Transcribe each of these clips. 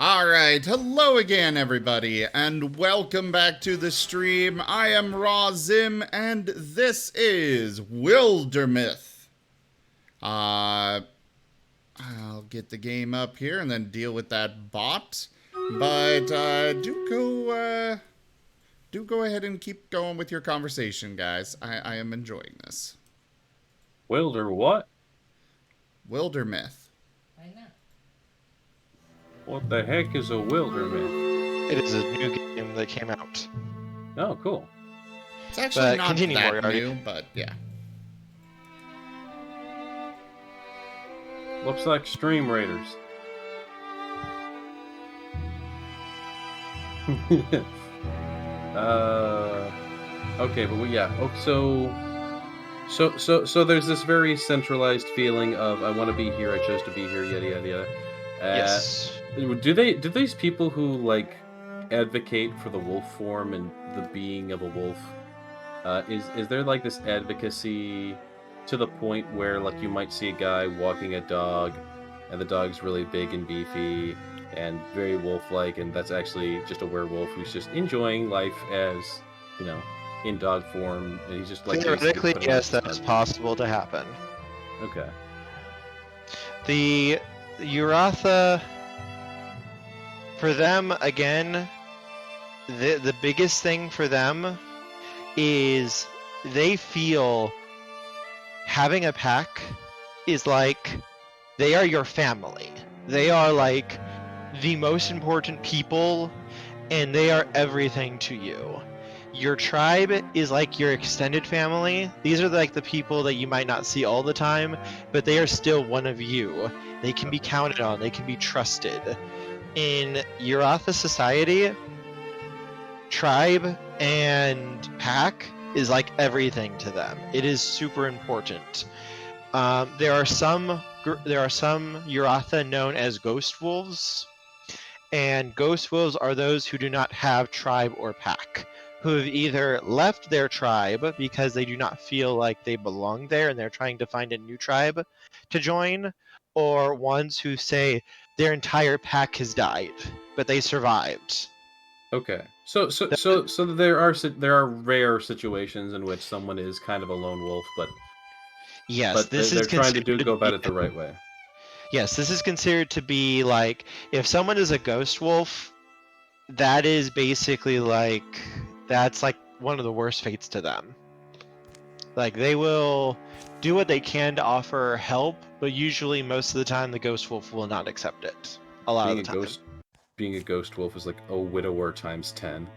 Alright, hello again everybody, and welcome back to the stream. I am Raw Zim, and this is Wildermyth. I'll get the game up here and then deal with that bot. But do go ahead and keep going with your conversation, guys. I am enjoying this. Wilder what? Wildermyth. What the heck is a Wildermyth? It is a new game that came out. Oh, cool. It's actually not continue, that Moriarty. new, but yeah. Looks like Stream Raiders. Okay, but yeah. So there's this very centralized feeling of I want to be here, I chose to be here, yada yada yada. Yes. Do these people who like advocate for the wolf form and the being of a wolf, is there like this advocacy to the point where like you might see a guy walking a dog and the dog's really big and beefy and very wolf-like, and that's actually just a werewolf who's just enjoying life as, you know, in dog form, and he's just like Theoretically, putting yes, up that his is head. possible to happen. Okay. The Uratha, for them, again, the biggest thing for them is they feel having a pack is like they are your family. They are like the most important people, and they are everything to you. Your tribe is like your extended family. These are like the people that you might not see all the time, but they are still one of you. They can be counted on, they can be trusted. In Uratha society, tribe and pack is like everything to them. It is super important. There are some Uratha known as ghost wolves, and ghost wolves are those who do not have tribe or pack, who have either left their tribe because they do not feel like they belong there and they're trying to find a new tribe to join, or ones who say their entire pack has died, but they survived. Okay. So there are rare situations in which someone is kind of a lone wolf, but Yes, this they're is trying to considered go about be- it the right way. Yes, this is considered to be like, if someone is a ghost wolf, that is basically like, that's like one of the worst fates to them. Like, they will do what they can to offer help, but usually most of the time the ghost wolf will not accept it. A lot of the time. Being a ghost wolf is like a widower times 10.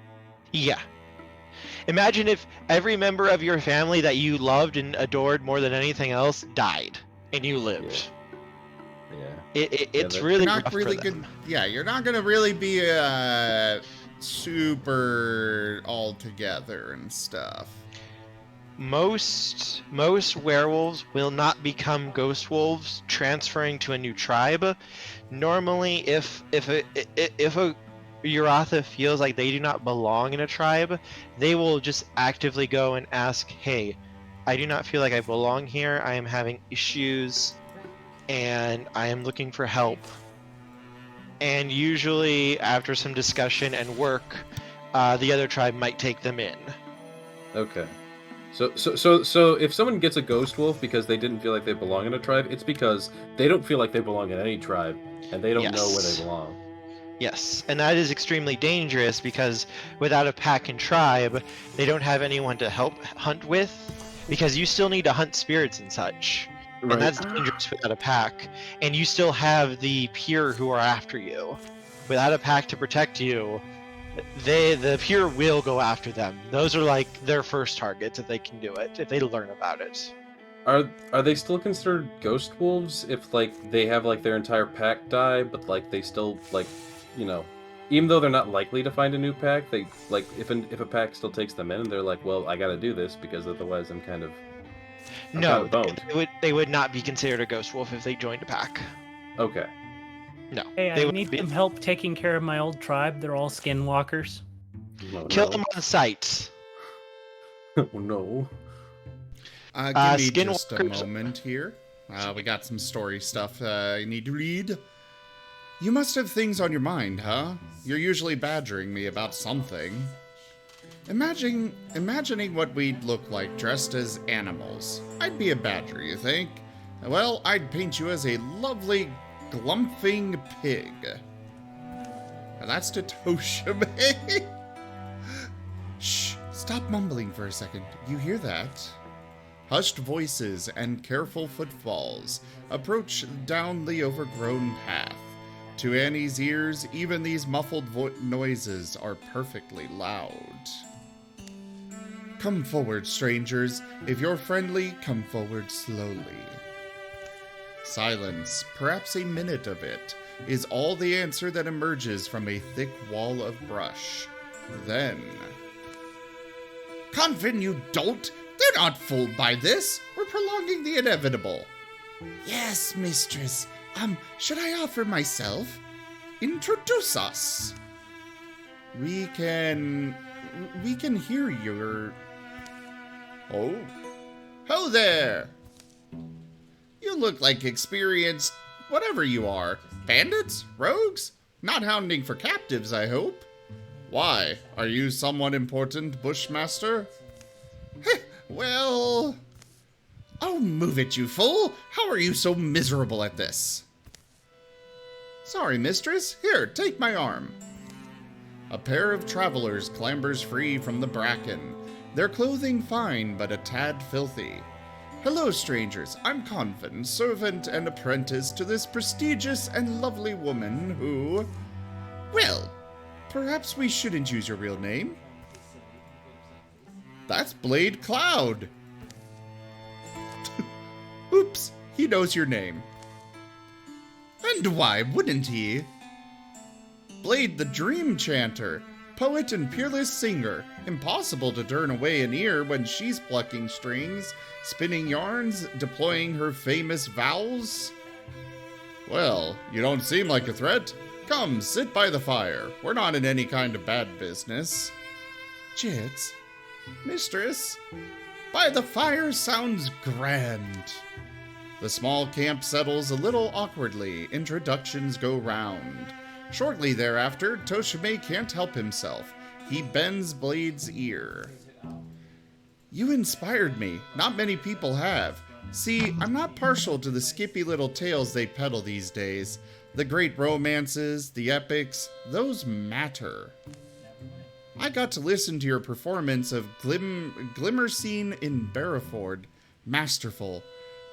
Yeah. Imagine if every member of your family that you loved and adored more than anything else died, and you lived. Yeah. It's that- really You're not rough really for good. them. Yeah, you're not gonna really be super all together and stuff. Most werewolves will not become ghost wolves transferring to a new tribe. Normally, if a Uratha feels like they do not belong in a tribe, they will just actively go and ask, "Hey, I do not feel like I belong here. I am having issues, and I am looking for help." And usually, after some discussion and work, the other tribe might take them in. Okay. So if someone gets a ghost wolf because they didn't feel like they belong in a tribe, it's because they don't feel like they belong in any tribe, and they don't know where Yes. they belong. Yes, and that is extremely dangerous because without a pack and tribe, they don't have anyone to help hunt with, because you still need to hunt spirits and such. Right. And that's dangerous without a pack. And you still have the pure who are after you. Without a pack to protect you, the pure will go after them. Those are like their first targets if they can do it, if they learn about it. Are they still considered ghost wolves if like they have like their entire pack die, but like they still like, you know, even though they're not likely to find a new pack, they like if a pack still takes them in, they're like, well, I got to do this because otherwise I'm kind of No, boned. they would not be considered a ghost wolf if they joined a pack. Okay. No. Hey, they I would need be- some help taking care of my old tribe. They're all skinwalkers. No, Kill them on sight. Oh no. Give me just a Skinwalkers- moment here. We got some story stuff I need to read. You must have things on your mind, huh? You're usually badgering me about something. Imagining what we'd look like dressed as animals. I'd be a badger, you think? Well, I'd paint you as a lovely, glumphing pig. And that's to Toshime. Shh, stop mumbling for a second. You hear that? Hushed voices and careful footfalls approach down the overgrown path. To Annie's ears, even these muffled noises are perfectly loud. Come forward, strangers. If you're friendly, come forward slowly. Silence, perhaps a minute of it, is all the answer that emerges from a thick wall of brush. Then... Confin, you dolt! They're not fooled by this! We're prolonging the inevitable. Yes, mistress. Should I offer myself? Introduce us. We can hear your... Oh. Ho there! You look like experienced... whatever you are. Bandits? Rogues? Not hounding for captives, I hope. Why? Are you someone important, Bushmaster? Well... Oh, move it, you fool! How are you so miserable at this? Sorry, mistress. Here, take my arm. A pair of travelers clambers free from the bracken. Their clothing fine, but a tad filthy. Hello, strangers. I'm Confin, servant and apprentice to this prestigious and lovely woman who... Well, perhaps we shouldn't use your real name. That's Blade Cloud. Oops, he knows your name. And why wouldn't he? Blade the Dream Chanter, poet and peerless singer. Impossible to turn away an ear when she's plucking strings, spinning yarns, deploying her famous vowels. Well, you don't seem like a threat. Come, sit by the fire. We're not in any kind of bad business. Jits, mistress, by the fire sounds grand. The small camp settles a little awkwardly. Introductions go round. Shortly thereafter, Toshime can't help himself. He bends Blade's ear. You inspired me. Not many people have. See, I'm not partial to the skippy little tales they peddle these days. The great romances, the epics, those matter. I got to listen to your performance of Glimmer Scene in Barrowford. Masterful.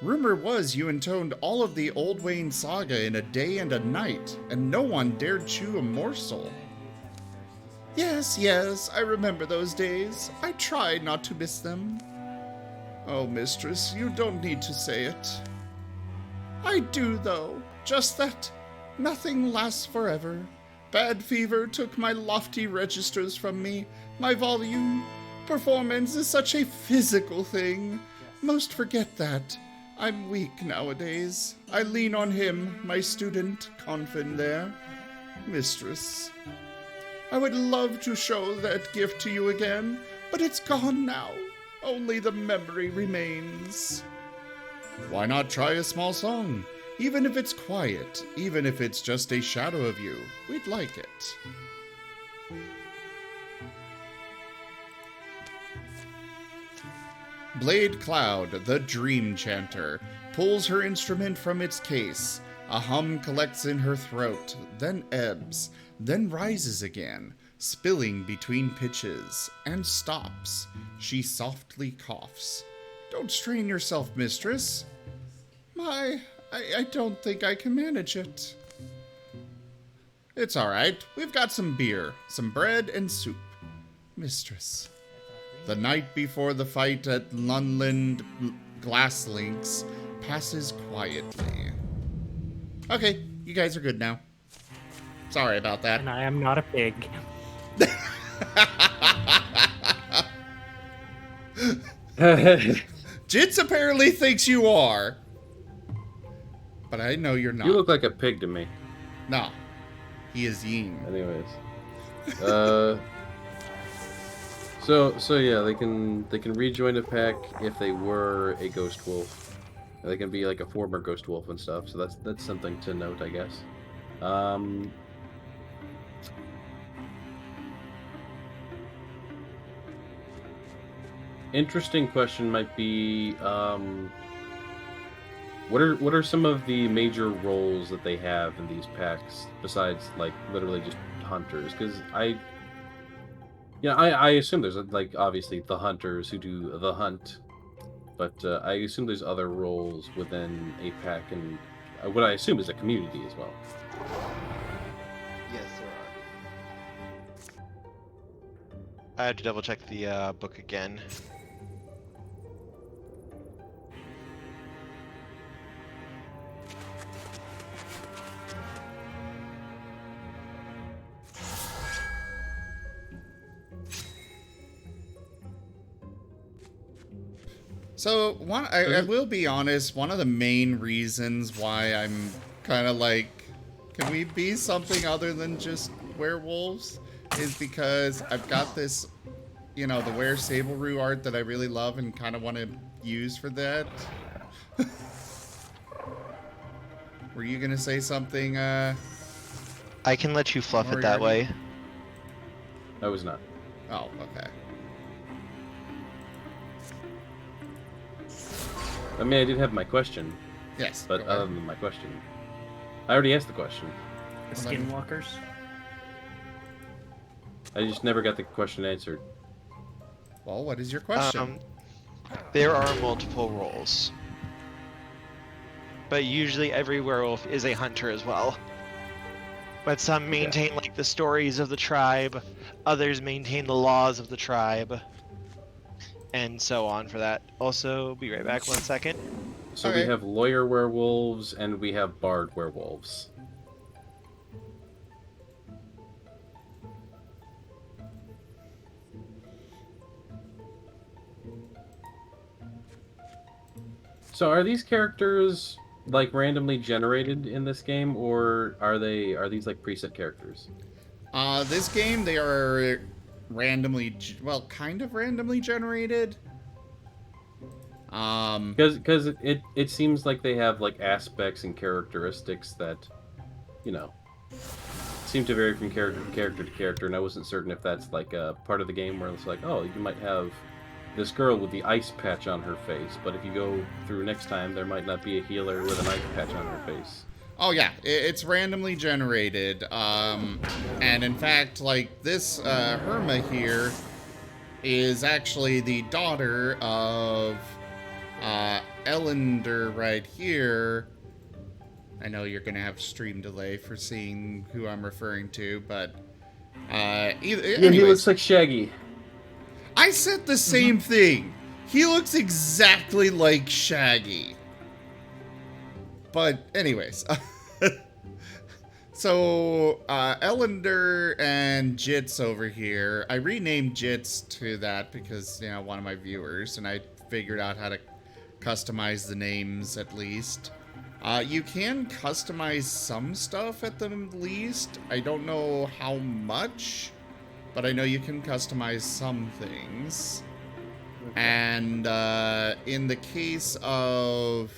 Rumor was you intoned all of the Old Wayne saga in a day and a night, and no one dared chew a morsel. Yes, I remember those days. I tried not to miss them. Oh, mistress, you don't need to say it. I do, though. Just that nothing lasts forever. Bad fever took my lofty registers from me, my volume. Performance is such a physical thing. Most forget that. I'm weak nowadays. I lean on him, my student, Confin there. Mistress, I would love to show that gift to you again, but it's gone now. Only the memory remains. Why not try a small song? Even if it's quiet, even if it's just a shadow of you, we'd like it. Blade Cloud, the Dream Chanter, pulls her instrument from its case. A hum collects in her throat, then ebbs, then rises again, spilling between pitches, and stops. She softly coughs. Don't strain yourself, mistress. I don't think I can manage it. It's all right. We've got some beer, some bread, and soup. Mistress. The night before the fight at Lunland Glasslinks passes quietly. Okay, you guys are good now. Sorry about that. And I am not a pig. Jits apparently thinks you are. But I know you're not. You look like a pig to me. No. He is Ying. Anyways. So yeah, they can rejoin a pack if they were a ghost wolf. They can be like a former ghost wolf and stuff. So that's something to note, I guess. Um, Interesting question might be, what are some of the major roles that they have in these packs besides like literally just hunters? Because I assume there's like obviously the hunters who do the hunt, but I assume there's other roles within a pack and what I assume is a community as well. Yes, there are. I had to double check the book again. So I will be honest, one of the main reasons why I'm kind of like, can we be something other than just werewolves, is because I've got this, the Were Sableru art that I really love and kind of want to use for that. Were you gonna say something? I can let you fluff it that Moriarty? way. I was not. Oh, okay. I mean, I did have my question, Yes. but go ahead. other than my question, I already asked the question. The skinwalkers. I just never got the question answered. Well, what is your question? There are multiple roles. But usually every werewolf is a hunter as well. But some maintain like the stories of the tribe, others maintain the laws of the tribe, and so on for that. Also, be right back 1 second. So Okay. we have lawyer werewolves and we have bard werewolves. So are these characters like randomly generated in this game, or are these like preset characters? This game, they are kind of randomly generated. Because it seems like they have like aspects and characteristics that, seem to vary from character to character, and I wasn't certain if that's like a part of the game where it's like, oh, you might have this girl with the ice patch on her face, but if you go through next time, there might not be a healer with an ice patch on her face. Oh yeah, it's randomly generated. And in fact, like this Herma here is actually the daughter of Ellender right here. I know you're gonna have stream delay for seeing who I'm referring to, but He anyways, looks like Shaggy. I said the same thing. He looks exactly like Shaggy. But anyways, so Ellender and Jits over here. I renamed Jits to that because one of my viewers, and I figured out how to customize the names at least. You can customize some stuff at the least. I don't know how much, but I know you can customize some things. And in the case of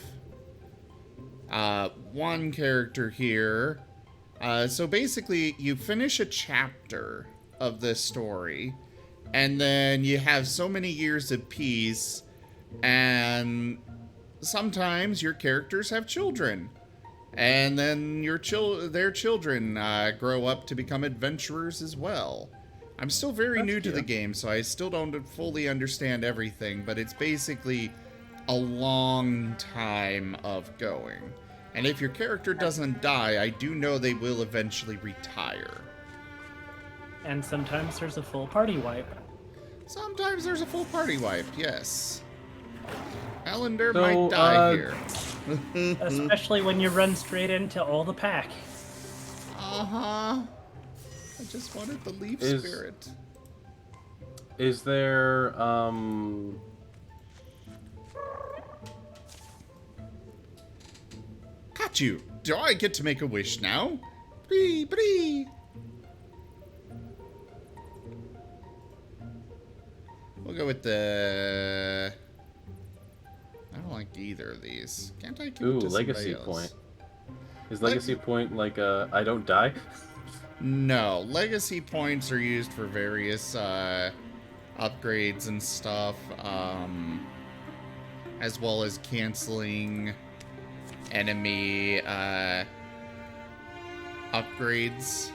one character here, so basically you finish a chapter of this story, and then you have so many years of peace, and sometimes your characters have children, and then their children grow up to become adventurers as well. I'm still very new to the game, so I still don't fully understand everything, but it's basically a long time of going. And if your character doesn't die, I do know they will eventually retire. And sometimes there's a full party wipe. Sometimes there's a full party wipe, yes. Ellender So, might die here. Especially when you run straight into all the pack. Uh-huh. I just wanted the leaf spirit. Is there, Got you. Do I get to make a wish now? Bree, bree. We'll go with the... I don't like either of these. Can't I give it to legacy somebody else? point. Is legacy point like I don't die? No, legacy points are used for various upgrades and stuff, as well as canceling enemy upgrades.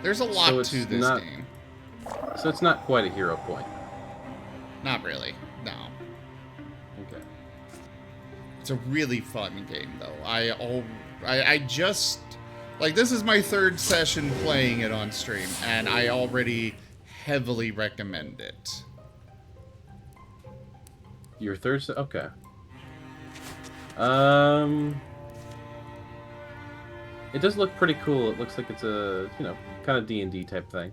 There's a lot So it's to this not- game. So it's not quite a hero point. Not really, no. Okay. It's a really fun game, though. I just... Like, this is my third session playing it on stream, and I already heavily recommend it. Your third okay. It does look pretty cool. It looks like it's a, kind of D&D type thing.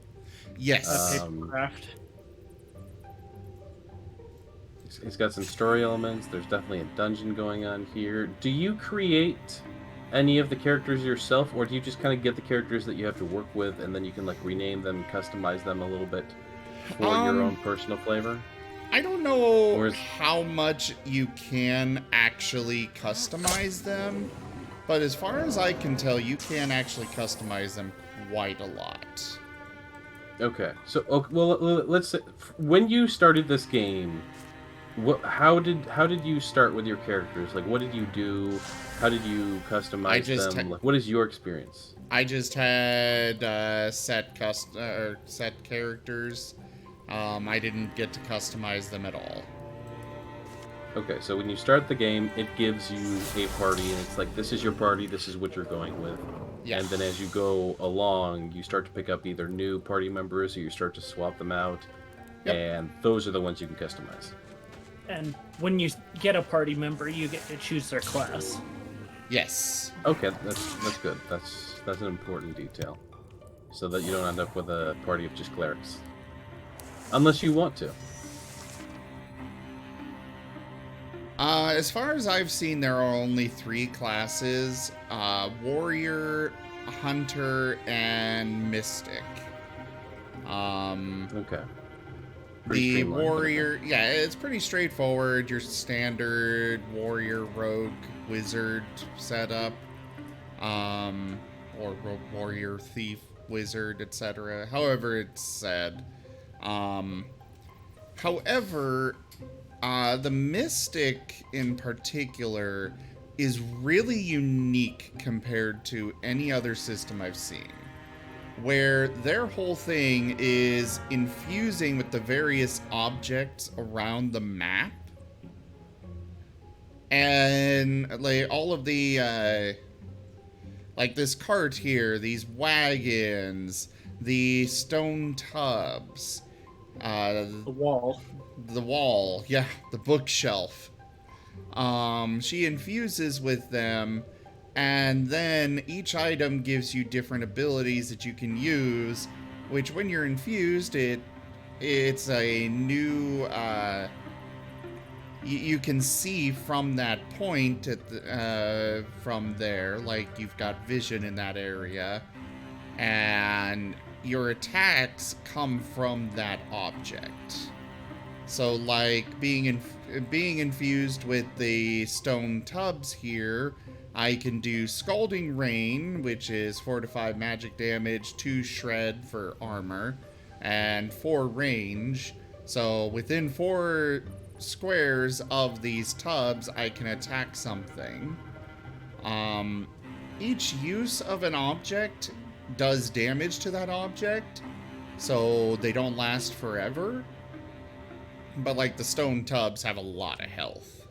Yes. Craft. It's got some story elements. There's definitely a dungeon going on here. Do you create any of the characters yourself, or do you just kind of get the characters that you have to work with, and then you can like rename them, customize them a little bit for your own personal flavor? I don't know how much you can actually customize them, but as far as I can tell, you can actually customize them quite a lot. Okay, so well, let's say when you started this game, how did you start with your characters? Like, what did you do? How did you customize them? Like, what is your experience? I just had set characters. I didn't get to customize them at all. Okay, so when you start the game, it gives you a party, and it's like, this is your party, this is what you're going with. Yeah. And then as you go along, you start to pick up either new party members, or you start to swap them out, and those are the ones you can customize. And when you get a party member, you get to choose their class. Yes. Okay, that's good. That's an important detail, so that you don't end up with a party of just clerics, unless you want to. As far as I've seen, there are only 3 classes: warrior, hunter, and mystic. Okay. The warrior, yeah, it's pretty straightforward. Your standard warrior, rogue, wizard setup, or warrior, thief, wizard, etc. However it's said. However, the mystic in particular is really unique compared to any other system I've seen, where their whole thing is infusing with the various objects around the map. And like all of the like this cart here, these wagons, the stone tubs, The wall, yeah, the bookshelf. She infuses with them, and then each item gives you different abilities that you can use, which when you're infused, it's a new, you can see from that point from there, like you've got vision in that area, and your attacks come from that object. So like being infused with the stone tubs here, I can do Scalding Rain, which is 4 to 5 magic damage, 2 shred for armor, and 4 range. So within 4 squares of these tubs, I can attack something. Each use of an object does damage to that object, so they don't last forever. But like the stone tubs have a lot of health.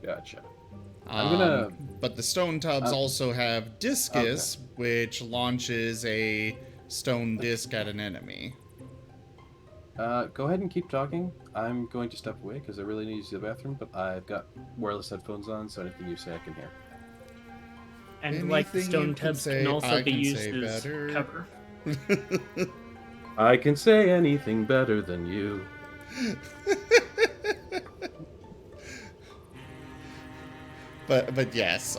Gotcha. But the stone tubs also have discus, which launches a stone disc at an enemy. Go ahead and keep talking. I'm going to step away because I really need to use the bathroom, but I've got wireless headphones on, so anything you say I can hear. and like the stone tubs can also be used as cover. I can say anything better than you. But yes,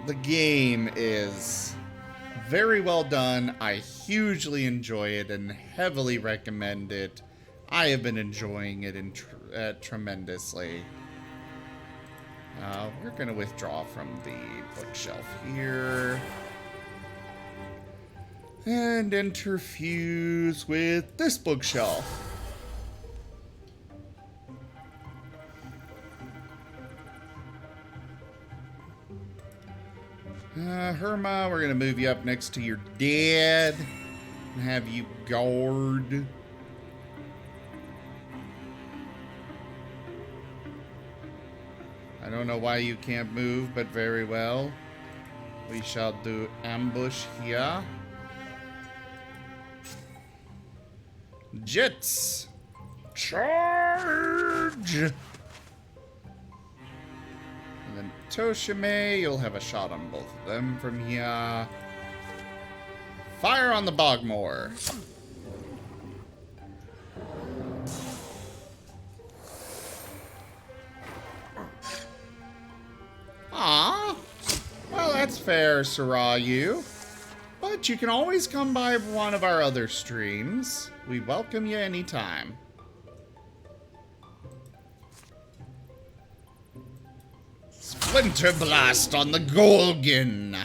the game is very well done. I hugely enjoy it and heavily recommend it. I have been enjoying it tremendously. We're going to withdraw from the bookshelf here. And interfuse with this bookshelf. Herma, we're going to move you up next to your dad and have you guard. I don't know why you can't move, but very well. We shall do ambush here. Jets! Charge! And then Toshime, you'll have a shot on both of them from here. Fire on the Bogmore. Ah, well, that's fair, Sarayu. But you can always come by one of our other streams. We welcome you anytime. Splinter Blast on the Gorgon.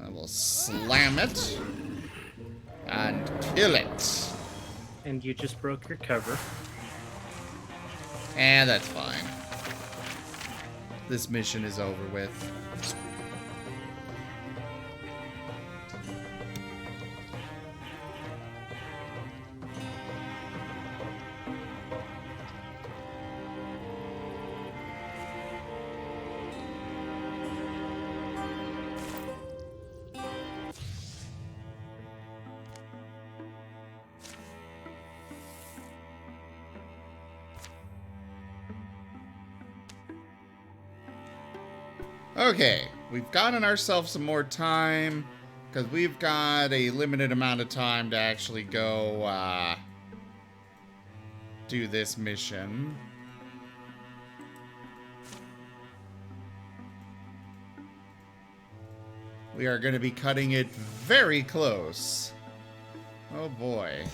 I will slam it and kill it. And you just broke your cover. That's fine. This mission is over with. Okay, we've gotten ourselves some more time, because we've got a limited amount of time to actually go, do this mission. We are going to be cutting it very close. Oh boy.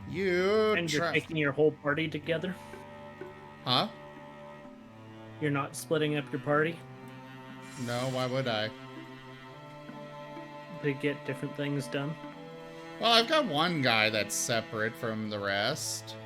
And you're taking your whole party together? Huh? You're not splitting up your party No, why would I? to get different things done? Well, I've got one guy that's separate from the rest.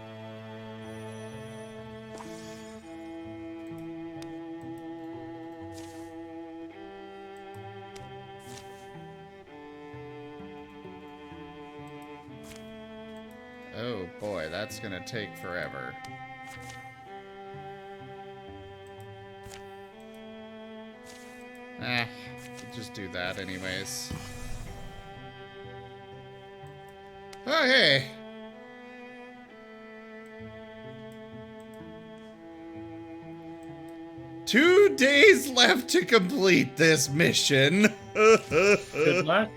Oh boy, that's gonna take forever. Just do that anyways. Okay. Two days left to complete this mission. Good luck.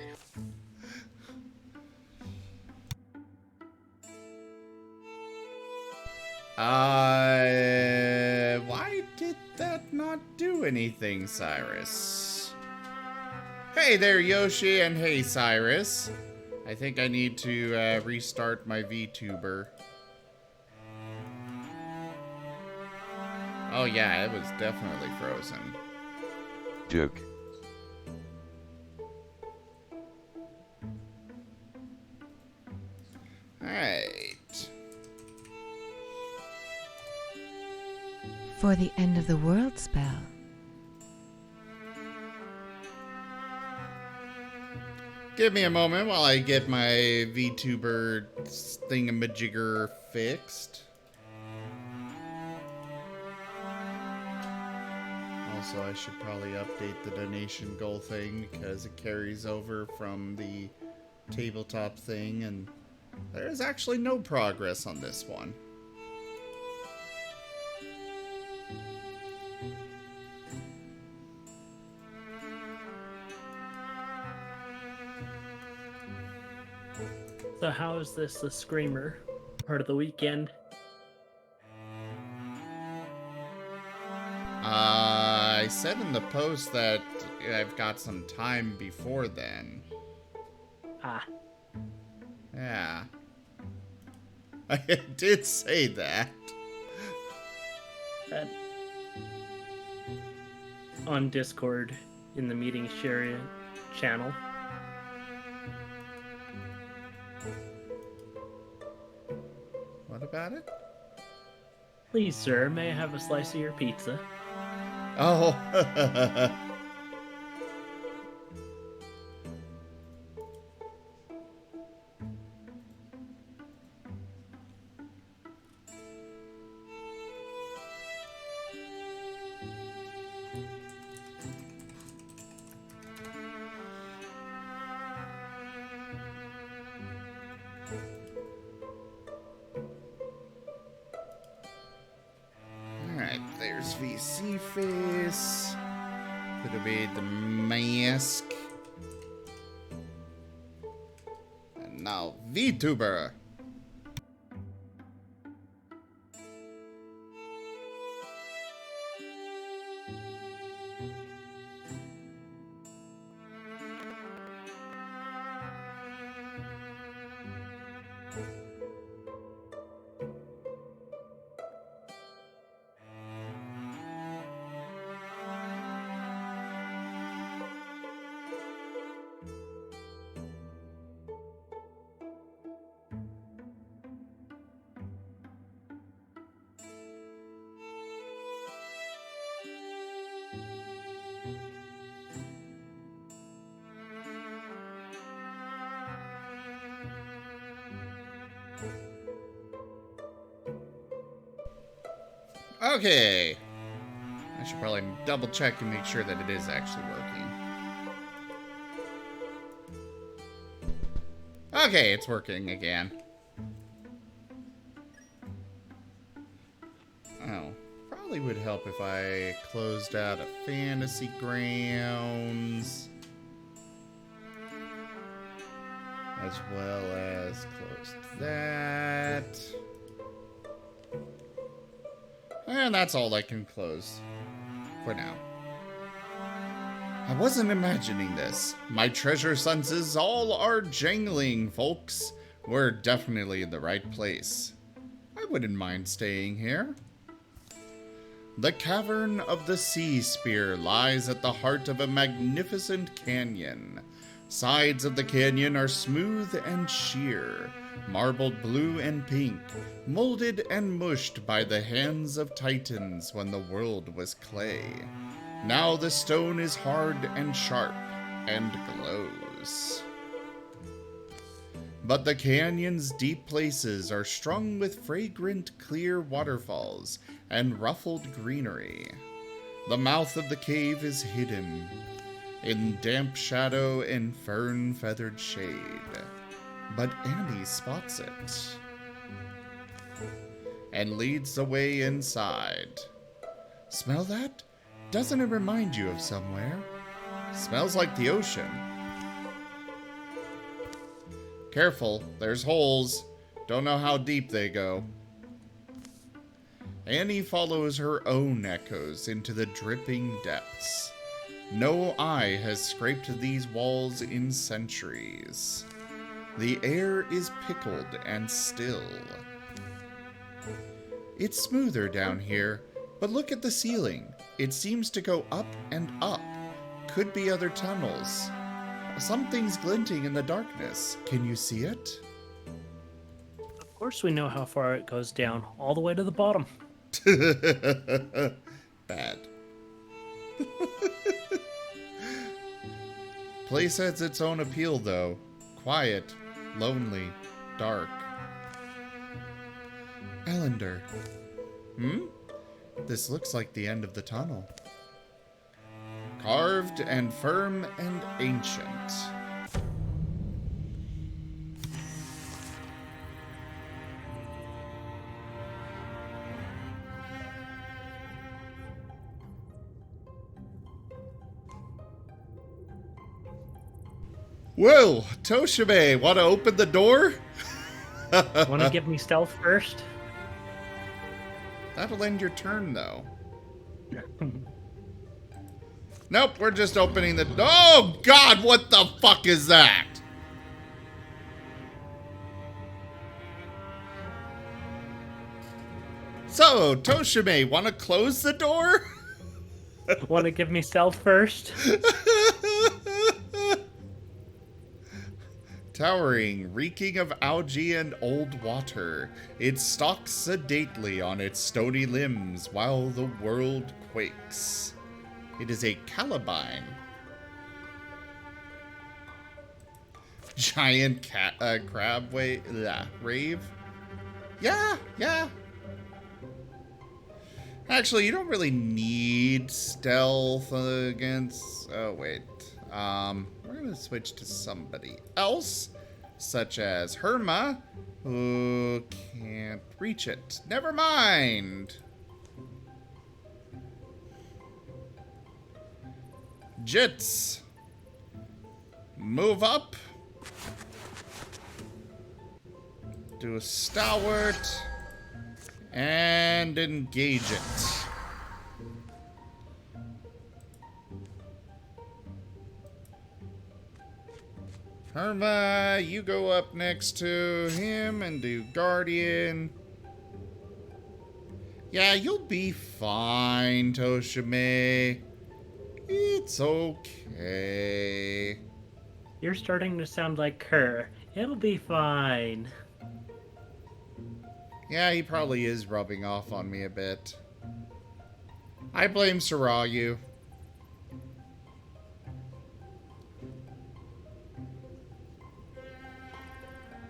Why did that not do anything, Cyrus? Hey there, Yoshi, and hey, Cyrus. I think I need to restart my VTuber. Oh yeah, it was definitely frozen. Joke. Alright. For the end of the world spell. Give me a moment while I get my VTuber thingamajigger fixed. Also, I should probably update the donation goal thing because it carries over from the tabletop thing, and there's actually no progress on this one. So how is this the Screamer part of the weekend? I said in the post that I've got some time before then. Ah. Yeah. I did say that. On Discord in the meeting share channel. What about it? Please, sir, may I have a slice of your pizza? Oh. Alright, there's VC face. Could have made the mask. And now VTuber. Okay. I should probably double check and make sure that it is actually working. Okay, it's working again. Oh, probably would help if I closed out a Fantasy Grounds. As well as closed that. And that's all I can close for now. I wasn't imagining this. My treasure senses all are jangling, folks. We're definitely in the right place. I wouldn't mind staying here. The Cavern of the Sea Spear lies at the heart of a magnificent canyon. Sides of the canyon are smooth and sheer, marbled blue and pink, molded and mushed by the hands of titans when the world was clay. Now the stone is hard and sharp and glows. But the canyon's deep places are strung with fragrant, clear waterfalls and ruffled greenery. The mouth of the cave is hidden in damp shadow and fern-feathered shade. But Annie spots it and leads the way inside. Smell that? Doesn't it remind you of somewhere? Smells like the ocean. Careful, there's holes. Don't know how deep they go. Annie follows her own echoes into the dripping depths. No eye has scraped these walls in centuries. The air is pickled and still. It's smoother down here, but look at the ceiling. It seems to go up and up. Could be other tunnels. Something's glinting in the darkness. Can you see it? Of course we know how far it goes down, all the way to the bottom. Bad. Place has its own appeal, though. Quiet, lonely, dark. Ellender. This looks like the end of the tunnel. Carved and firm and ancient. Whoa, Toshibe, want to open the door? Want to give me stealth first? That'll end your turn, though. Nope, we're just opening the... Oh, God, what the fuck is that? So, Toshime, want to close the door? Want to give me stealth first? Towering, reeking of algae and old water, it stalks sedately on its stony limbs while the world quakes. It is a Calabyne. Giant crab rave? Yeah. Actually, you don't really need stealth against... Oh, wait. We're going to switch to somebody else, such as Herma, who can't reach it. Never mind. Jits. Move up. Do a stalwart. And engage it. Herma, you go up next to him and do Guardian. Yeah, you'll be fine, Toshime. It's okay. You're starting to sound like her. It'll be fine. Yeah, he probably is rubbing off on me a bit. I blame Sarayu.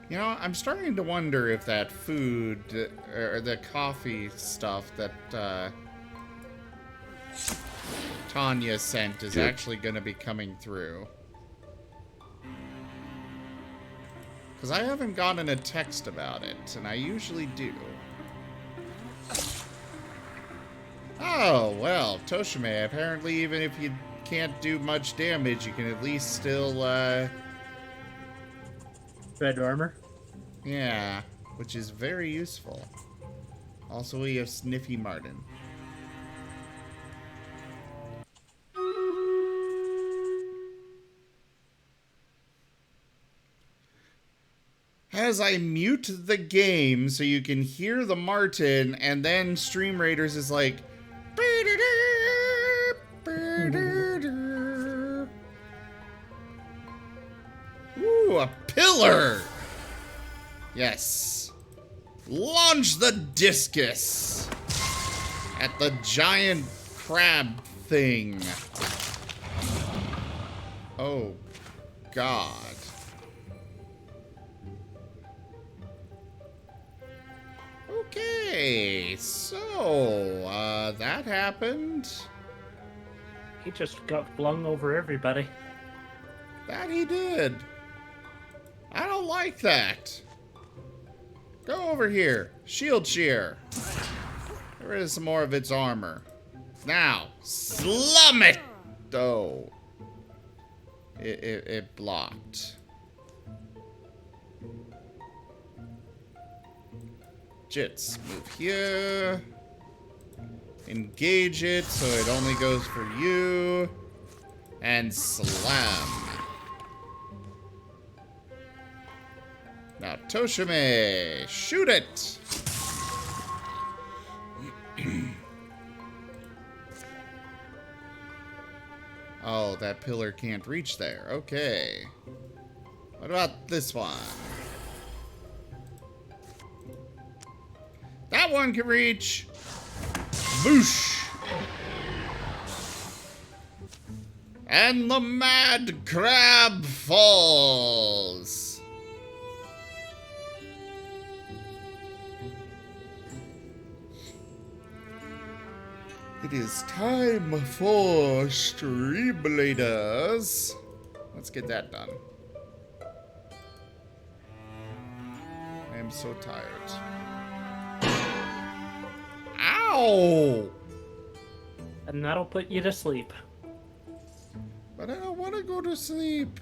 You know, I'm starting to wonder if that food, or the coffee stuff that Tanya sent is actually going to be coming through. Because I haven't gotten a text about it, and I usually do. Oh, well, Toshime, apparently even if you can't do much damage, you can at least still, Red armor? Yeah, which is very useful. Also, we have Sniffy Martin. As I mute the game so you can hear the Martin, and then Stream Raiders is like... Ooh, a pillar! Yes. Launch the discus at the giant crab thing. Oh, God. Okay, so, that happened. He just got flung over everybody. That he did. I don't like that. Go over here. Shield shear. Get rid of some more of its armor. Now, slum it! Oh. It blocked. Jits, move here. Engage it so it only goes for you. And slam. Now, Toshime, shoot it! Oh, that pillar can't reach there. Okay. What about this one? That one can reach. Boosh! And the mad crab falls. It is time for Streamladers. Let's get that done. I am so tired. Ow! And that'll put you to sleep. But I don't want to go to sleep.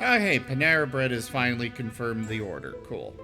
Oh, hey, Panera Bread has finally confirmed the order. Cool.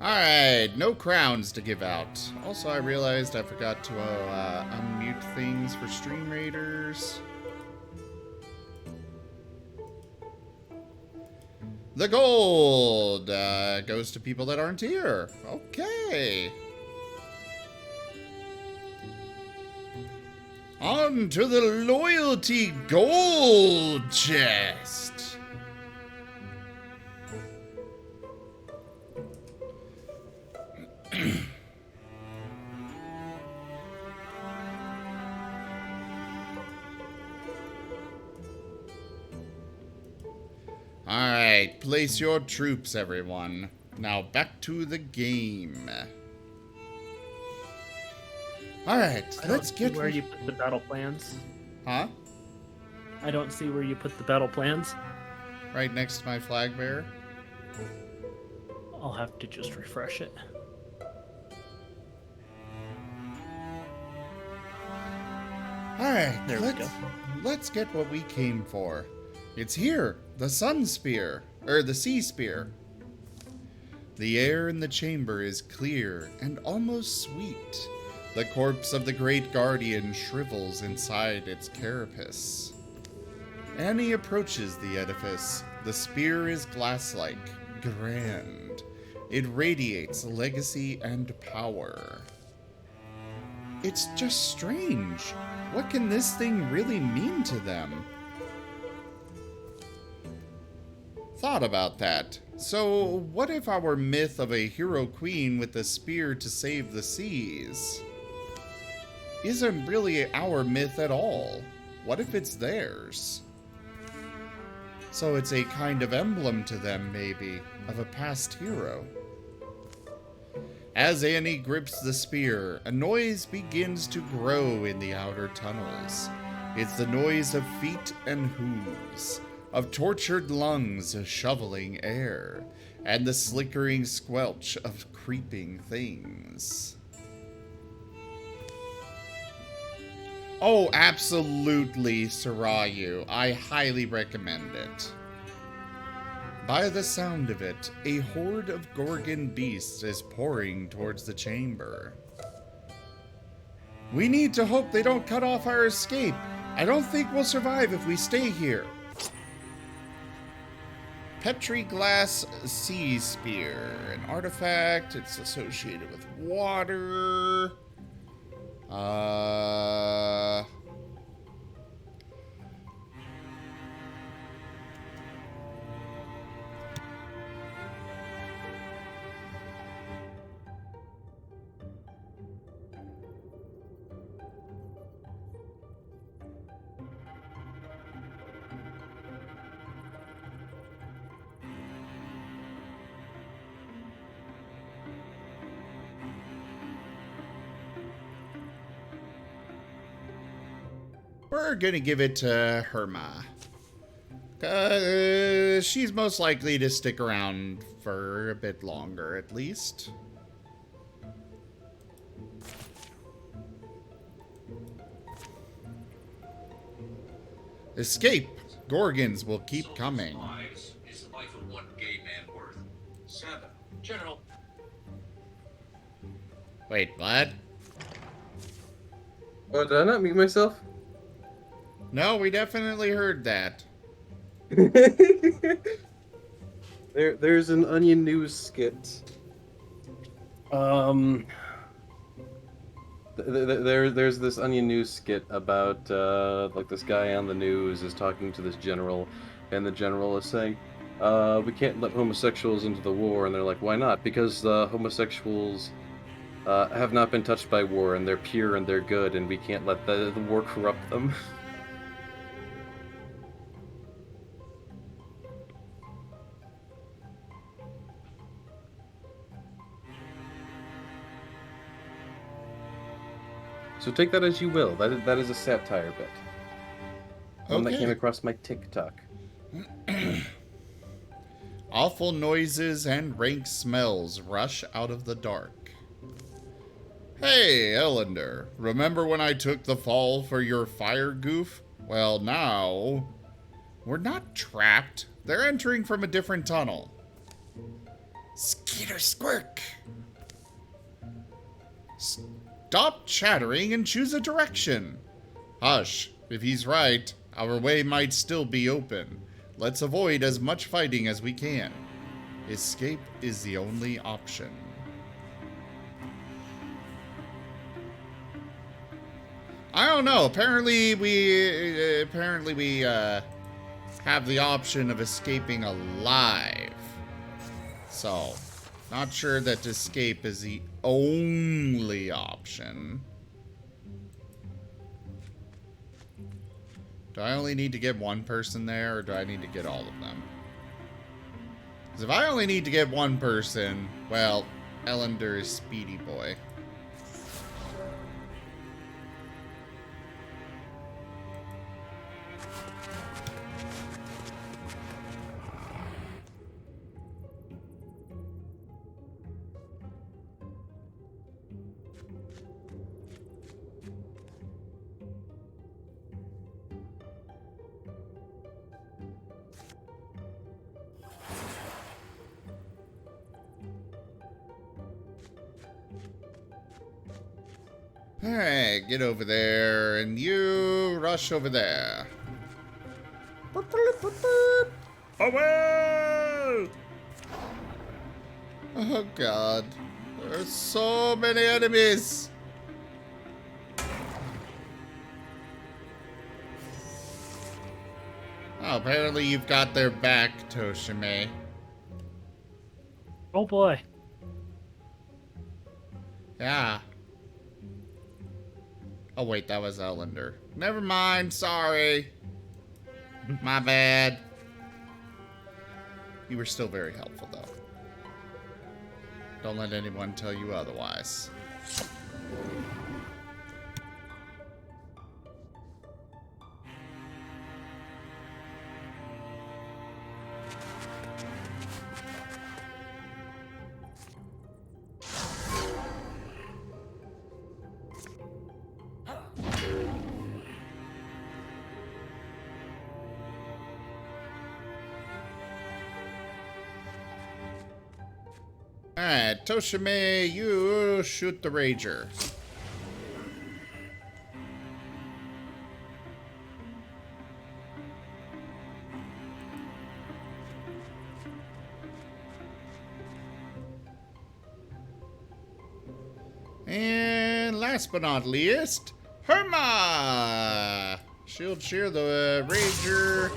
Alright, no crowns to give out. Also, I realized I forgot to unmute things for stream raiders. The gold goes to people that aren't here. Okay. On to the loyalty gold chest. Alright, place your troops, everyone. Now back to the game. Alright, let's get where you put the battle plans. Huh? I don't see where you put the battle plans. Right next to my flag bearer. I'll have to just refresh it. Alright, There we go. let's get what we came for. It's here, the sun spear, or the sea spear. The air in the chamber is clear and almost sweet. The corpse of the great guardian shrivels inside its carapace. Annie approaches the edifice. The spear is glass-like, grand. It radiates legacy and power. It's just strange. What can this thing really mean to them? Thought about that. So, what if our myth of a hero queen with a spear to save the seas isn't really our myth at all? What if it's theirs? So it's a kind of emblem to them, maybe, of a past hero. As Annie grips the spear, a noise begins to grow in the outer tunnels. It's the noise of feet and hooves, of tortured lungs shoveling air, and the slickering squelch of creeping things. Oh, absolutely, Sarayu. I highly recommend it. By the sound of it, a horde of Gorgon beasts is pouring towards the chamber. We need to hope they don't cut off our escape. I don't think we'll survive if we stay here. Petri Glass Sea Spear. An artifact. It's associated with water. We're gonna give it to Herma. She's most likely to stick around for a bit longer, at least. Escape! Gorgons will keep coming. Is the life of one gay man worth? 7. General. Wait, what? Oh, did I not mute myself? No, we definitely heard that. There's an Onion News skit. There's this Onion News skit about like this guy on the news is talking to this general, and the general is saying, we can't let homosexuals into the war, and they're like, why not? Because homosexuals have not been touched by war, and they're pure and they're good, and we can't let the war corrupt them. So take that as you will. That is a satire bit. One that came across my TikTok. Awful noises and rank smells rush out of the dark. Hey, Ellender, remember when I took the fall for your fire goof? Well, now we're not trapped. They're entering from a different tunnel. Peter Squirk. Stop chattering and choose a direction. Hush. If he's right, our way might still be open. Let's avoid as much fighting as we can. Escape is the only option. I don't know. Apparently we have the option of escaping alive. So, not sure that escape is the only option. Do I only need to get one person there, or do I need to get all of them? Because if I only need to get one person, well, Ellender is Speedy Boy. Alright, get over there, and you rush over there. Away! Oh god. There's so many enemies! Oh, apparently you've got their back, Toshime. Oh boy. Yeah. Oh wait, that was Ellender. Never mind, sorry. My bad. You were still very helpful, though. Don't let anyone tell you otherwise. Alright, Toshime, you shoot the Rager. And last but not least, Herma! Shield shear the Rager,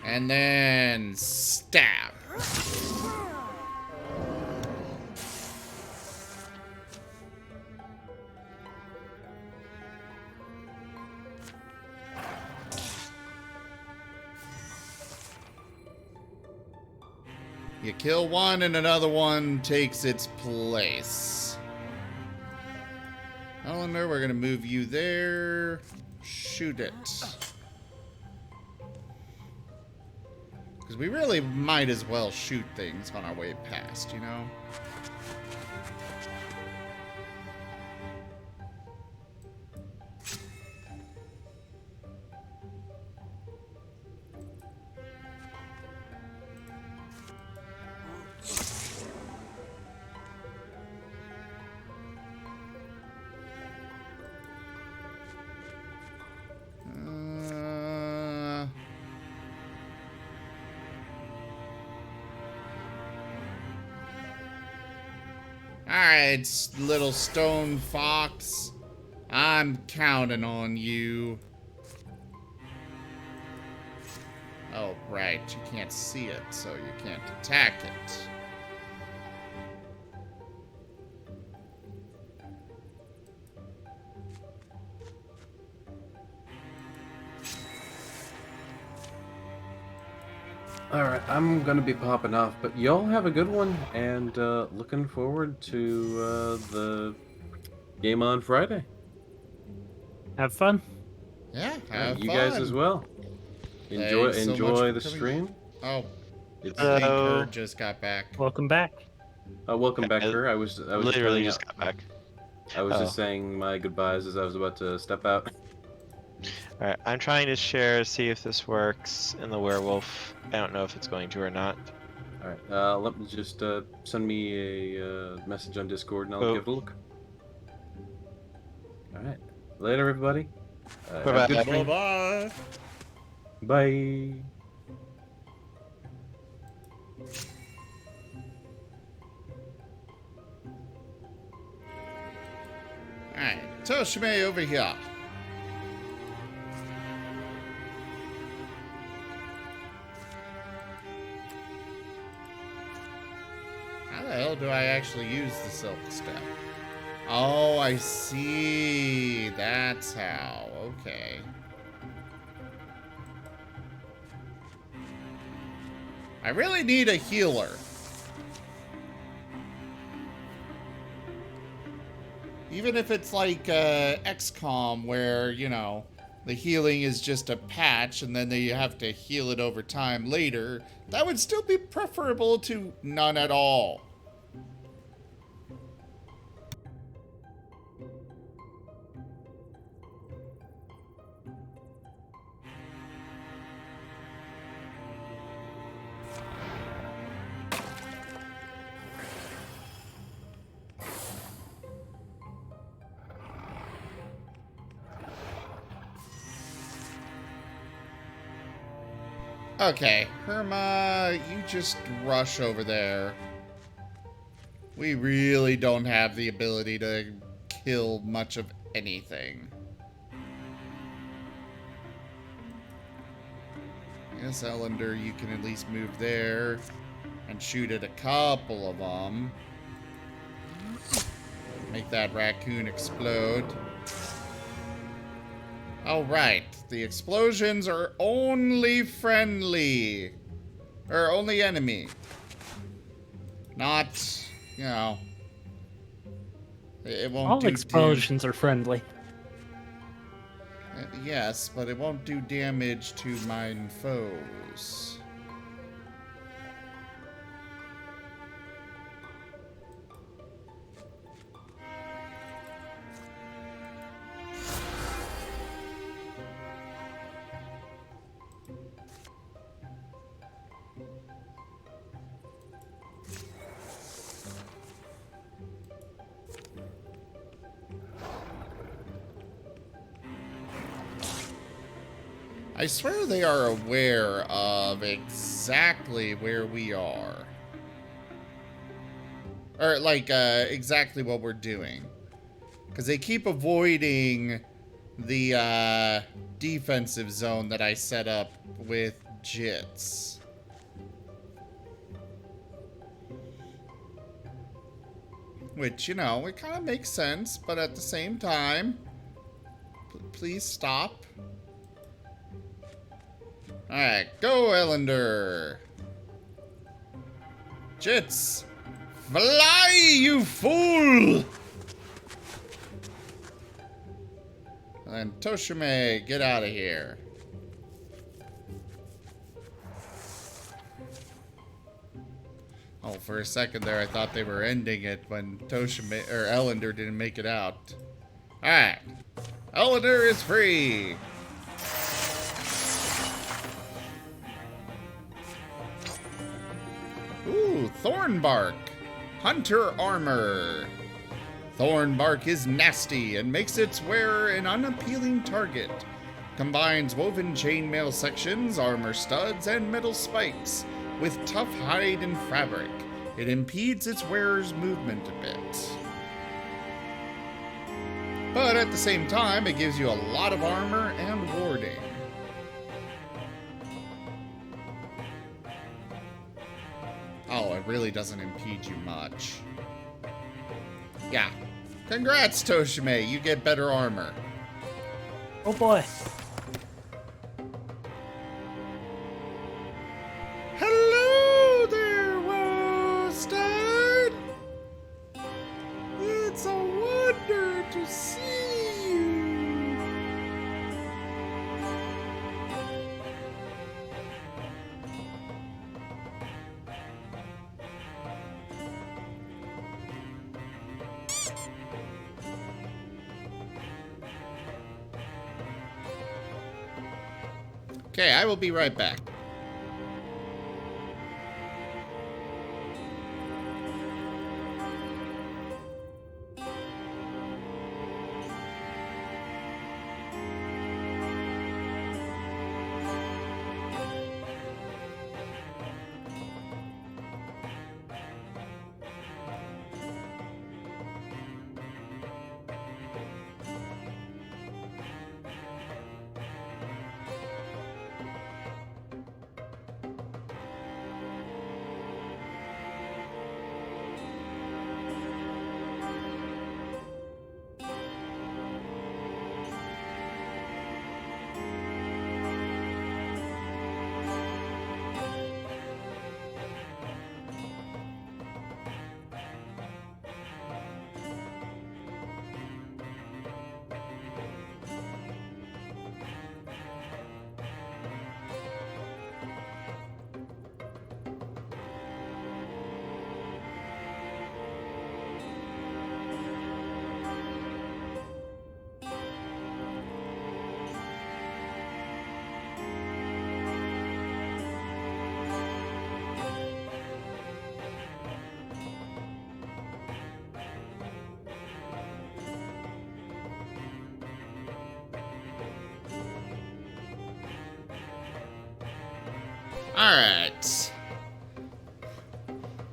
and then stab. You kill one and another one takes its place. Ellender, we're gonna move you there. Shoot it. Because we really might as well shoot things on our way past, you know? Alright, little stone fox. I'm counting on you. Oh, right. You can't see it, so you can't attack it. Alright, I'm gonna be popping off, but y'all have a good one, and looking forward to the game on Friday. Have fun. Yeah, have you fun. guys as well. Enjoy Thanks so much enjoy for the coming. stream. Oh, It's I think Kurt just got back. Welcome back. welcome back, Kurt. I was literally just just got back. I was just saying my goodbyes as I was about to step out. Alright, I'm trying to share, see if this works in the werewolf. I don't know if it's going to or not. Alright, let me just send me a message on Discord and I'll Oh. give it a look. Alright. Later, everybody. Have a Bye-bye. good stream. Bye-bye. Bye. Alright, Toshime over here. How the hell do I actually use the silk step? Oh, I see. That's how. Okay. I really need a healer. Even if it's like XCOM where, you know, the healing is just a patch and then they have to heal it over time later, that would still be preferable to none at all. Okay, Herma, you just rush over there. We really don't have the ability to kill much of anything. Yes, Ellender, you can at least move there and shoot at a couple of them. Make that raccoon explode. Oh, right. The explosions are only friendly. Or only enemy. Not, you know. It won't All do explosions are friendly. yes, but it won't do damage to mine foes. I swear they are aware of exactly where we are. Or, like, exactly what we're doing. Because they keep avoiding the, defensive zone that I set up with Jits. Which, you know, it kind of makes sense, but at the same time, please stop. Alright, go, Ellender. Jits, fly, you fool! And Toshime, get out of here. Oh, for a second there, I thought they were ending it when Toshime or Ellender didn't make it out. Alright, Ellender is free. Ooh, Thornbark. Hunter armor. Thornbark is nasty and makes its wearer an unappealing target. Combines woven chainmail sections, armor studs, and metal spikes with tough hide and fabric. It impedes its wearer's movement a bit. But at the same time, it gives you a lot of armor and warding. Oh, it really doesn't impede you much. Yeah. Congrats, Toshime. You get better armor. Oh boy. Hello there, Wostad. It's a wonder to see you. Okay, I will be right back. Alright.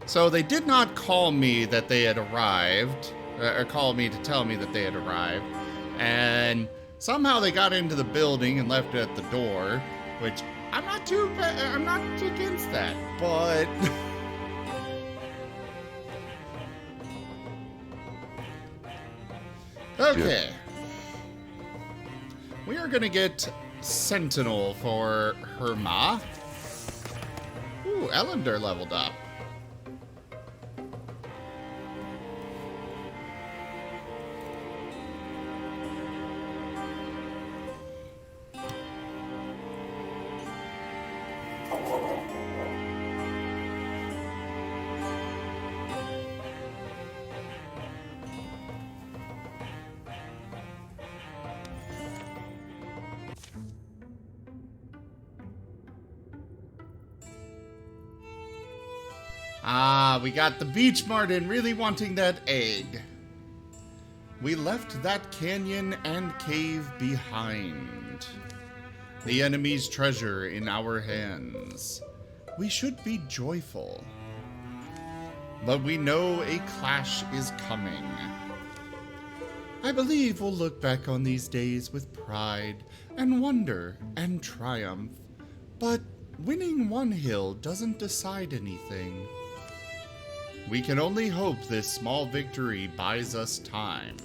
So they did not call me that they had arrived, or call me to tell me that they had arrived, and somehow they got into the building and left it at the door, which I'm not too against that, but okay. We are gonna get Sentinel for Herma. Ooh, Ellender leveled up. Ah, we got the beach martin really wanting that egg. We left that canyon and cave behind. The enemy's treasure in our hands. We should be joyful. But we know a clash is coming. I believe we'll look back on these days with pride and wonder and triumph. But winning one hill doesn't decide anything. We can only hope this small victory buys us time.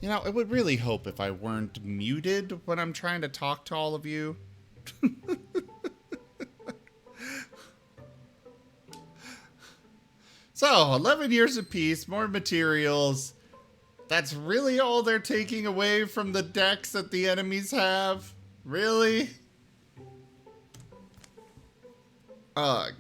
You know, I would really hope if I weren't muted when I'm trying to talk to all of you. So, 11 years of peace, more materials. That's really all they're taking away from the decks that the enemies have? Really? Ugh.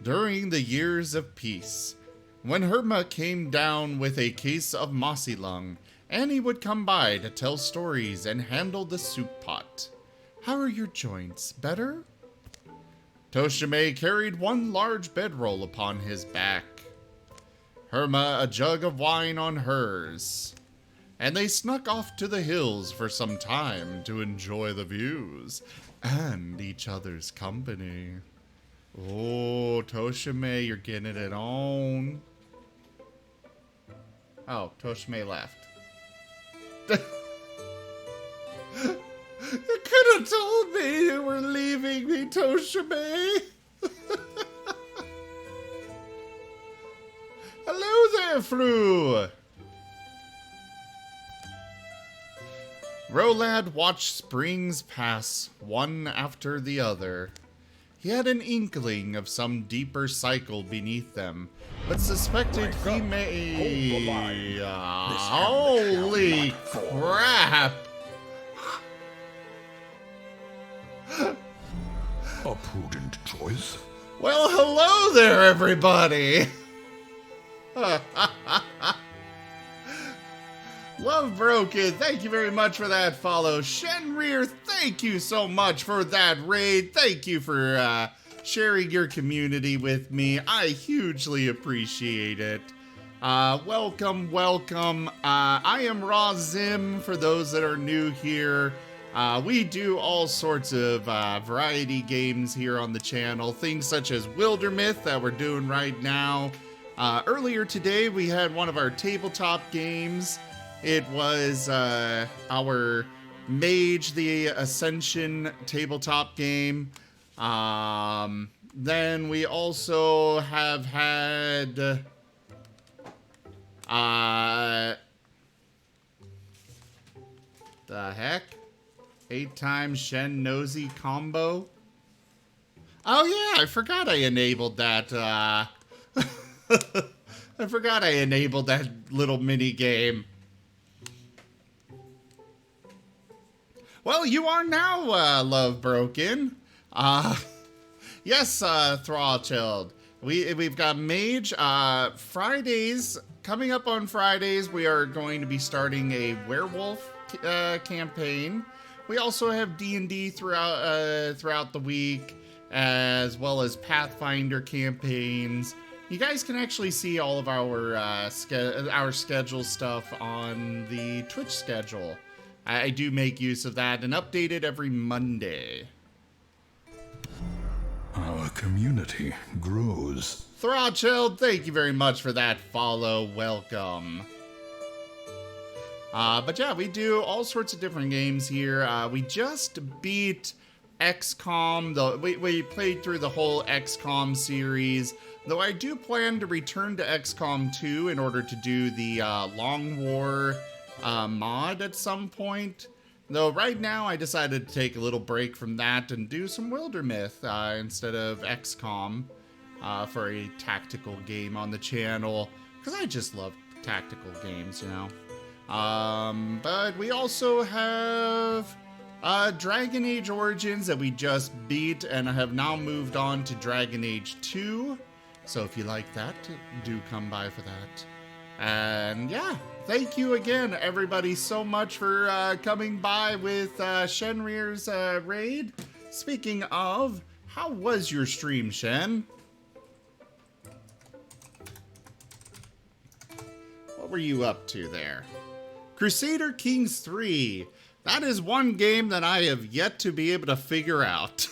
During the years of peace, when Herma came down with a case of mossy lung, Annie would come by to tell stories and handle the soup pot. How are your joints? Better? Toshime carried one large bedroll upon his back. Herma a jug of wine on hers. And they snuck off to the hills for some time to enjoy the views and each other's company. Oh, Toshime, you're getting it on. Oh, Toshime left. You could have told me you were leaving me, Toshime. Hello there, Fru. Rolad watched springs pass, one after the other. He had an inkling of some deeper cycle beneath them, but suspected he may... holy crap! A prudent choice. Well, hello there, everybody! Love Broken, thank you very much for that follow. Shenrir, thank you so much for that raid. Thank you for sharing your community with me. I hugely appreciate it. Welcome, welcome. I am Raw Zim for those that are new here. We do all sorts of variety games here on the channel. Things such as Wildermyth that we're doing right now. Earlier today, we had one of our tabletop games. It was our Mage the Ascension tabletop game. Then we also have had... the heck? 8 times Shen Nosy combo? Oh yeah, I forgot I enabled that, I forgot I enabled that little mini game. Well, you are now, Love Broken. Yes, Thrallchild. We've got Mage. Fridays, coming up on Fridays, we are going to be starting a werewolf campaign. We also have D&D throughout the week, as well as Pathfinder campaigns. You guys can actually see all of our schedule stuff on the Twitch schedule. I do make use of that and update it every Monday. Our community grows. Thrallchild, thank you very much for that follow. Welcome. But yeah, we do all sorts of different games here. We just beat XCOM. We played through the whole XCOM series. Though I do plan to return to XCOM 2 in order to do the Long War mod at some point. Though right now I decided to take a little break from that and do some Wildermyth instead of XCOM for a tactical game on the channel. Because I just love tactical games, you know. But we also have Dragon Age Origins that we just beat and have now moved on to Dragon Age 2. So if you like that, do come by for that. And yeah, thank you again, everybody, so much for coming by with Shenrir's raid. Speaking of, how was your stream, Shen? What were you up to there? Crusader Kings 3. That is one game that I have yet to be able to figure out.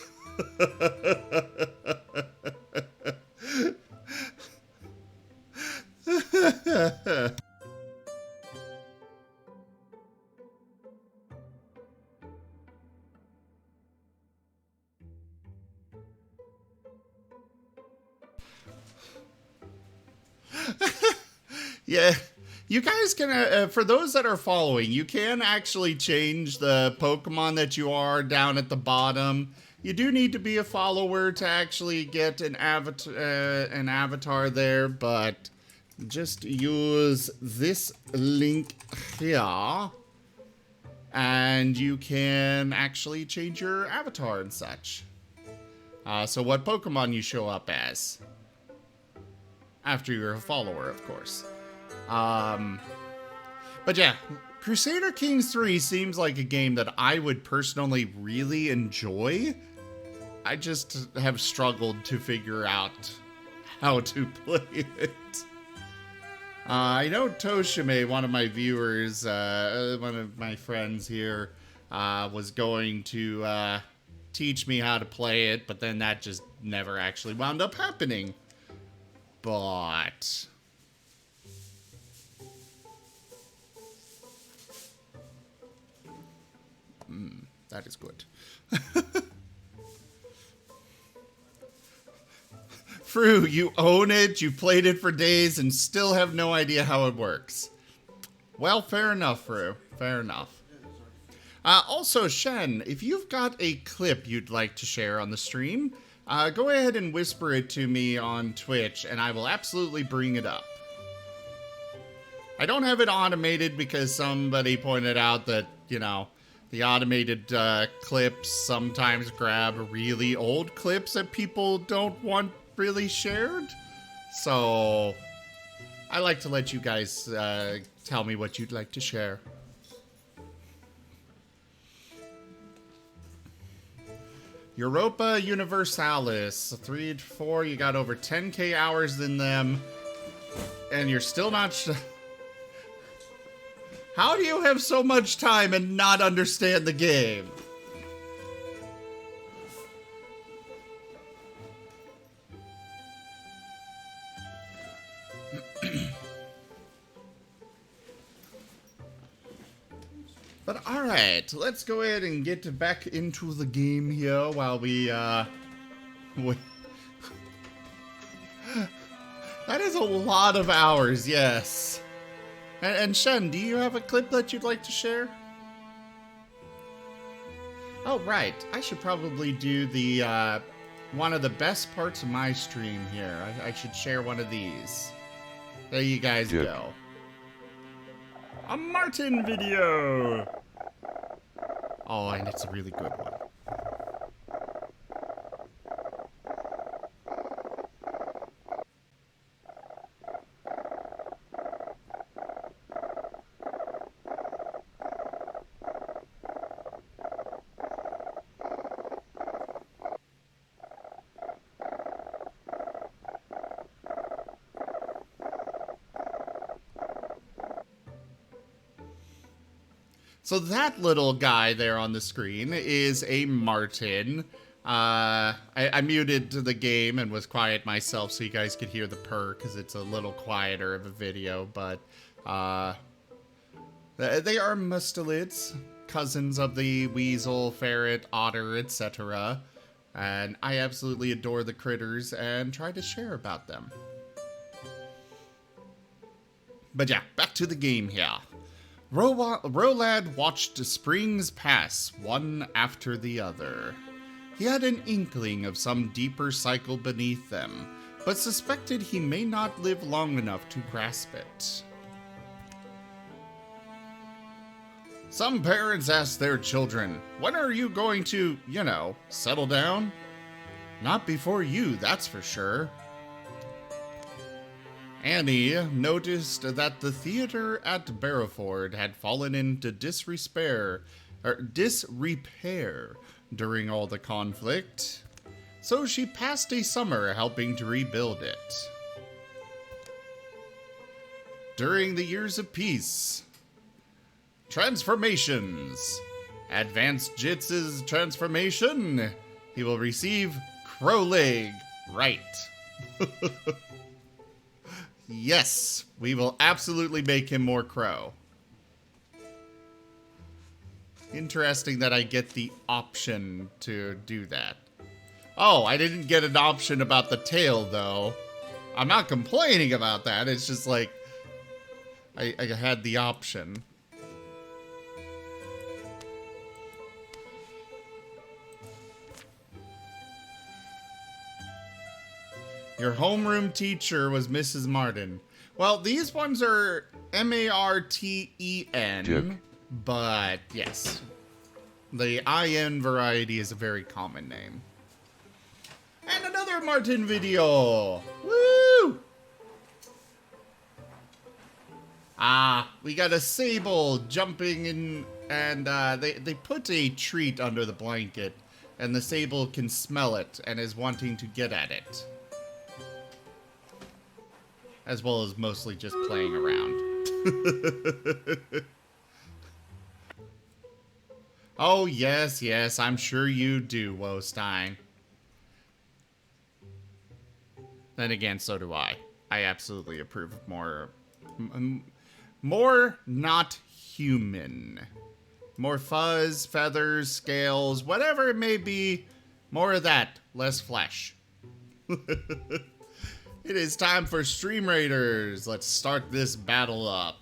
Yeah, you guys can, for those that are following, you can actually change the Pokemon that you are down at the bottom. You do need to be a follower to actually get an avatar there, but just use this link here, and you can actually change your avatar and such. So what Pokemon you show up as. After you're a follower, of course. But yeah, Crusader Kings 3 seems like a game that I would personally really enjoy. I just have struggled to figure out how to play it. I know Toshime, one of my viewers, one of my friends here, was going to teach me how to play it, but then that just never actually wound up happening. But... that is good. Fru, you own it, you played it for days, and still have no idea how it works. Well, fair enough, Fru. Fair enough. Also, Shen, if you've got a clip you'd like to share on the stream, go ahead and whisper it to me on Twitch, and I will absolutely bring it up. I don't have it automated because somebody pointed out that, you know, the automated clips sometimes grab really old clips that people don't want really shared. So, I like to let you guys tell me what you'd like to share. Europa Universalis, 3 to 4. You got over 10k hours in them, and you're still not. How do you have so much time and not understand the game? But alright, let's go ahead and get back into the game here while we, wait. That is a lot of hours, yes. And Shen, do you have a clip that you'd like to share? Oh, right. I should probably do the, one of the best parts of my stream here. I should share one of these. There you guys go. A Martin video! Oh, and it's a really good one. So that little guy there on the screen is a Martin. I muted the game and was quiet myself so you guys could hear the purr because it's a little quieter of a video, but they are mustelids, cousins of the weasel, ferret, otter, etc. And I absolutely adore the critters and try to share about them. But yeah, back to the game here. Rolad watched springs pass, one after the other. He had an inkling of some deeper cycle beneath them, but suspected he may not live long enough to grasp it. Some parents ask their children, when are you going to, you know, settle down? Not before you, that's for sure. Annie noticed that the theater at Barrowford had fallen into disrepair during all the conflict, so she passed a summer helping to rebuild it. During the years of peace, transformations. Advanced Jits's transformation. He will receive Crow Leg. Right. Yes, we will absolutely make him more crow. Interesting that I get the option to do that. Oh, I didn't get an option about the tail, though. I'm not complaining about that. It's just like, I had the option. Your homeroom teacher was Mrs. Martin. Well, these ones are Marten, Joke. but yes. The IN variety is a very common name. And another Martin video! Woo! We got a sable jumping in, and they put a treat under the blanket, and the sable can smell it and is wanting to get at it. As well as mostly just playing around. Oh, yes, yes, I'm sure you do, Wostein. Then again, so do I. I absolutely approve of more not human. More fuzz, feathers, scales, whatever it may be. More of that, less flesh. It is time for Stream Raiders. Let's start this battle up.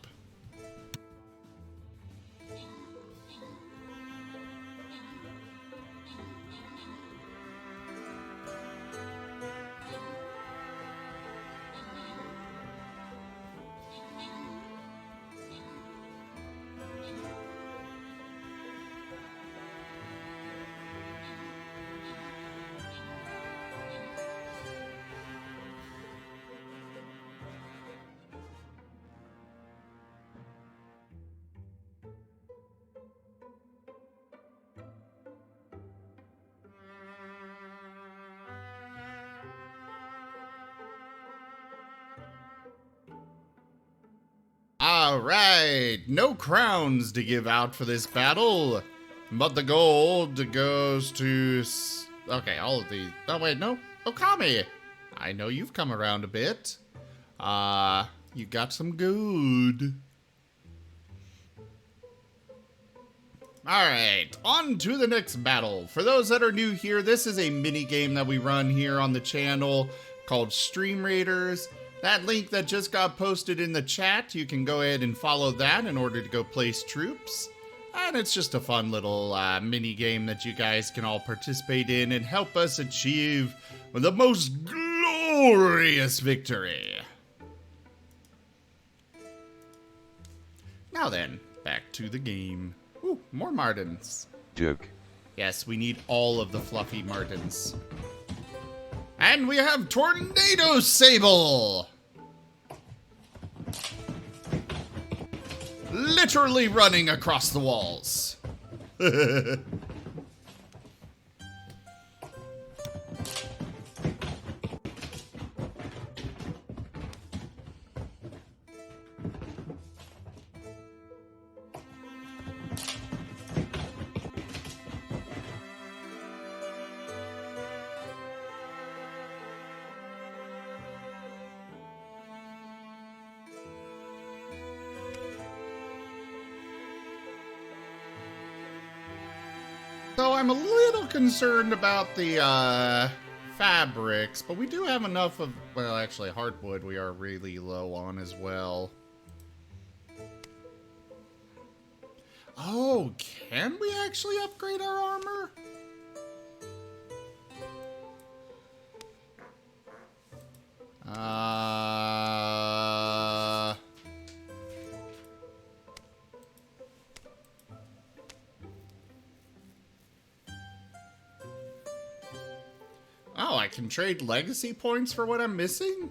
Alright, no crowns to give out for this battle, but the gold goes to... Okay, all of these... Oh, wait, no. Okami! I know you've come around a bit. You got some gold. Alright, on to the next battle. For those that are new here, this is a mini game that we run here on the channel called Stream Raiders. That link that just got posted in the chat, you can go ahead and follow that in order to go place troops. And it's just a fun little mini game that you guys can all participate in and help us achieve the most glorious victory. Now then, back to the game. Ooh, more Martins. Duke. Yes, we need all of the fluffy Martins. And we have Tornado Sable! Literally running across the walls. So I'm a little concerned about the fabrics, but we do have enough of, well, actually hardwood we are really low on as well. Oh, can we actually upgrade our armor? Oh, I can trade legacy points for what I'm missing?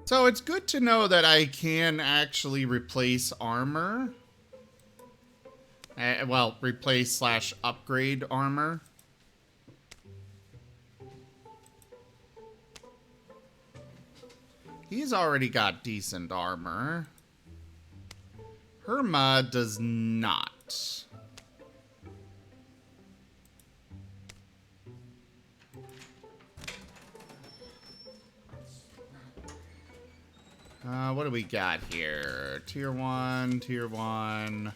So it's good to know that I can actually replace armor. Well, replace / upgrade armor. He's already got decent armor. Herma does not. What do we got here? Tier 1, Tier 1.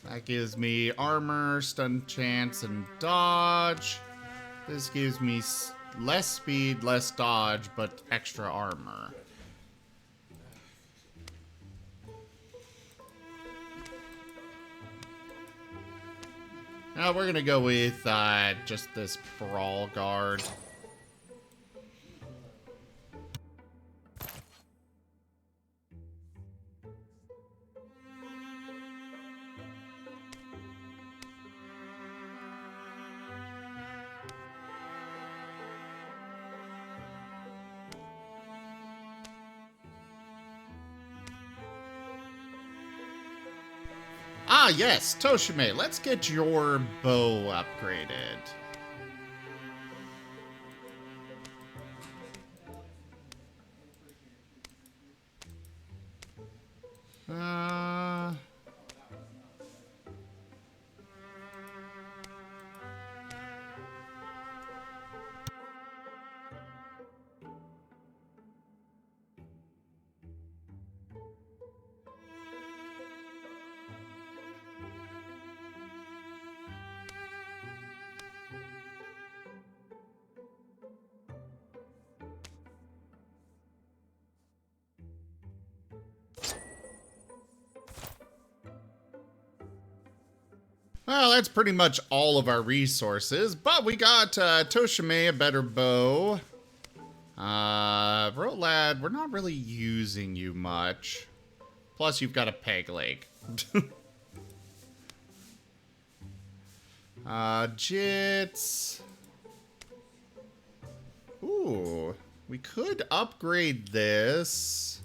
That gives me armor, stun chance, and dodge. This gives me less speed, less dodge, but extra armor. Now we're gonna go with just this Brawl Guard. Ah, yes, Toshime, let's get your bow upgraded. Well, that's pretty much all of our resources, but we got Toshime, a better bow. Rolad, we're not really using you much. Plus, you've got a peg leg. Jits. Ooh, we could upgrade this.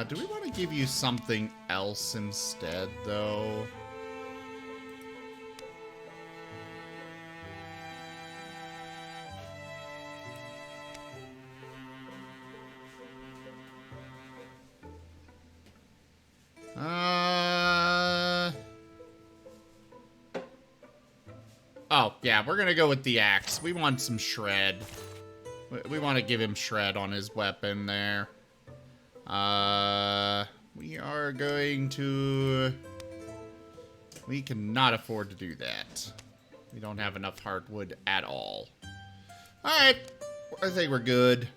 Do we want to give you something else instead, though? Oh, yeah, we're gonna go with the axe. We want some shred. We want to give him shred on his weapon there. We are going to... We cannot afford to do that. We don't have enough hardwood at all. Alright, I think we're good.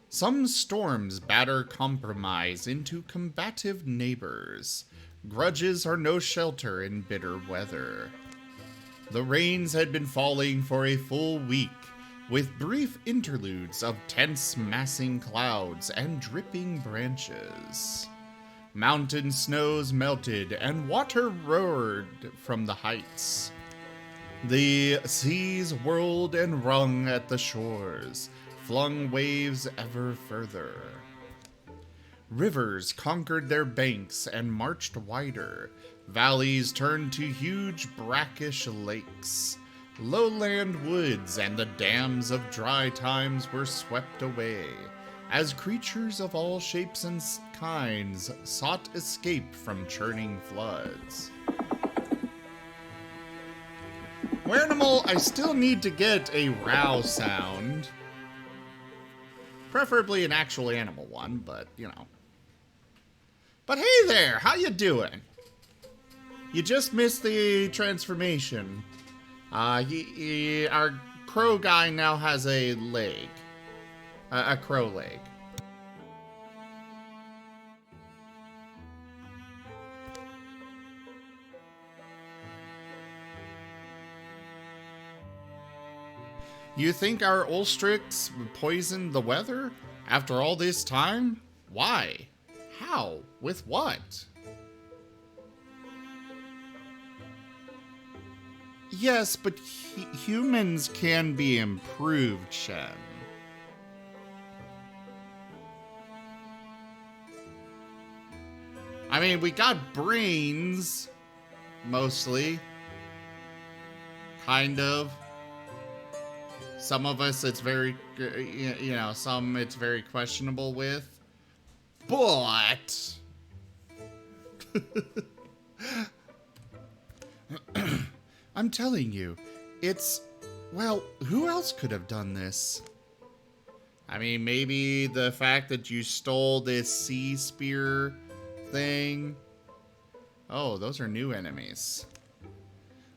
Some storms batter compromise into combative neighbors. Grudges are no shelter in bitter weather. The rains had been falling for a full week, with brief interludes of tense massing clouds and dripping branches. Mountain snows melted and water roared from the heights. The seas whirled and rung at the shores, flung waves ever further. Rivers conquered their banks and marched wider. Valleys turned to huge brackish lakes. Lowland woods and the dams of dry times were swept away, as creatures of all shapes and kinds sought escape from churning floods. Wernimal, I still need to get a row sound. Preferably an actual animal one, but, you know. But hey there, how you doing? You just missed the transformation. Our crow guy now has a leg. A crow leg. You think our Ulstrix poisoned the weather? After all this time? Why? How? With what? Yes, but humans can be improved, Shen. I mean, we got brains, mostly. Kind of. Some of us it's very, you know, some it's very questionable with. But... I'm telling you, it's... Well, who else could have done this? I mean, maybe the fact that you stole this sea spear thing. Oh, those are new enemies.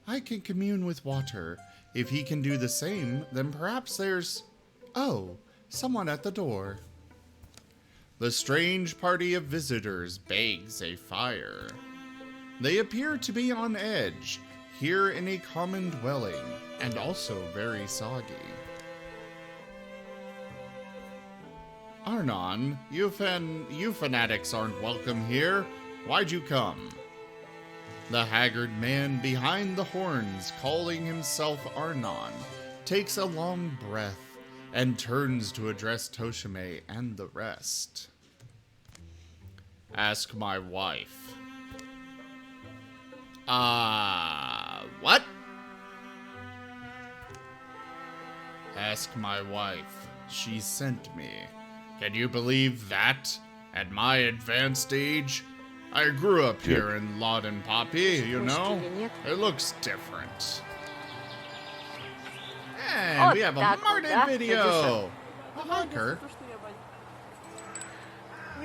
I can commune with water. If he can do the same, then perhaps there's... Oh, someone at the door. The strange party of visitors begs a fire. They appear to be on edge, here in a common dwelling, and also very soggy. Arnon, you fanatics aren't welcome here. Why'd you come? The haggard man behind the horns, calling himself Arnon, takes a long breath and turns to address Toshime and the rest. Ask my wife. What? Ask my wife. She sent me. Can you believe that? At my advanced age? I grew up here in Loudon Poppy, you know? It looks different. And we have a Martin video! A hugger.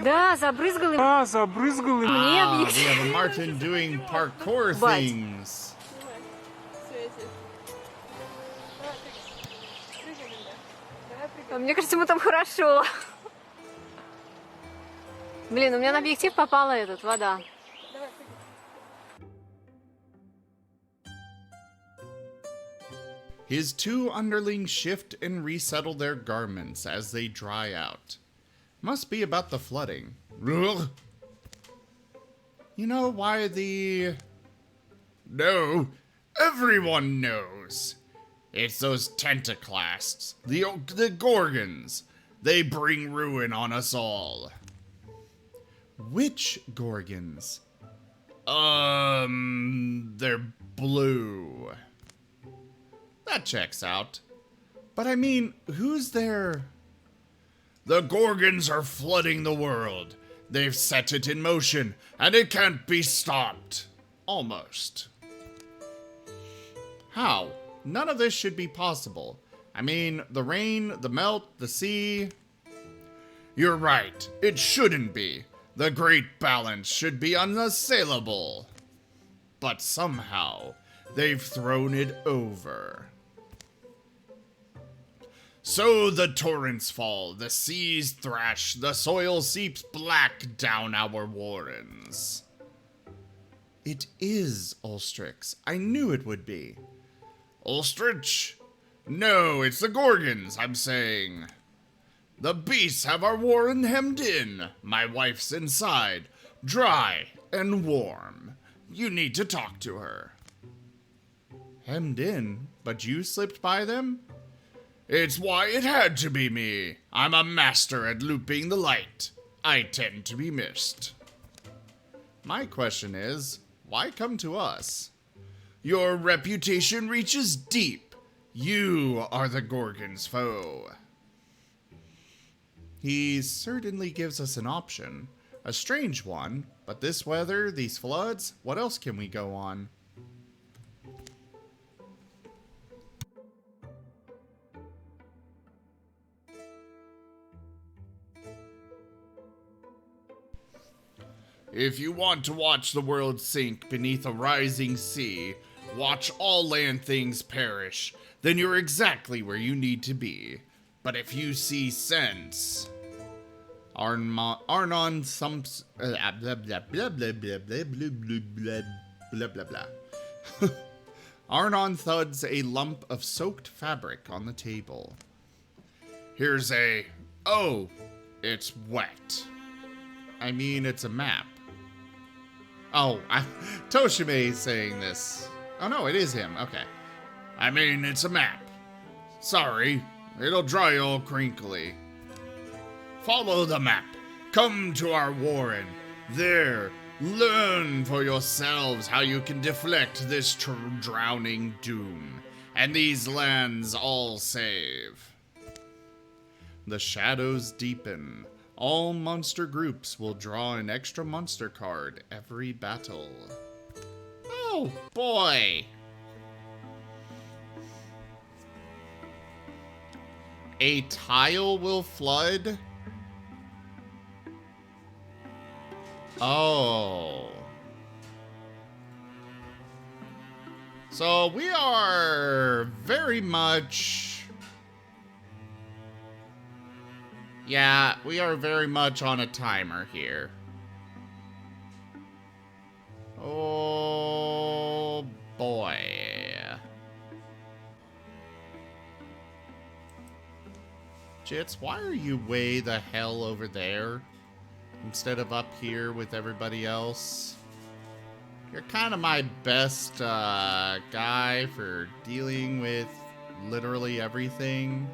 Да, забрызгал им. Мне We have a Martin doing parkour things. Мне кажется, ему там хорошо. Блин, у меня на объектив попала вода. His two underlings shift and resettle their garments as they dry out. Must be about the flooding. Ugh. You know why the... No, everyone knows. It's those tentaclasts, the Gorgons. They bring ruin on us all. Which Gorgons? They're blue. That checks out. But I mean, who's there? The Gorgons are flooding the world. They've set it in motion, and it can't be stopped. Almost. How? None of this should be possible. I mean, the rain, the melt, the sea... You're right. It shouldn't be. The great balance should be unassailable. But somehow, they've thrown it over. So the torrents fall, the seas thrash, the soil seeps black down our warrens. It is Ulstrix. I knew it would be. Ulstrich? No, it's the Gorgons, I'm saying. The beasts have our warren hemmed in. My wife's inside, dry and warm. You need to talk to her. Hemmed in? But you slipped by them? It's why it had to be me. I'm a master at looping the light. I tend to be missed. My question is, why come to us? Your reputation reaches deep. You are the Gorgon's foe. He certainly gives us an option. A strange one, but this weather, these floods, what else can we go on? If you want to watch the world sink beneath a rising sea, watch all land things perish, then you're exactly where you need to be. But if you see sense... Arnon thumps... blah blah blah blah blah blah blah blah blah blah. Arnon thuds a lump of soaked fabric on the table. Here's a... Oh, it's wet. I mean, it's a map. Oh, Toshime saying this. Oh no, it is him. Okay. I mean, it's a map. Sorry, it'll dry all crinkly. Follow the map. Come to our warren. There, learn for yourselves how you can deflect this drowning doom. And these lands all save. The shadows deepen. All monster groups will draw an extra monster card every battle. Oh boy! A tile will flood? Oh. So we are very much... Yeah, we are very much on a timer here. Oh boy. Jits, why are you way the hell over there instead of up here with everybody else? You're kind of my best guy for dealing with literally everything.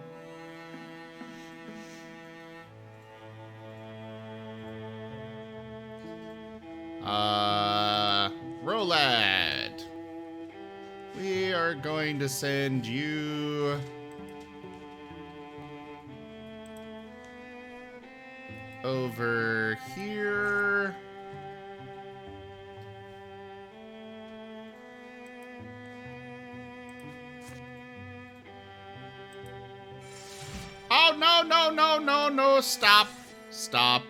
Rolad. We are going to send you over here. Oh, no, no, no, no, no, stop. Stop.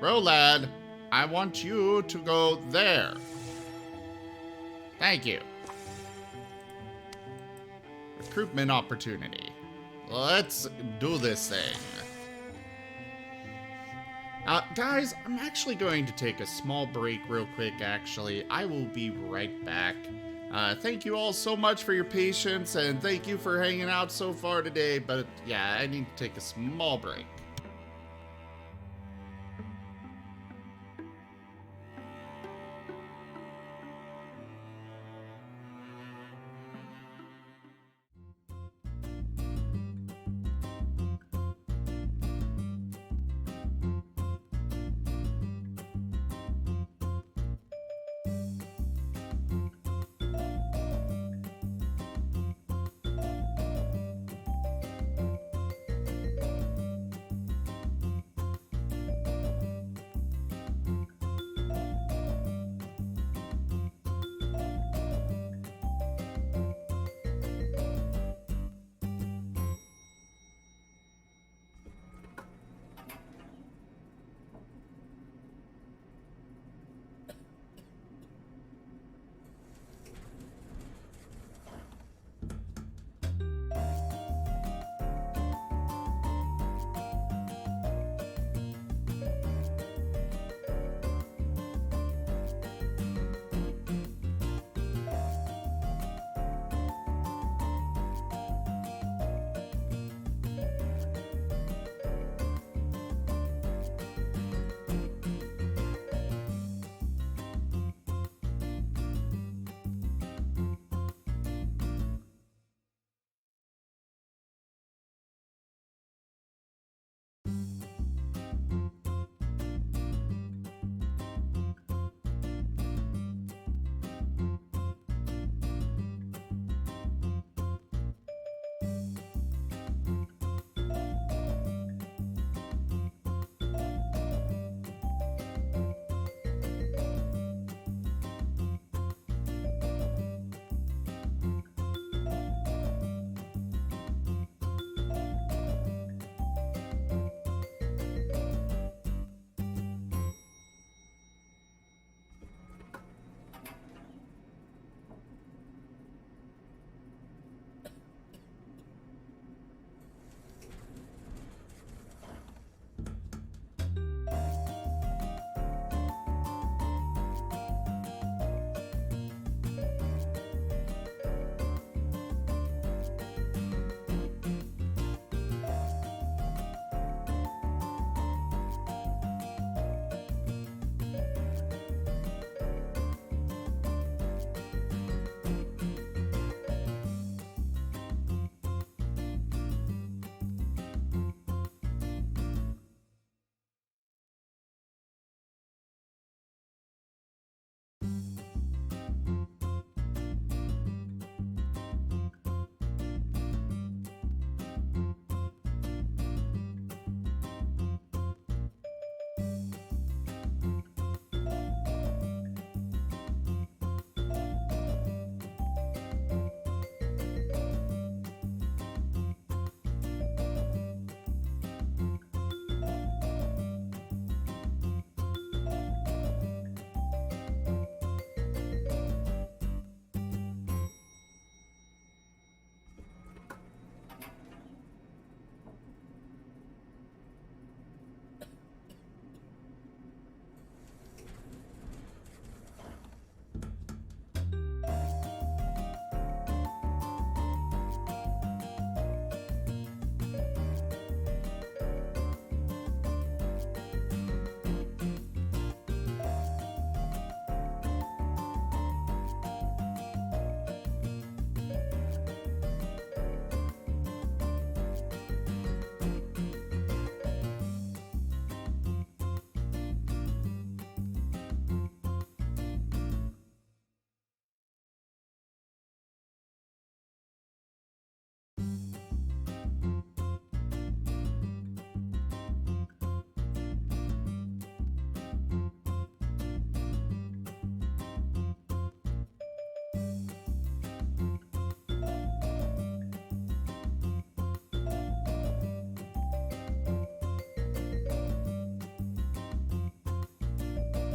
Rolad, I want you to go there. Thank you. Recruitment opportunity. Let's do this thing. Guys, I'm actually going to take a small break real quick, actually. I will be right back. Thank you all so much for your patience, and thank you for hanging out so far today, but yeah, I need to take a small break.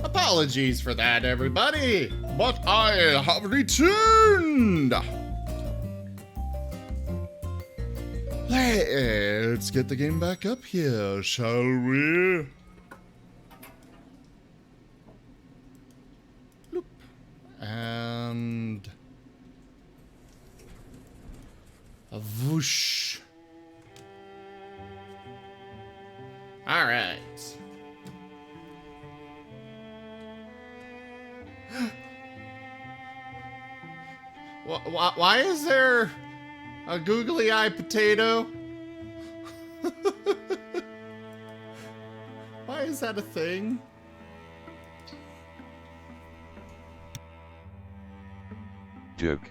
Apologies for that, everybody, but I have returned! Let's get the game back up here, shall we? Bloop. And A whoosh. All right. Why is there a googly eye potato? Why is that a thing? Duke.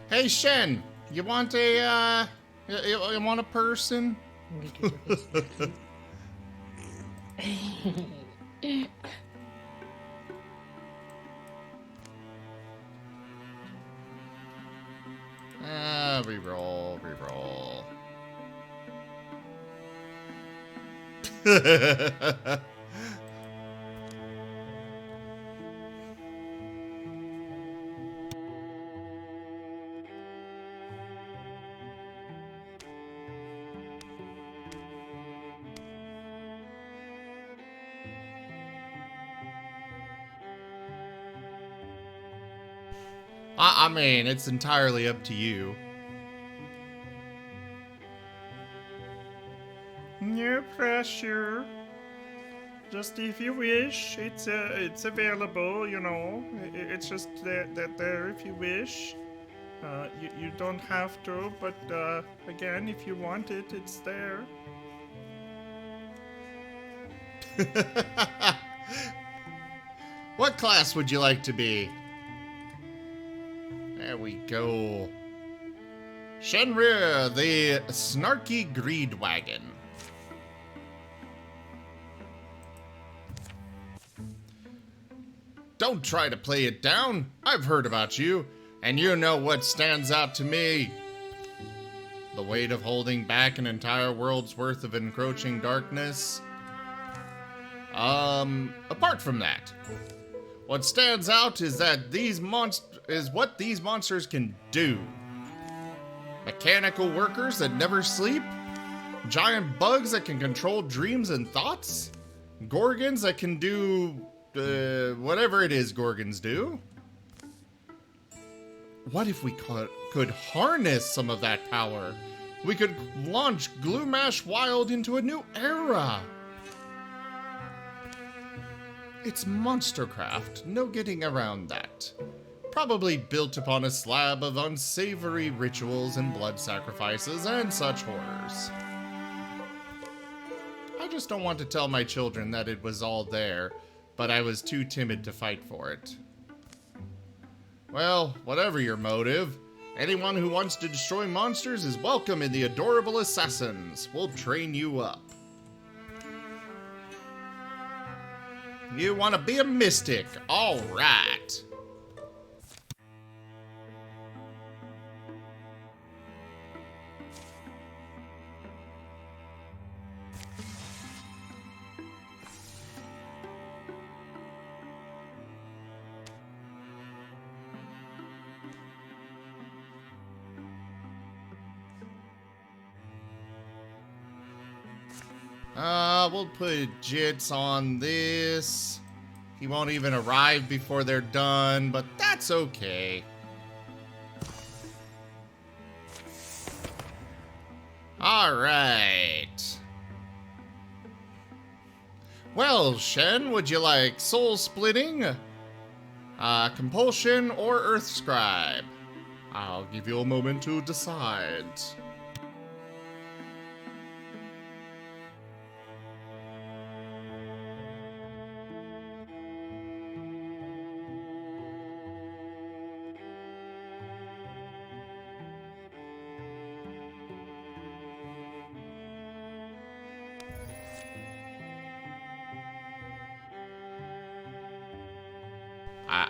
Hey Shen, you want a you want a person? Reroll. I mean, it's entirely up to you. No pressure. Just if you wish, it's available. You know, it's just that there if you wish. You don't have to, but again, if you want it, it's there. What class would you like to be? There we go. Shenrir, the snarky greed wagon. Don't try to play it down. I've heard about you, and you know what stands out to me. The weight of holding back an entire world's worth of encroaching darkness. Apart from that, what stands out is that what these monsters can do. Mechanical workers that never sleep, giant bugs that can control dreams and thoughts, gorgons that can do whatever it is gorgons do. What if we could harness some of that power? We could launch Gloomash Wild into a new era. It's monstercraft, no getting around that. Probably built upon a slab of unsavory rituals and blood sacrifices and such horrors. I just don't want to tell my children that it was all there, but I was too timid to fight for it. Well, whatever your motive, anyone who wants to destroy monsters is welcome in the Adorable Assassins. We'll train you up. You want to be a mystic? All right. We'll put Jits on this. He won't even arrive before they're done, but that's okay. All right. Well, Shen, would you like soul splitting, compulsion, or earth scribe? I'll give you a moment to decide.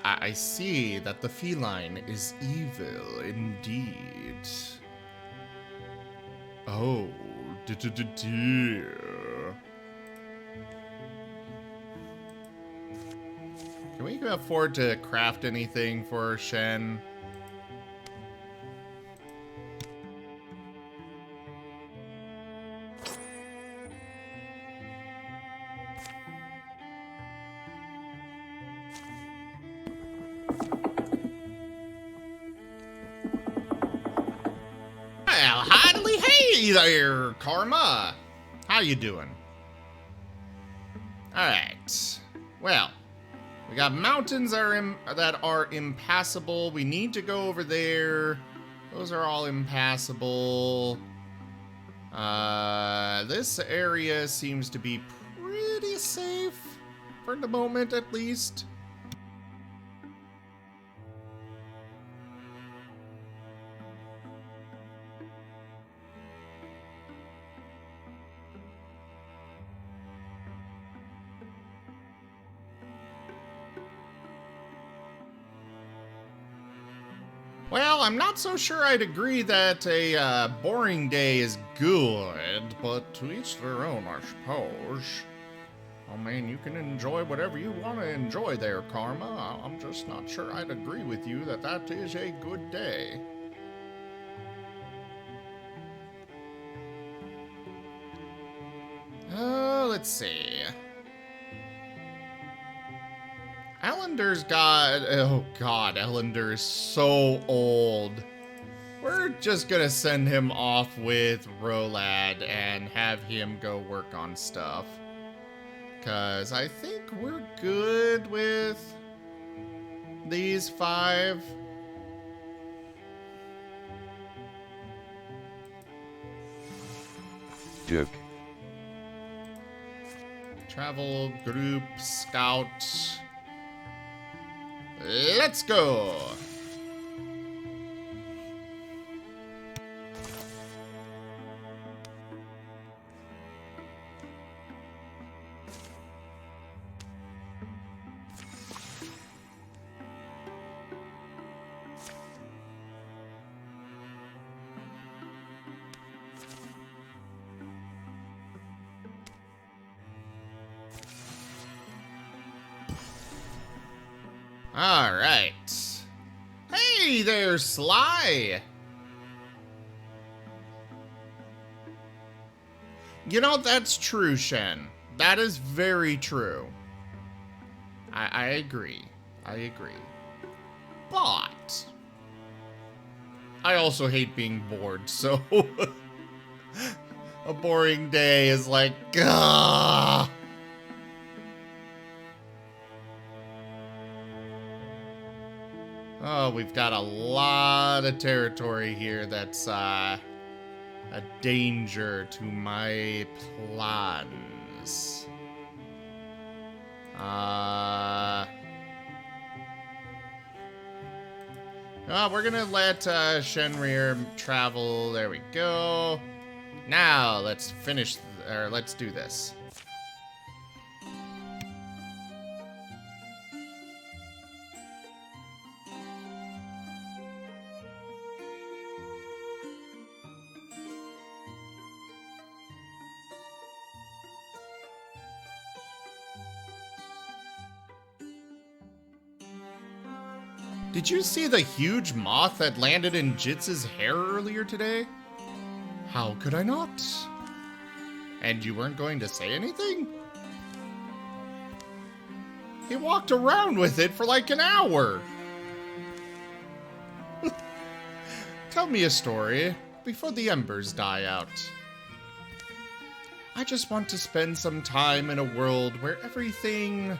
I see that the feline is evil indeed. Oh, dear. Can we afford to craft anything for Shen? Well, hardly hey there, Karma. How you doing? Alright. Well, we got mountains that are impassable. We need to go over there. Those are all impassable. This area seems to be pretty safe. For the moment, at least. Well, I'm not so sure I'd agree that a boring day is good, but to each their own, I suppose. I mean, you can enjoy whatever you want to enjoy there, Karma. I'm just not sure I'd agree with you that that is a good day. Let's see. Ellender's got... Oh god, Ellender is so old. We're just gonna send him off with Rolad and have him go work on stuff. Because I think we're good with these 5. Duke. Travel, group, scout... Let's go! All right. Hey there, Sly. You know, that's true, Shen. That is very true. I agree. I agree. But I also hate being bored, so a boring day is like, gah. Oh, we've got a lot of territory here that's a danger to my plans. We're gonna let Shenrir travel. There we go. Now let's finish, or let's do this. Did you see the huge moth that landed in Jitz's hair earlier today? How could I not? And you weren't going to say anything? He walked around with it for like an hour. Tell me a story before the embers die out. I just want to spend some time in a world where everything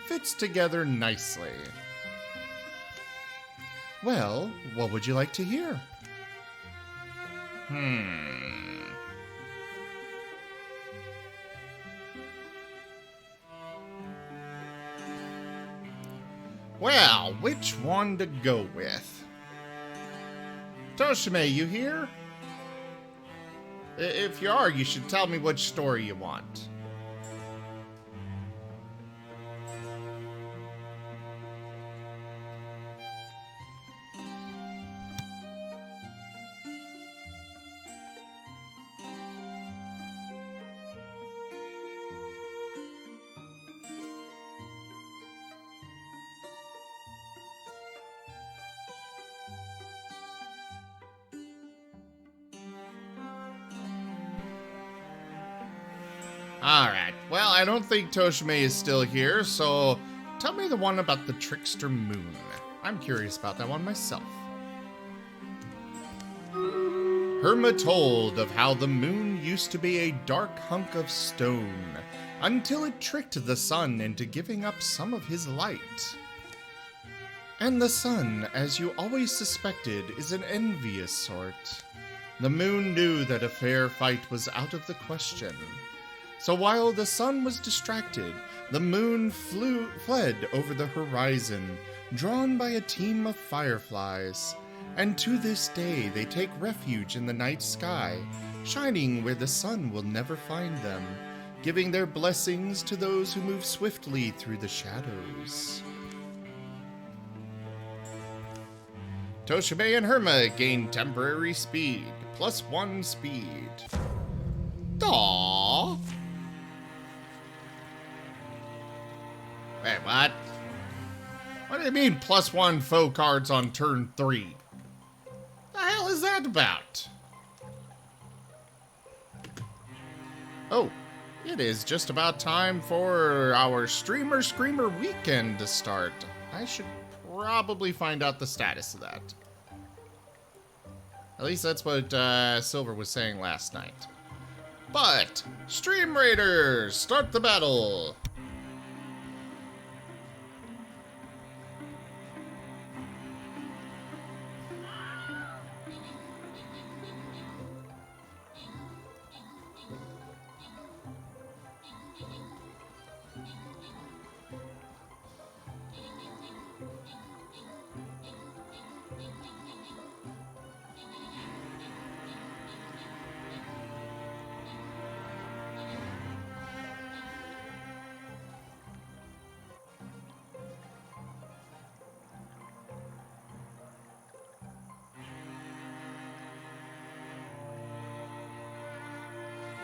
fits together nicely. Well, what would you like to hear? Well, which one to go with? Toshime, you here? If you are, you should tell me which story you want. Alright, well, I don't think Toshime is still here, so tell me the one about the trickster moon. I'm curious about that one myself. Herma told of how the moon used to be a dark hunk of stone, until it tricked the sun into giving up some of his light. And the sun, as you always suspected, is an envious sort. The moon knew that a fair fight was out of the question. So while the sun was distracted, the moon fled over the horizon, drawn by a team of fireflies. And to this day, they take refuge in the night sky, shining where the sun will never find them, giving their blessings to those who move swiftly through the shadows. Toshime and Herma gain temporary speed, +1 speed. Aww. Wait, what? What do you mean +1 foe cards on turn 3? The hell is that about? Oh, it is just about time for our Streamer Screamer weekend to start. I should probably find out the status of that. At least that's what Silver was saying last night. But, Stream Raiders, start the battle!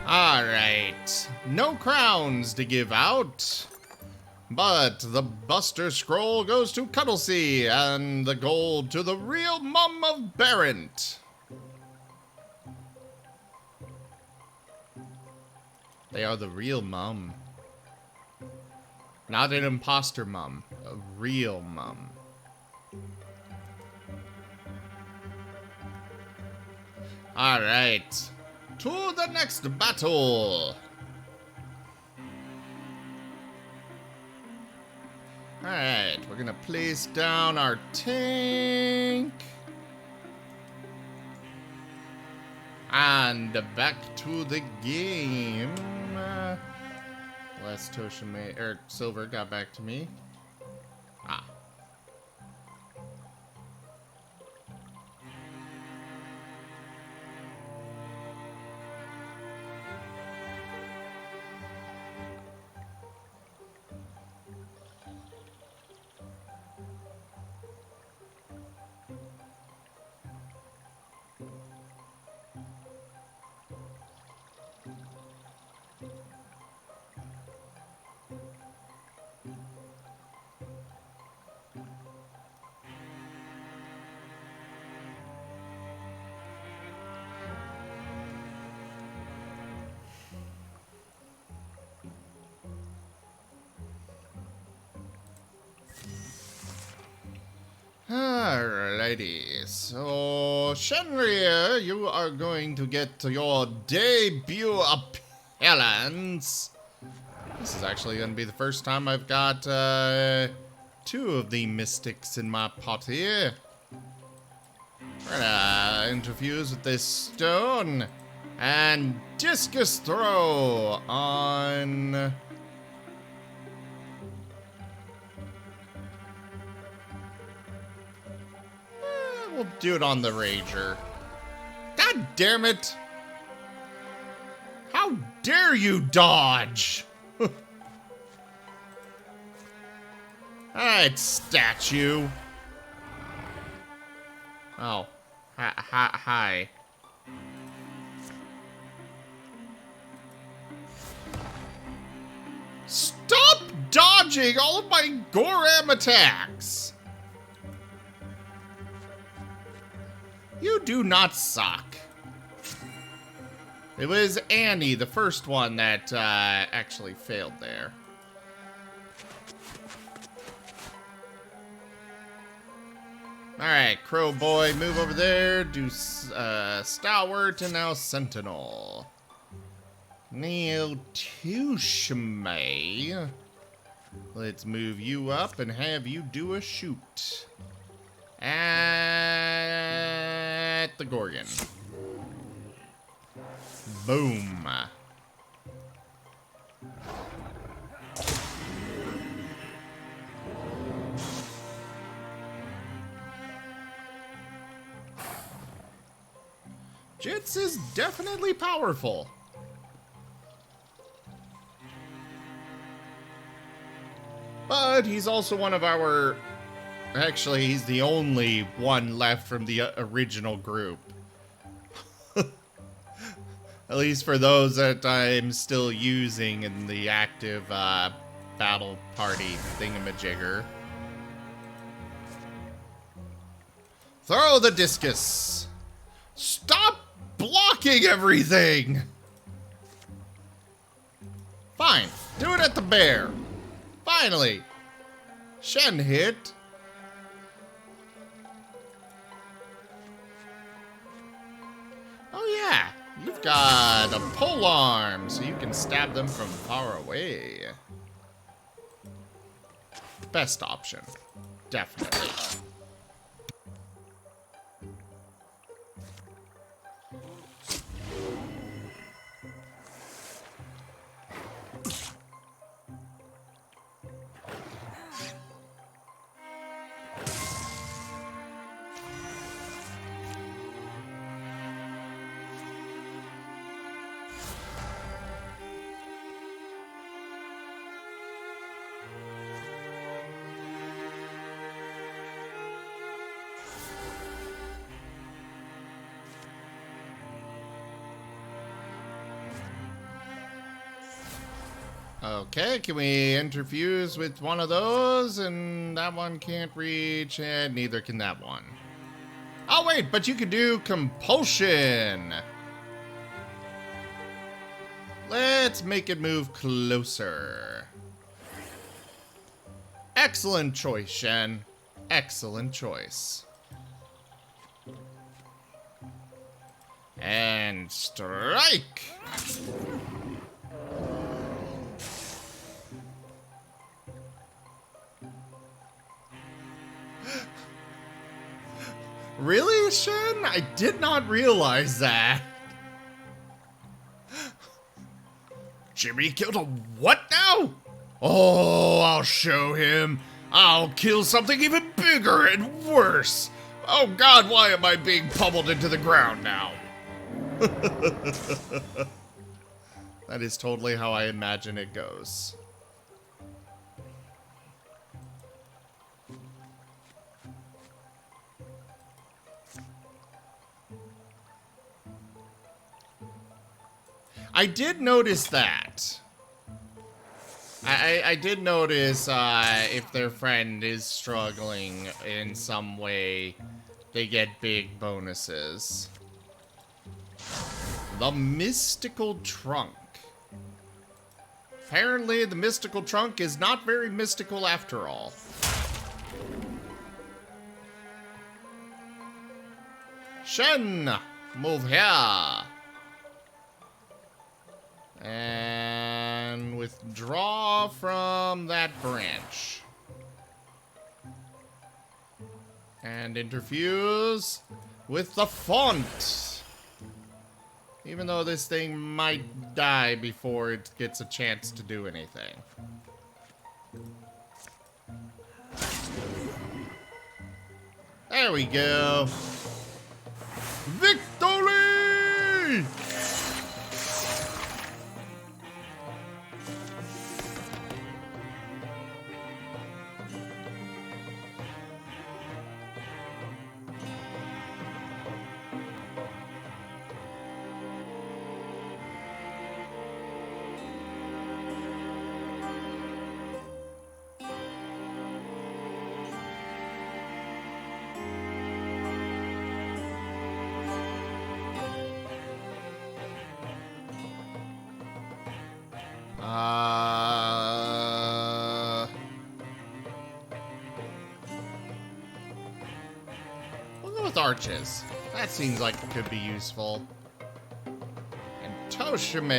Alright, no crowns to give out, but the Buster Scroll goes to Cuddlesea, and the gold to the real Mum of Barrent. They are the real mum. Not an imposter mum, a real mum. Alright. To the next battle! Alright, we're gonna place down our tank. And back to the game. Last Toshime, Silver got back to me. Ah. Alrighty, so Shenria, you are going to get your debut appearance. This is actually going to be the first time I've got 2 of the mystics in my party. We're gonna interfuse with this stone and discus throw on... We'll do it on the Rager. God damn it! How dare you dodge! Alright, statue. Oh. Hi. Stop dodging all of my Goram attacks! You do not suck. It was Annie, the first one, that actually failed there. Alright, Crow Boy, move over there. Do Stalwart and now Sentinel. Now, Tushme. Let's move you up and have you do a shoot. At the Gorgon. Boom. Jits is definitely powerful. But he's also one of our... Actually, he's the only one left from the original group. At least for those that I'm still using in the active battle party thingamajigger. Throw the discus! Stop blocking everything! Fine, do it at the bear. Finally! Shen hit. Oh yeah, you've got a pole arm, so you can stab them from far away. Best option. Definitely. Okay, can we interfuse with one of those? And that one can't reach, and neither can that one. Oh wait, but you could do compulsion. Let's make it move closer. Excellent choice, Shen. Excellent choice. And strike! Really, Shen? I did not realize that. Jimmy killed a what now? Oh, I'll show him. I'll kill something even bigger and worse. Oh God, why am I being pummeled into the ground now? That is totally how I imagine it goes. I did notice that. I did notice if their friend is struggling in some way, they get big bonuses. The Mystical Trunk. Apparently, the Mystical Trunk is not very mystical after all. Shen, move here. And withdraw from that branch. And interfuse with the font. Even though this thing might die before it gets a chance to do anything. There we go. Victory! with arches. That seems like it could be useful. And Toshime.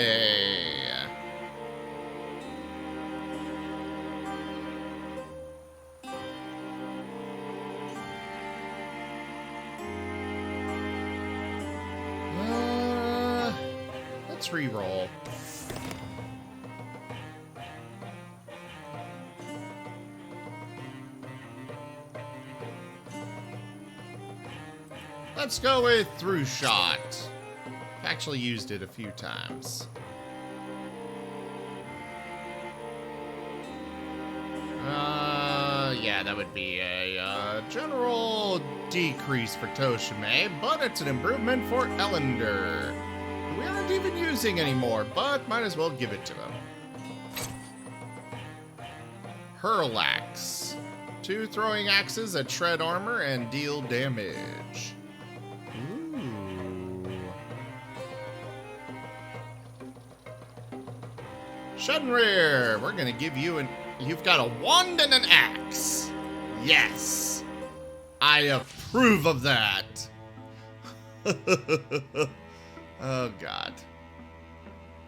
Let's re-roll. Let's go with Through Shot. I've actually used it a few times. Yeah, that would be a general decrease for Toshime, but it's an improvement for Ellender. We aren't even using anymore, but might as well give it to him. Hurlax. 2 throwing axes that shred armor and deal damage. Ooh. Shunrear, we're gonna give you you've got a wand and an axe. Yes. I approve of that. Oh, God.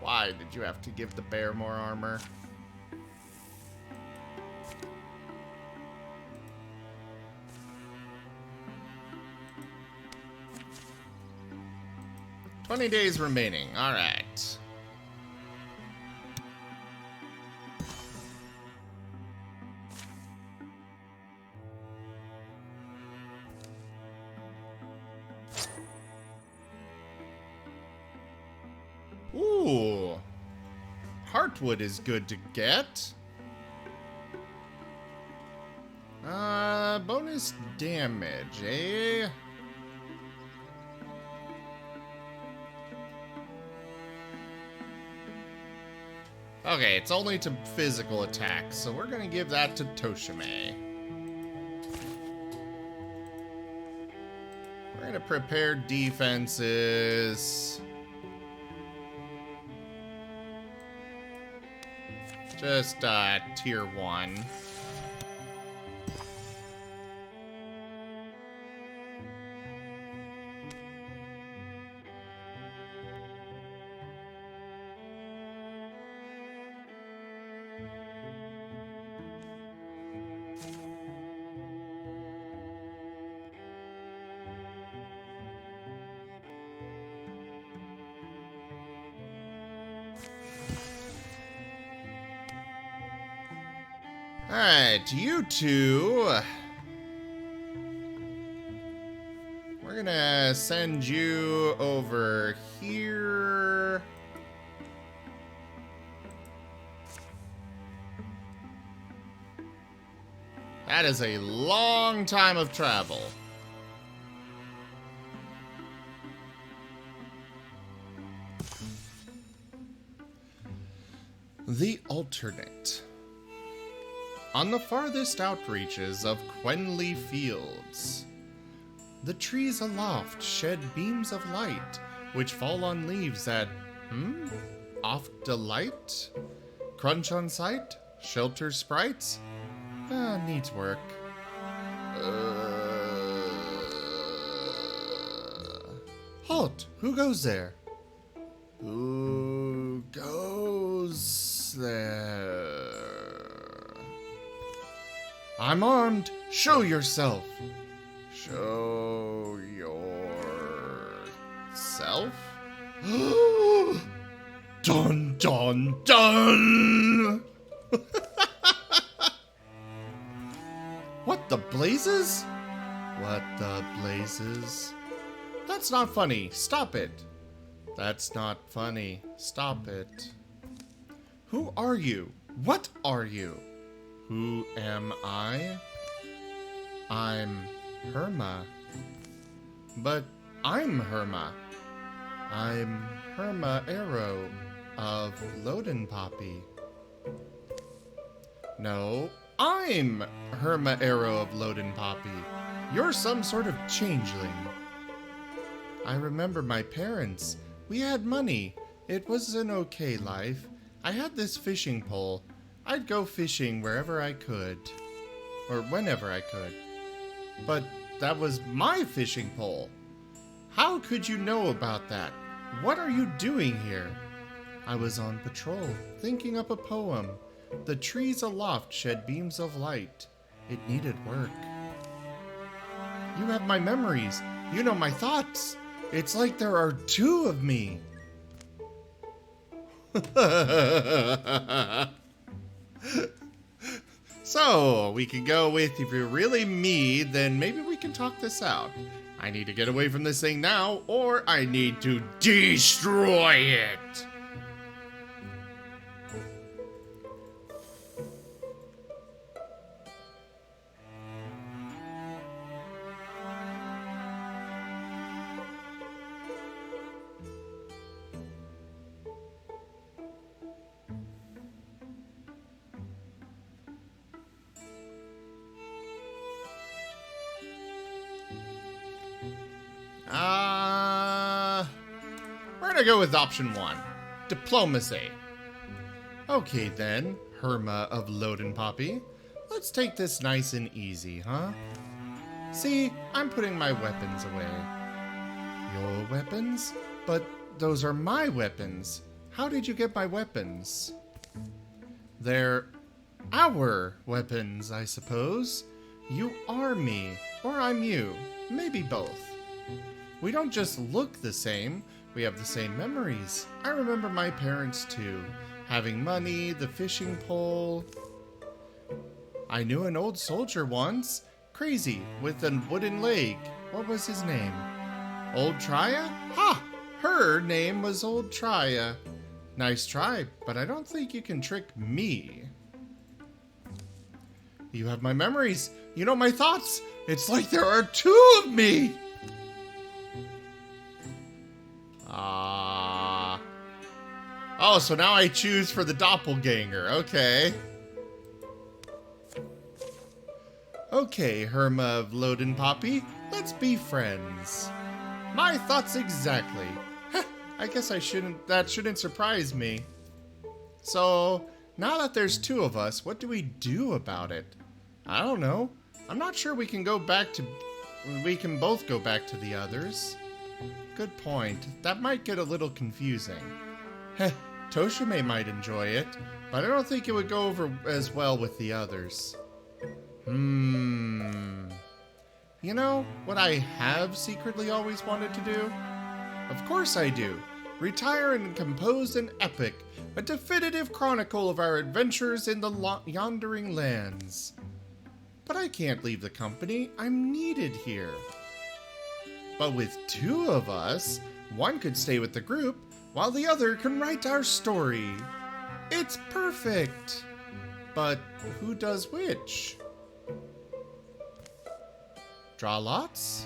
Why did you have to give the bear more armor? "20 days remaining." All right. Ooh. Heartwood is good to get. Bonus damage, eh? Okay, it's only to physical attacks, so we're gonna give that to Toshime. We're gonna prepare defenses. Just, tier 1. Alright, you two. We're gonna send you over here. That is a long time of travel. The alternate. On the farthest outreaches of Quenley Fields, the trees aloft shed beams of light, which fall on leaves that, oft delight, crunch on sight, shelter sprites, needs work. Halt! Who goes there? Who goes there? I'm armed. Show yourself. Show yourself? Dun, dun, dun! What the blazes? What the blazes? That's not funny. Stop it. That's not funny. Stop it. Who are you? What are you? Who am I? I'm Herma. But I'm Herma. I'm Herma Arrow of Loden Poppy. No, I'm Herma Arrow of Loden Poppy. You're some sort of changeling. I remember my parents. We had money. It was an okay life. I had this fishing pole. I'd go fishing wherever I could. Or whenever I could. But that was my fishing pole. How could you know about that? What are you doing here? I was on patrol, thinking up a poem. The trees aloft shed beams of light. It needed work. You have my memories. You know my thoughts. It's like there are two of me. So, we can go with, if you're really me, then maybe we can talk this out. I need to get away from this thing now, or I need to destroy it. We're gonna go with option 1. Diplomacy. Okay then, Herma of Loden Poppy. Let's take this nice and easy, huh? See, I'm putting my weapons away. Your weapons? But those are my weapons. How did you get my weapons? They're our weapons, I suppose. You are me, or I'm you. Maybe both. We don't just look the same, we have the same memories. I remember my parents too. Having money, the fishing pole. I knew an old soldier once. Crazy, with a wooden leg. What was his name? Old Trya? Ha! Her name was Old Trya. Nice try, but I don't think you can trick me. You have my memories. You know my thoughts. It's like there are two of me. Oh, so now I choose for the doppelganger. Okay. Okay, Herma of Loden Poppy. Let's be friends. My thoughts exactly. I guess that shouldn't surprise me. So, now that there's two of us, what do we do about it? I don't know. I'm not sure we can both go back to the others. Good point. That might get a little confusing. Heh, Toshime might enjoy it, but I don't think it would go over as well with the others. You know what I have secretly always wanted to do? Of course I do. Retire and compose an epic, a definitive chronicle of our adventures in the yondering lands. But I can't leave the company. I'm needed here. But with two of us, one could stay with the group, while the other can write our story. It's perfect. But who does which? Draw lots?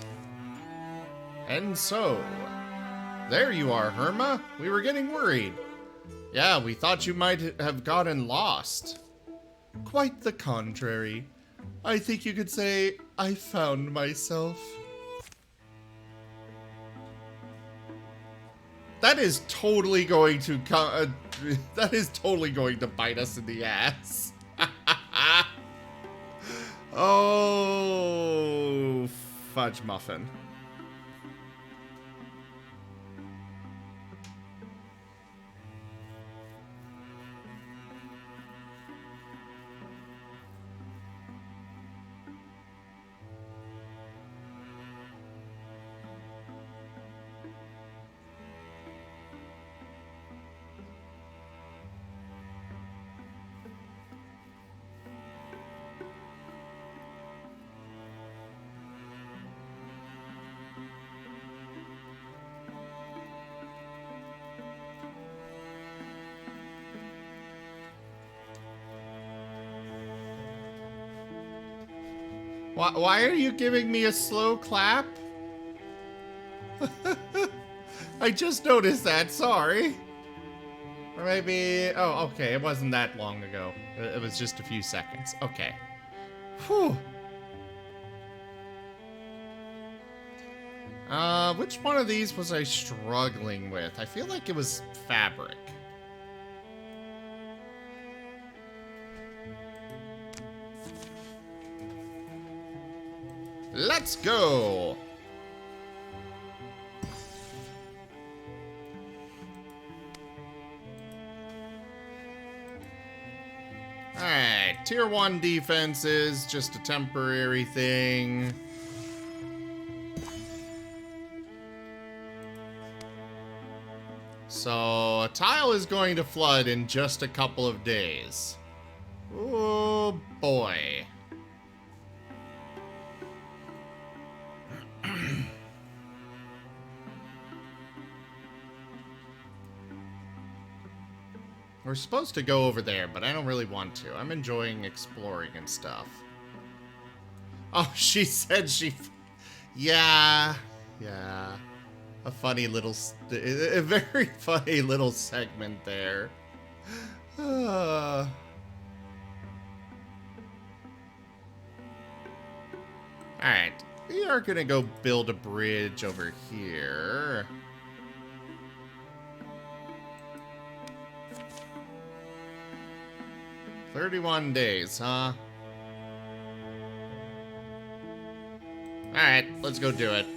And so, there you are, Herma. We were getting worried. Yeah, we thought you might have gotten lost. Quite the contrary. I think you could say I found myself. That is totally going to bite us in the ass. Oh, fudge muffin. Why are you giving me a slow clap? I just noticed that, sorry. Or maybe, oh, okay, it wasn't that long ago. It was just a few seconds. Okay. Whew. Which one of these was I struggling with? I feel like it was fabric. Let's go! Alright, tier 1 defense is just a temporary thing. So, a tile is going to flood in just a couple of days. Oh boy. We're supposed to go over there, but I don't really want to. I'm enjoying exploring and stuff. Oh, she said she... Yeah. Yeah. A funny little... A very funny little segment there. Alright. We are gonna go build a bridge over here. "31 days, huh? Alright, let's go do it.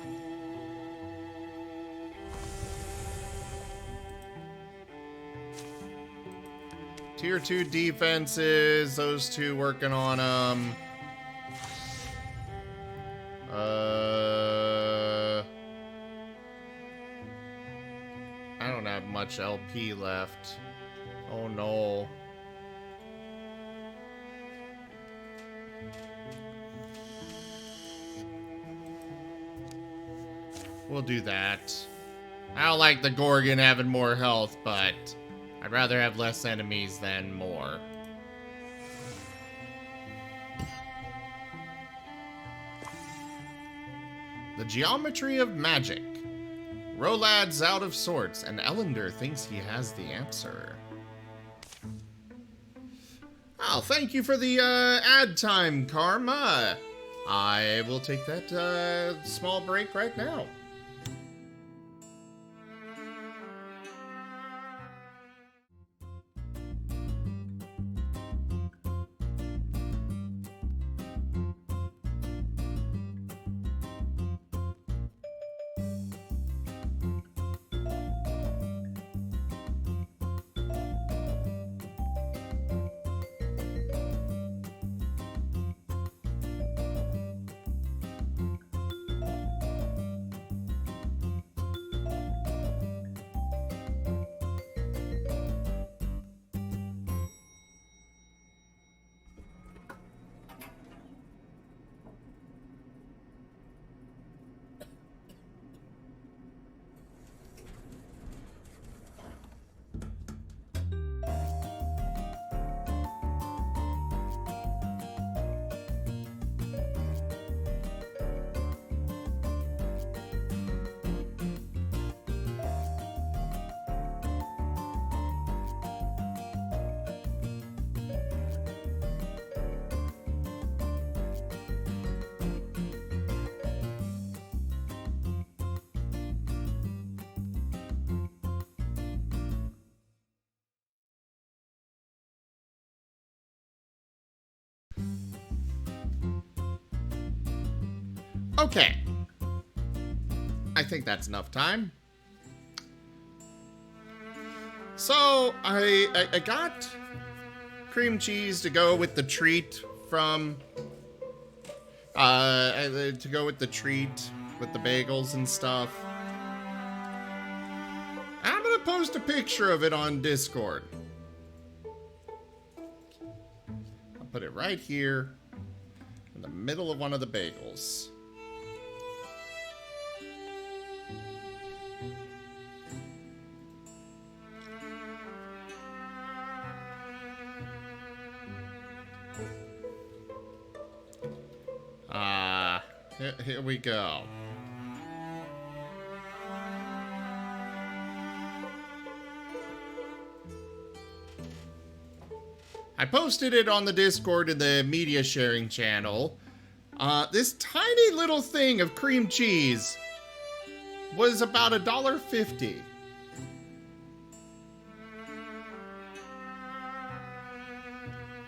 Tier 2 defenses, those two working on them. I don't have much LP left. Oh no. We'll do that. I don't like the Gorgon having more health, but I'd rather have less enemies than more. The geometry of magic. Rolad's out of sorts, and Ellender thinks he has the answer. Oh, thank you for the ad time, Karma. I will take that small break right now. Okay. I think that's enough time. So, I got cream cheese to go with the treat from... to go with the treat with the bagels and stuff. I'm gonna post a picture of it on Discord. I'll put it right here in the middle of one of the bagels. Here we go. I posted it on the Discord in the media sharing channel. This tiny little thing of cream cheese was about $1.50.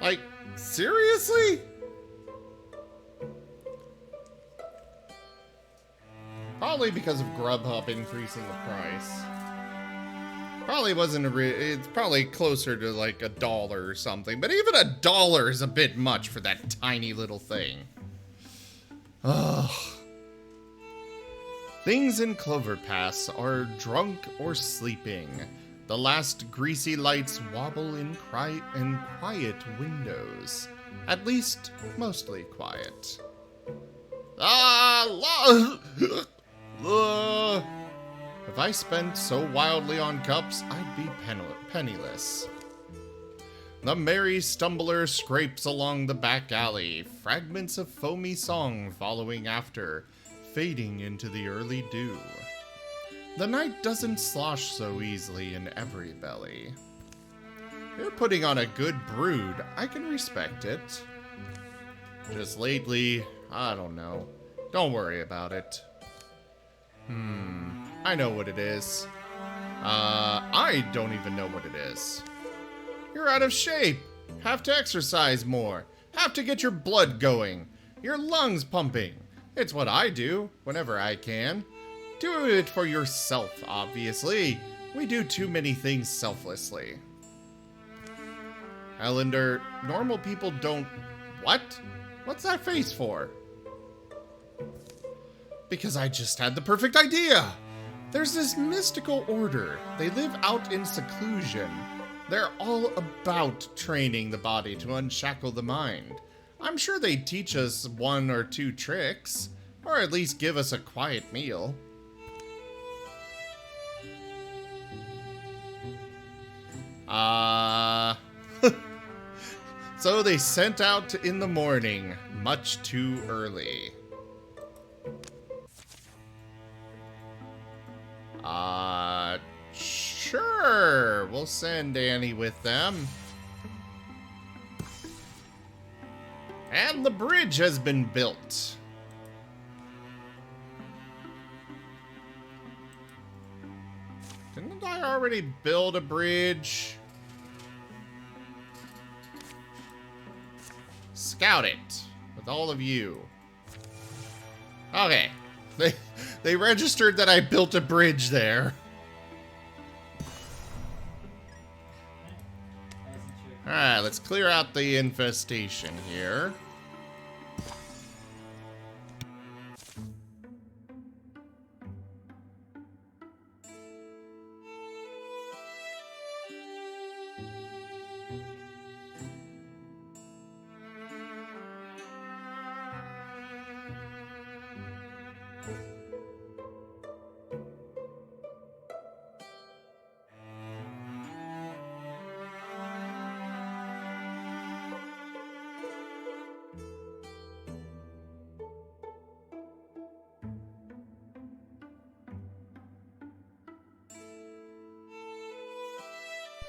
Like, seriously? Probably because of Grubhub increasing the price. Probably wasn't it's probably closer to like $1 or something, but even $1 is a bit much for that tiny little thing. Ugh. Things in Clover Pass are drunk or sleeping. The last greasy lights wobble in quiet windows. At least, mostly quiet. If I spent so wildly on cups, I'd be penniless. The merry stumbler scrapes along the back alley, fragments of foamy song following after, fading into the early dew. The night doesn't slosh so easily in every belly. You're putting on a good brood. I can respect it. Just lately, I don't know. Don't worry about it. I know what it is. I don't even know what it is. You're out of shape. Have to exercise more. Have to get your blood going. Your lungs pumping. It's what I do whenever I can. Do it for yourself, obviously. We do too many things selflessly. Ellender, normal people don't... What? What's that face for? Because I just had the perfect idea. There's this mystical order. They live out in seclusion. They're all about training the body to unshackle the mind. I'm sure they'd teach us 1 or 2 tricks, or at least give us a quiet meal. So they sent out in the morning, much too early. Sure, we'll send Annie with them. And the bridge has been built. Didn't I already build a bridge? Scout it with all of you. Okay. They registered that I built a bridge there. Alright, let's clear out the infestation here.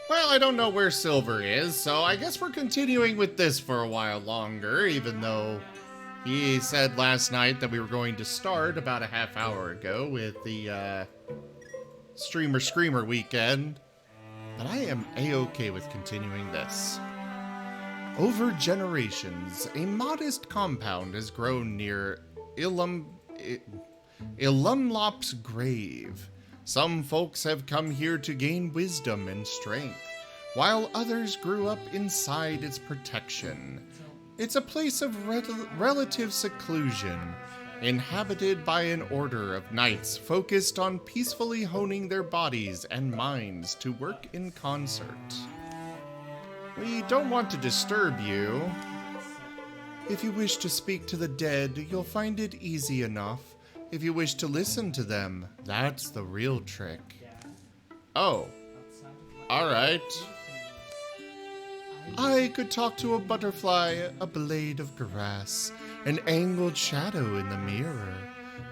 Well, I don't know where Silver is, so I guess we're continuing with this for a while longer, even though he said last night that we were going to start about a half hour ago with the Streamer Screamer weekend. But I am a-okay with continuing this. Over generations, a modest compound has grown near Ilumlop's grave. Some folks have come here to gain wisdom and strength, while others grew up inside its protection. It's a place of relative seclusion, inhabited by an order of knights focused on peacefully honing their bodies and minds to work in concert. We don't want to disturb you. If you wish to speak to the dead, you'll find it easy enough. If you wish to listen to them, that's the real trick. Oh. Alright. I could talk to a butterfly, a blade of grass, an angled shadow in the mirror.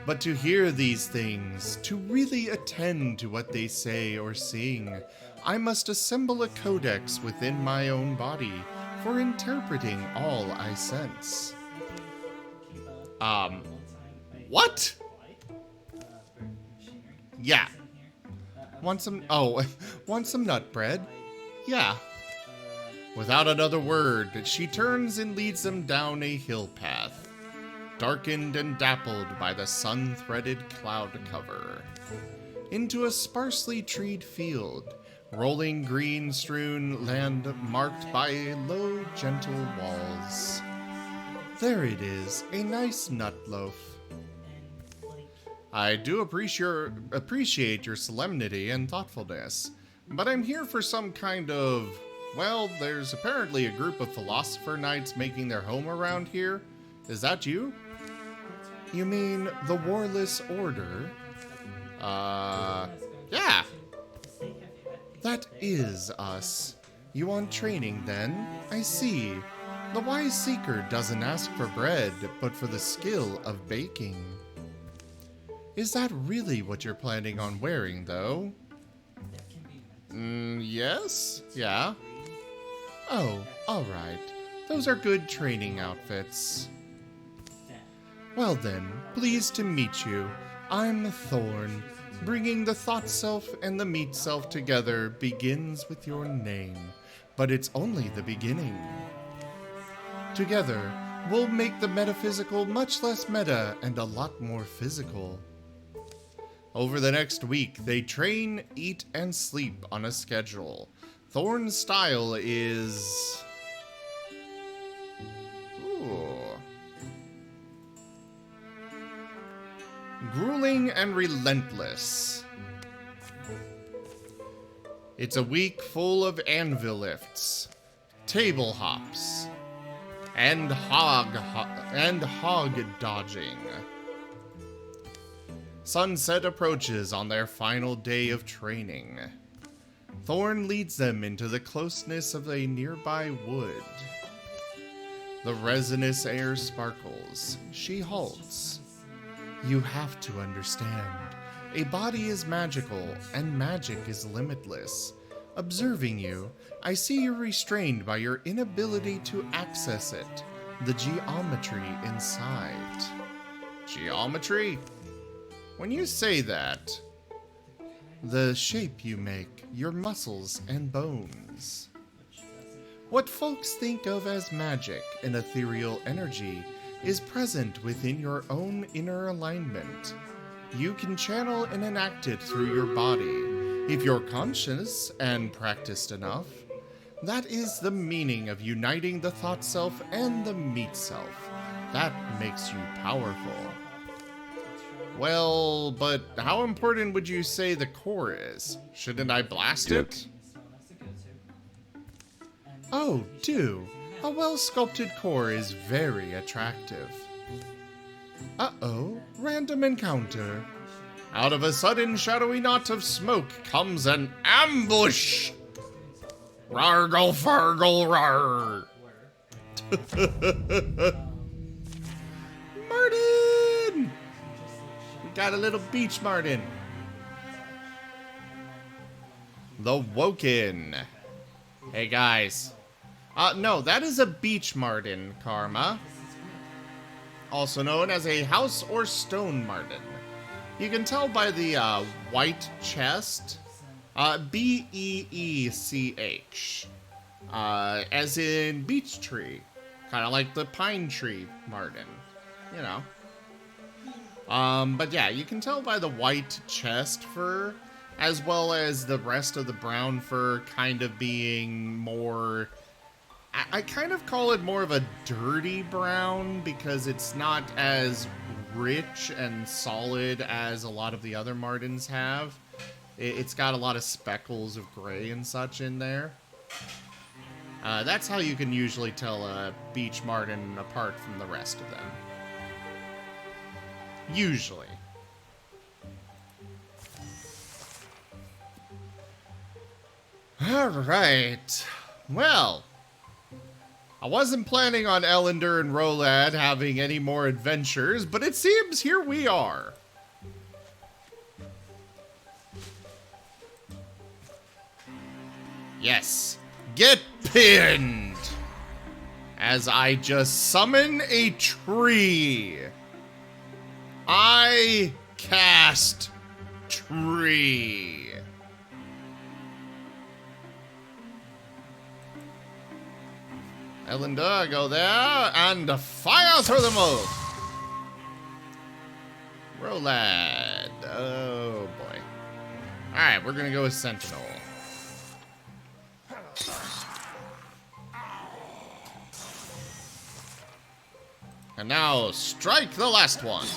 But to hear these things, to really attend to what they say or sing, I must assemble a codex within my own body for interpreting all I sense. What? Yeah. Want some nut bread? Yeah. Without another word, she turns and leads them down a hill path. darkened and dappled by the sun-threaded cloud cover, into a sparsely treed field, rolling green-strewn land marked by low, gentle walls. There it is, a nice nut loaf. I do appreciate your solemnity and thoughtfulness, but I'm here for some kind of... Well, there's apparently a group of philosopher knights making their home around here. Is that you? You mean the Warless Order? Yeah. That is us. You want training, then? I see. The wise seeker doesn't ask for bread, but for the skill of baking. Is that really what you're planning on wearing, though? Yes? Yeah? Oh, alright. Those are good training outfits. Well then, pleased to meet you. I'm Thorn. Bringing the thought self and the meat self together begins with your name. But it's only the beginning. Together, we'll make the metaphysical much less meta and a lot more physical. Over the next week, they train, eat, and sleep on a schedule. Thorn's style is... grueling and relentless. It's a week full of anvil lifts, table hops, and hog dodging. Sunset approaches on their final day of training. Thorn leads them into the closeness of a nearby wood. The resinous air sparkles. She halts. You have to understand. A body is magical, and magic is limitless. Observing you, I see you're restrained by your inability to access it. The geometry inside. Geometry? When you say that, the shape you make, your muscles and bones. What folks think of as magic and ethereal energy is present within your own inner alignment. You can channel and enact it through your body, if you're conscious and practiced enough. That is the meaning of uniting the thought self and the meat self. That makes you powerful. Well, but how important would you say the core is? Shouldn't I blast it? Oh, do. A well-sculpted core is very attractive. Uh-oh, random encounter. Out of a sudden shadowy knot of smoke comes an ambush! Rargle fargle rar! Martin! We got a little beach Martin. The Woken. Hey guys. No, that is a beach martin, Karma. Also known as a house or stone martin. You can tell by the white chest. B-E-E-C-H. As in beech tree. Kind of like the pine tree martin. You know. But yeah, you can tell by the white chest fur, as well as the rest of the brown fur kind of being more... I kind of call it more of a dirty brown because it's not as rich and solid as a lot of the other martins have. It's got a lot of speckles of gray and such in there. That's how you can usually tell a beach martin apart from the rest of them. Usually. Alright. Well... I wasn't planning on Ellender and Rolad having any more adventures, but it seems here we are. Yes, get pinned! As I just summon a tree. I cast tree. Ellender, go there and fire through the move. Prolad. Oh, boy. Alright, we're gonna go with Sentinel. And now, strike the last one.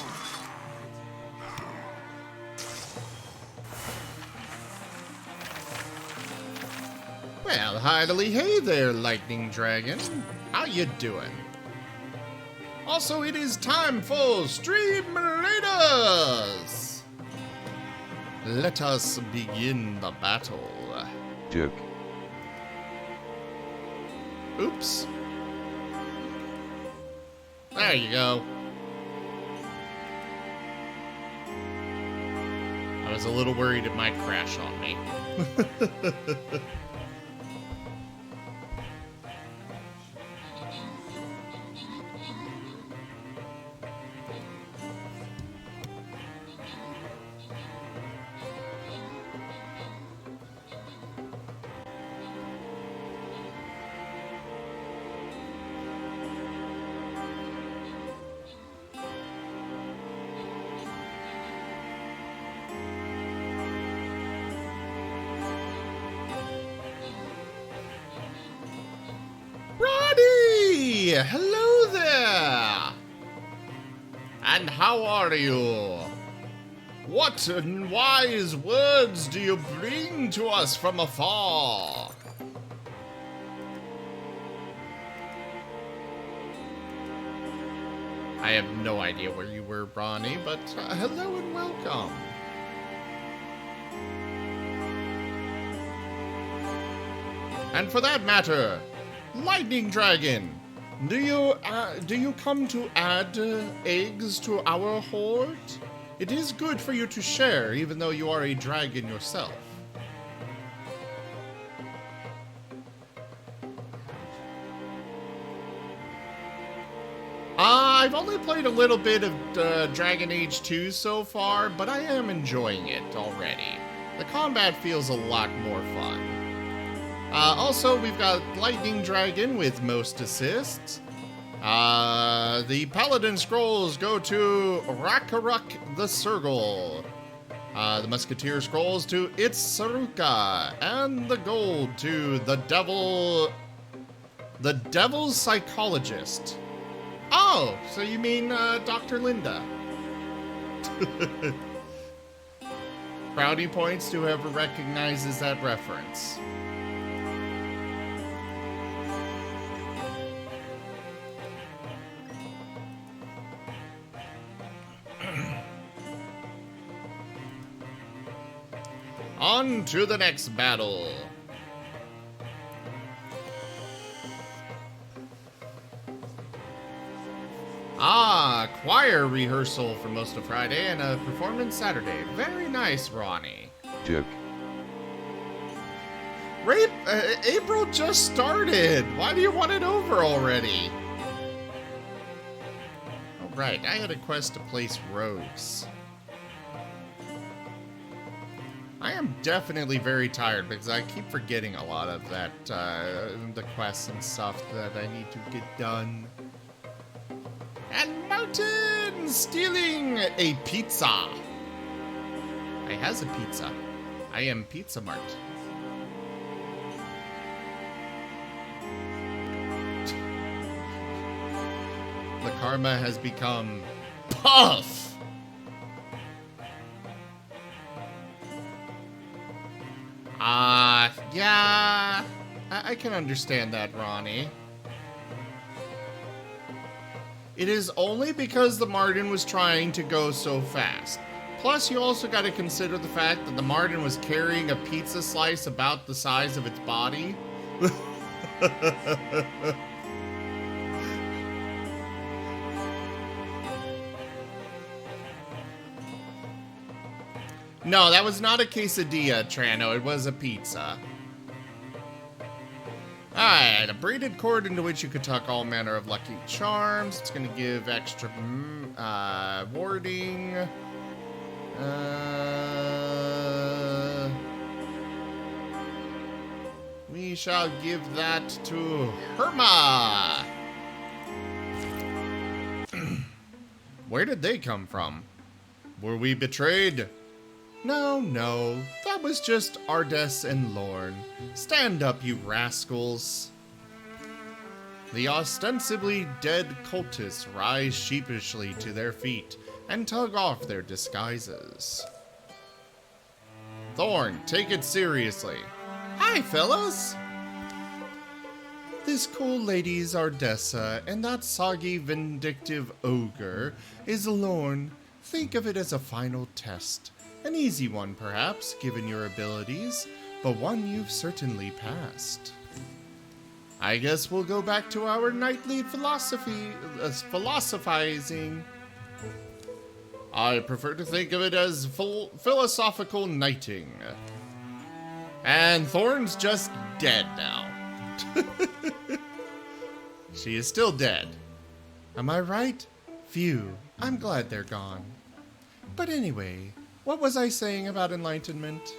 Well, heartily hey there, Lightning Dragon. How you doing? Also, it is time for Stream Raiders! Let us begin the battle. Duke. Oops. There you go. I was a little worried it might crash on me. Roddy! Hello there! And how are you? What wise words do you bring to us from afar? I have no idea where you were, Ronnie, but hello and welcome. And for that matter, Lightning Dragon, do you come to add eggs to our hoard? It is good for you to share, even though you are a dragon yourself. I've only played a little bit of Dragon Age 2 so far, but I am enjoying it already. The combat feels a lot more fun. Also, we've got Lightning Dragon with most assists. The Paladin Scrolls go to Rakaruk the Sergal. The Musketeer Scrolls to Itzaruka. And the gold to the Devil's Psychologist. Oh, so you mean Dr. Linda. Brownie points to whoever recognizes that reference. On to the next battle. Choir rehearsal for most of Friday and a performance Saturday. Very nice, Ronnie. Duke. April just started. Why do you want it over already? Oh, right. I had a quest to place rogues. I am definitely very tired because I keep forgetting a lot of that, the quests and stuff that I need to get done. And Martin stealing a pizza. I has a pizza. I am Pizza Mart. The karma has become puff. Yeah, I can understand that, Ronnie. It is only because the Martin was trying to go so fast. Plus, you also got to consider the fact that the Martin was carrying a pizza slice about the size of its body. No, that was not a quesadilla, Trano. It was a pizza. Alright, a braided cord into which you could tuck all manner of lucky charms. It's going to give extra warding. We shall give that to Herma. Where did they come from? Were we betrayed? No, no. That was just Ardess and Lorne. Stand up, you rascals. The ostensibly dead cultists rise sheepishly to their feet and tug off their disguises. Thorn, take it seriously. Hi, fellas! This cool lady's Ardessa, and that soggy, vindictive ogre is Lorne. Think of it as a final test. An easy one, perhaps, given your abilities, but one you've certainly passed. I guess we'll go back to our nightly philosophizing. I prefer to think of it as philosophical knighting. And Thorn's just dead now. She is still dead. Am I right? Phew, I'm glad they're gone. But anyway, what was I saying about enlightenment?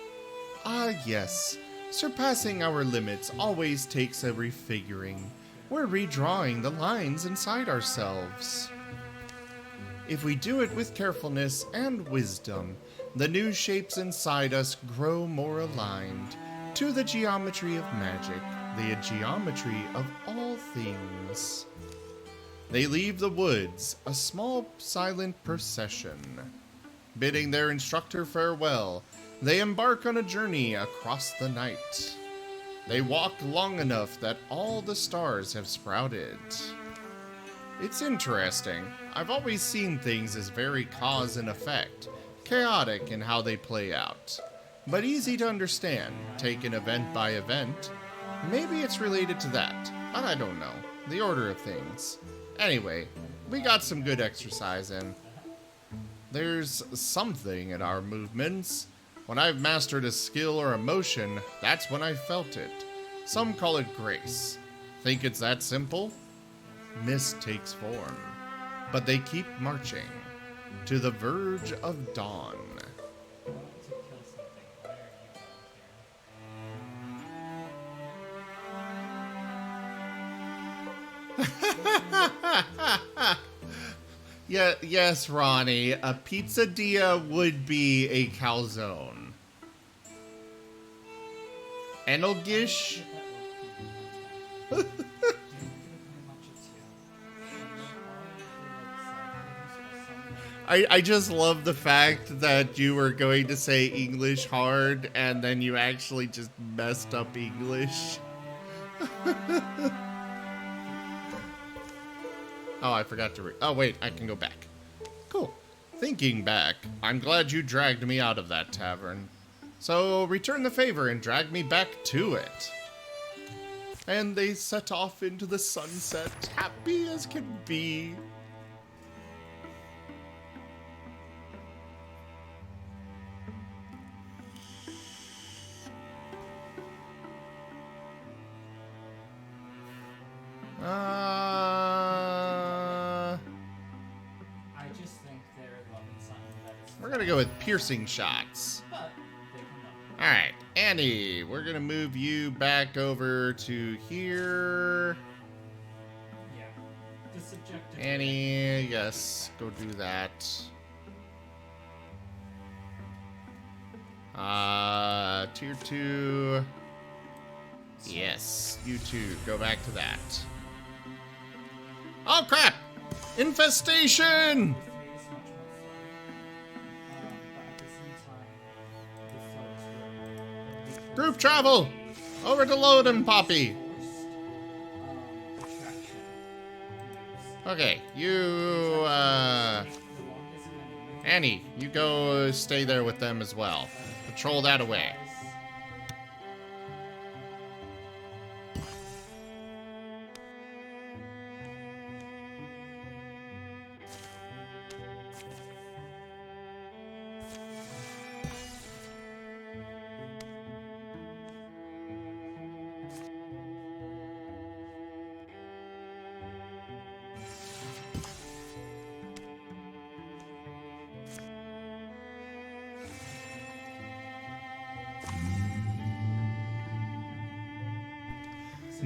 Ah, yes. Surpassing our limits always takes a refiguring. We're redrawing the lines inside ourselves. If we do it with carefulness and wisdom, the new shapes inside us grow more aligned to the geometry of magic, the geometry of all things. They leave the woods, a small silent procession. Bidding their instructor farewell, they embark on a journey across the night. They walk long enough that all the stars have sprouted. It's interesting. I've always seen things as very cause and effect, chaotic in how they play out, but easy to understand, taken event by event. Maybe it's related to that, but I don't know. The order of things. Anyway, we got some good exercise in. There's something in our movements. When I've mastered a skill or emotion, that's when I've felt it. Some call it grace. Think it's that simple? Mist takes form, but they keep marching to the verge of dawn. Yeah, yes, Ronnie, a pizzadilla would be a calzone. Enelgish? I just love the fact that you were going to say English hard and then you actually just messed up English. Oh, I forgot to oh, wait, I can go back. Cool. Thinking back, I'm glad you dragged me out of that tavern. So, return the favor and drag me back to it. And they set off into the sunset, happy as can be. We're gonna go with piercing shots. Alright, Annie, we're gonna move you back over to here. Annie, yes, go do that. Tier 2. Yes, you too, go back to that. Oh crap! Infestation! Group travel! Over to Loden, Poppy! Okay, you, Annie, you go stay there with them as well. Patrol that away.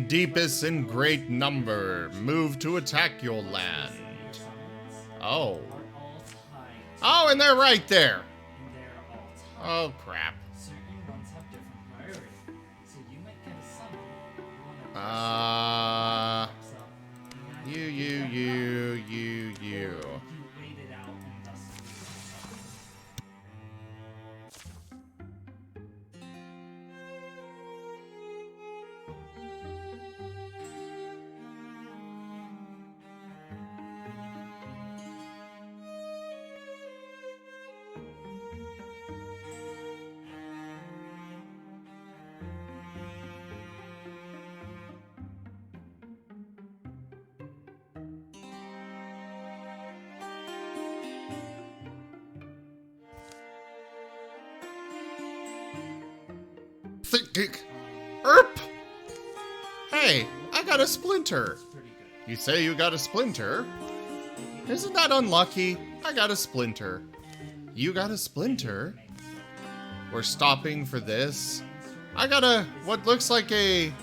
Deepest in great number, move to attack your land. Oh. Oh, and they're right there. Oh, crap. You. Erp! Hey, I got a splinter. You say you got a splinter? Isn't that unlucky? I got a splinter. You got a splinter? We're stopping for this. I got a, what looks like a...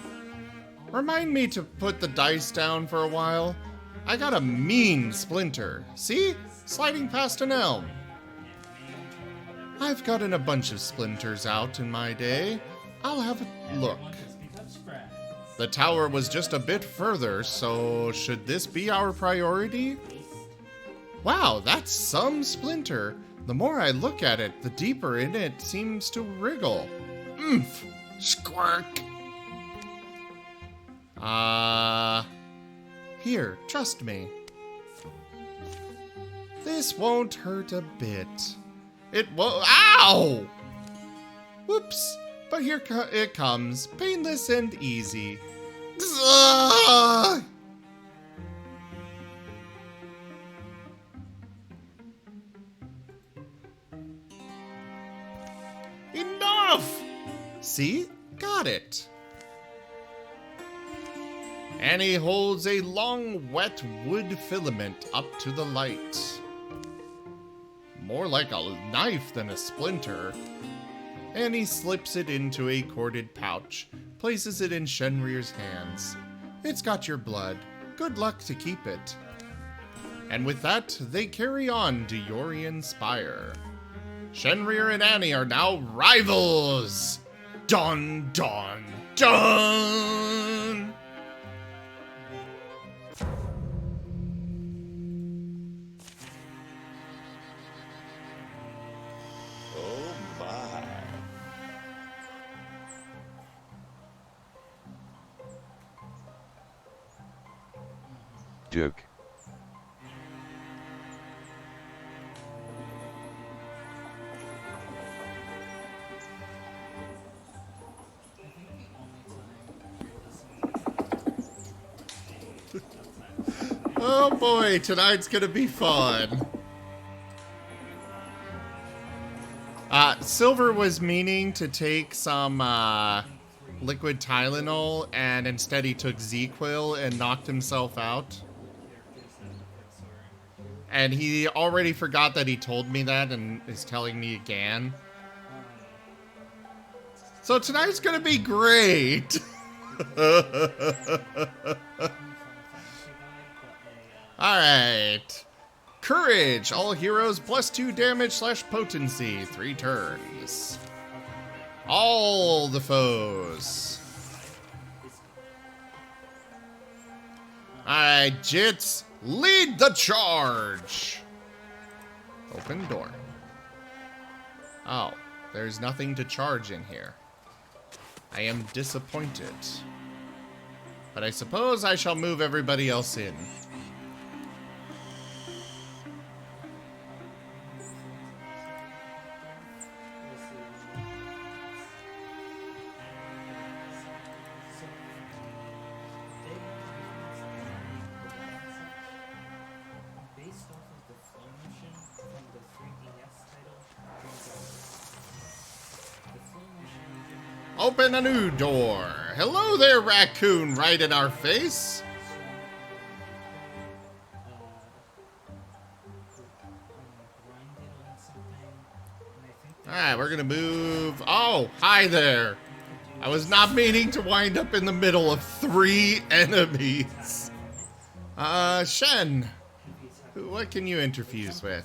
Remind me to put the dice down for a while. I got a mean splinter. See? Sliding past an elm. I've gotten a bunch of splinters out in my day. I'll have a look. The tower was just a bit further, so should this be our priority? Wow, that's some splinter. The more I look at it, the deeper in it seems to wriggle. Oomph! Squirk! Here, trust me. This won't hurt a bit. It won't. Ow! Whoops. But here it comes, painless and easy. Enough! See? Got it. Annie holds a long, wet wood filament up to the light. More like a knife than a splinter. Annie slips it into a corded pouch, places it in Shenrir's hands. It's got your blood. Good luck to keep it. And with that, they carry on to Yorian Spire. Shenrir and Annie are now rivals! Dun, dun, dun! Joke. Oh boy, tonight's gonna be fun. Silver was meaning to take some liquid Tylenol, and instead he took Z-Quil and knocked himself out. And he already forgot that he told me that and is telling me again. So tonight's gonna be great. Alright. Courage. All heroes +2 damage / potency. 3 turns. All the foes. Alright, Jits. Lead the charge. Open door. Oh, there's nothing to charge in here. I am disappointed. But I suppose I shall move everybody else in. Open a new door. Hello there, raccoon, right in our face. Alright, we're gonna move. Oh, hi there. I was not meaning to wind up in the middle of 3 enemies. Shen, what can you interfuse with?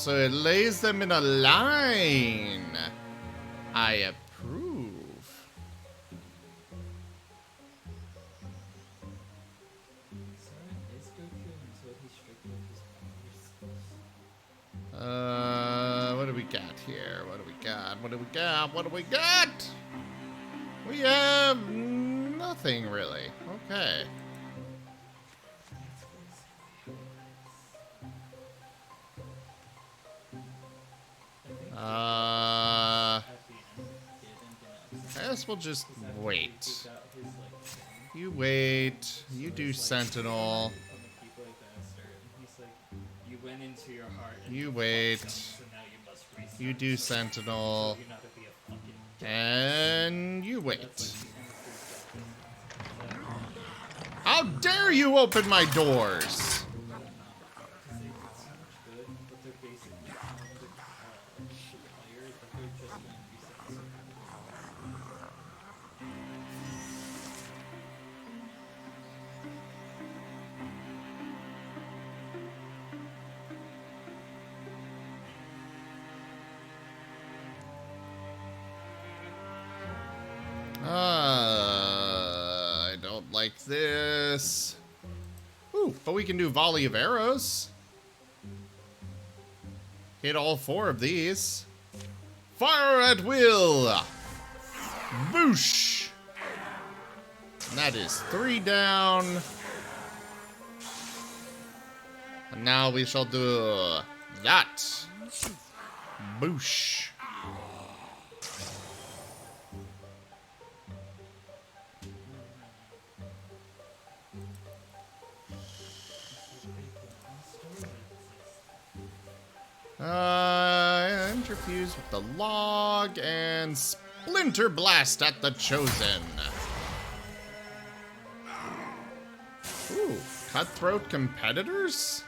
so it lays them in a line. I approve. What do we got here? What do we got? What do we got? What do we got? We have nothing really. Okay. I guess we'll just wait. You wait. You do Sentinel. You wait. You do Sentinel. And you wait. How dare you open my doors? I don't like this. Ooh, but we can do volley of arrows. Hit all 4 of these. Fire at will. Boosh. And that is 3 down. And now we shall do that. Boosh. Interfuse with the log and splinter blast at the chosen. Ooh, cutthroat competitors?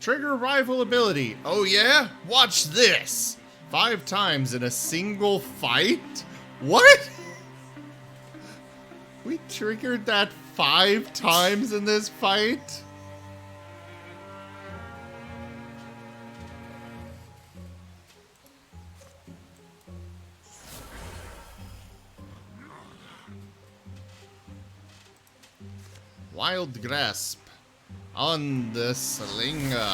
Trigger rival ability. Oh yeah? Watch this. 5 times in a single fight? What? We triggered that 5 times in this fight? Wild grasp on the slinger.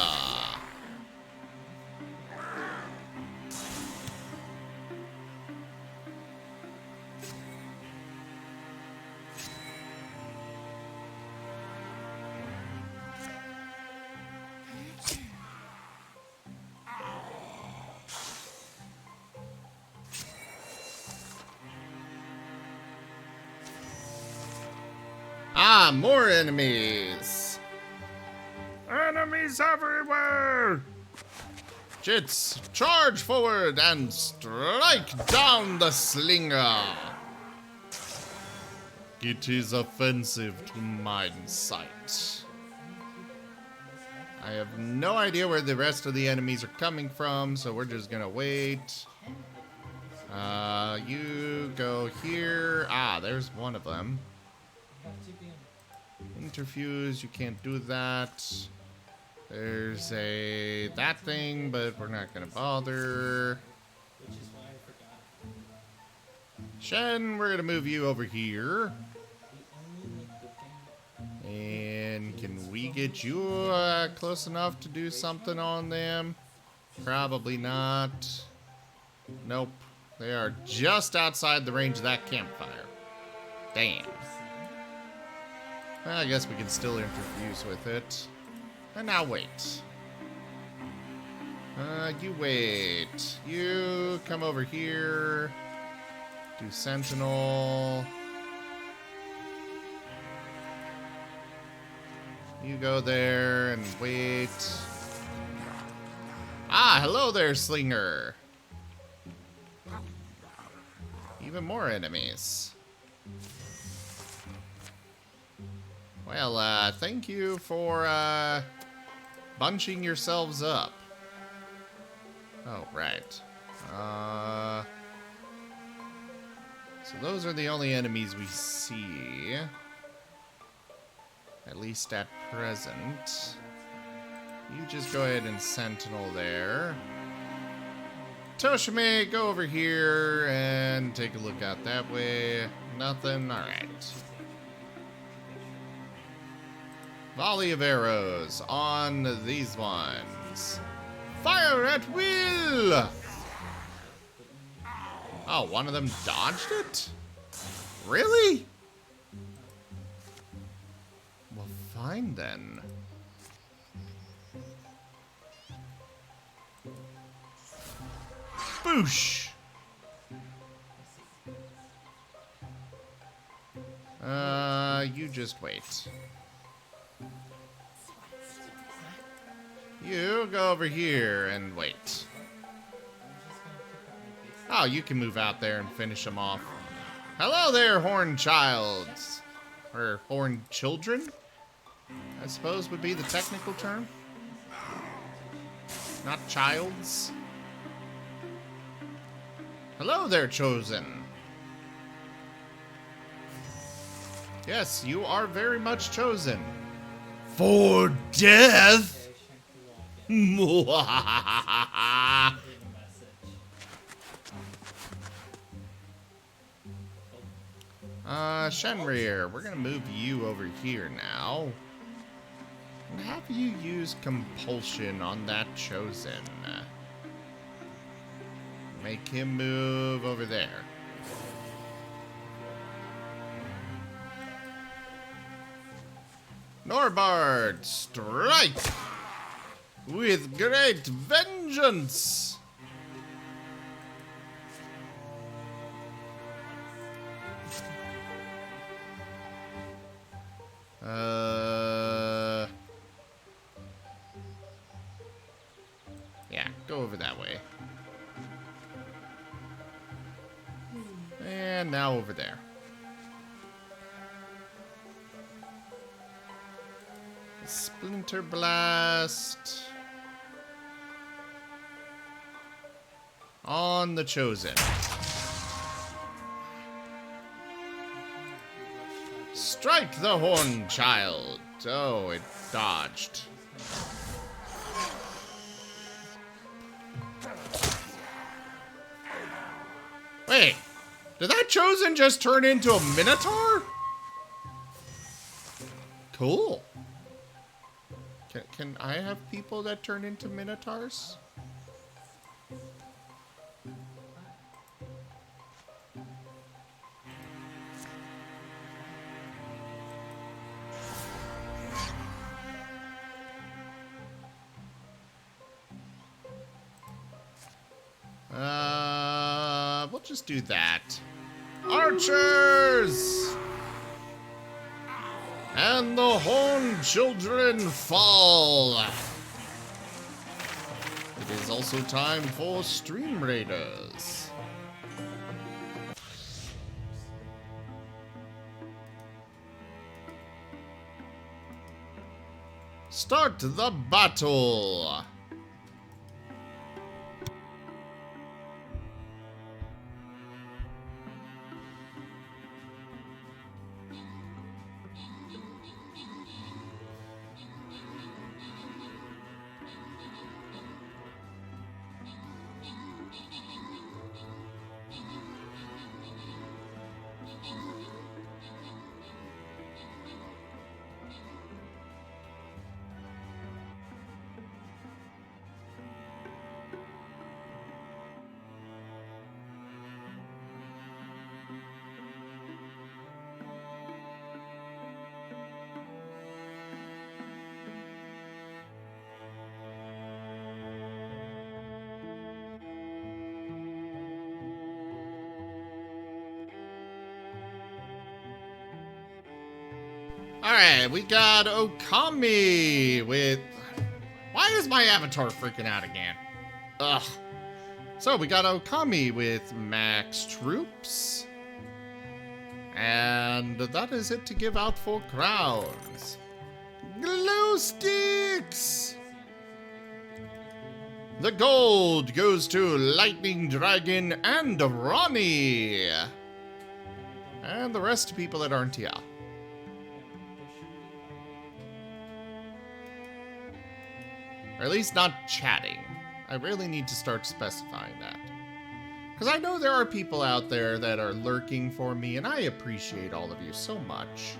Ah, more enemies. Enemies everywhere! Jits, charge forward and strike down the slinger. It is offensive to mine sight. I have no idea where the rest of the enemies are coming from, so we're just gonna wait. You go here. Ah, there's one of them. Interfuse, you can't do that. There's that thing, but we're not gonna bother. Shen, we're gonna move you over here. And can we get you close enough to do something on them? Probably not. Nope. They are just outside the range of that campfire. Damn. Well, I guess we can still interfuse with it. And now wait. You wait. You come over here. Do Sentinel. You go there and wait. Ah, hello there, Slinger. Even more enemies. Well, thank you for, bunching yourselves up. Oh, right. So those are the only enemies we see. At least at present. You just go ahead and sentinel there. Toshime, go over here and take a look out that way. Nothing? Alright. Volley of arrows on these ones. Fire at will! Oh, one of them dodged it? Really? Well, fine then. Boosh! You just wait. You go over here and wait. Oh, you can move out there and finish them off. Hello there, horn childs. Or horn children, I suppose would be the technical term. Not childs. Hello there, chosen. Yes, you are very much chosen. For death? Shenrir, we're gonna move you over here now. And have you use compulsion on that chosen. Make him move over there. Norbard, strike! With great vengeance! Yeah, go over that way. And now over there. Splinter Blast. On the chosen. Strike the horn child. Oh, it dodged. Wait, did that chosen just turn into a minotaur? Cool. Can I have people that turn into minotaurs? We'll just do that. Archers! And the horn children fall. It is also time for Stream Raiders. Start the battle. Alright, we got Okami with... Why is my avatar freaking out again? Ugh. So we got Okami with max troops. And that is it to give out for crowns. Glow sticks! The gold goes to Lightning Dragon and Ronnie. And the rest of people that aren't here. Or at least not chatting. I really need to start specifying that. Because I know there are people out there that are lurking for me, and I appreciate all of you so much.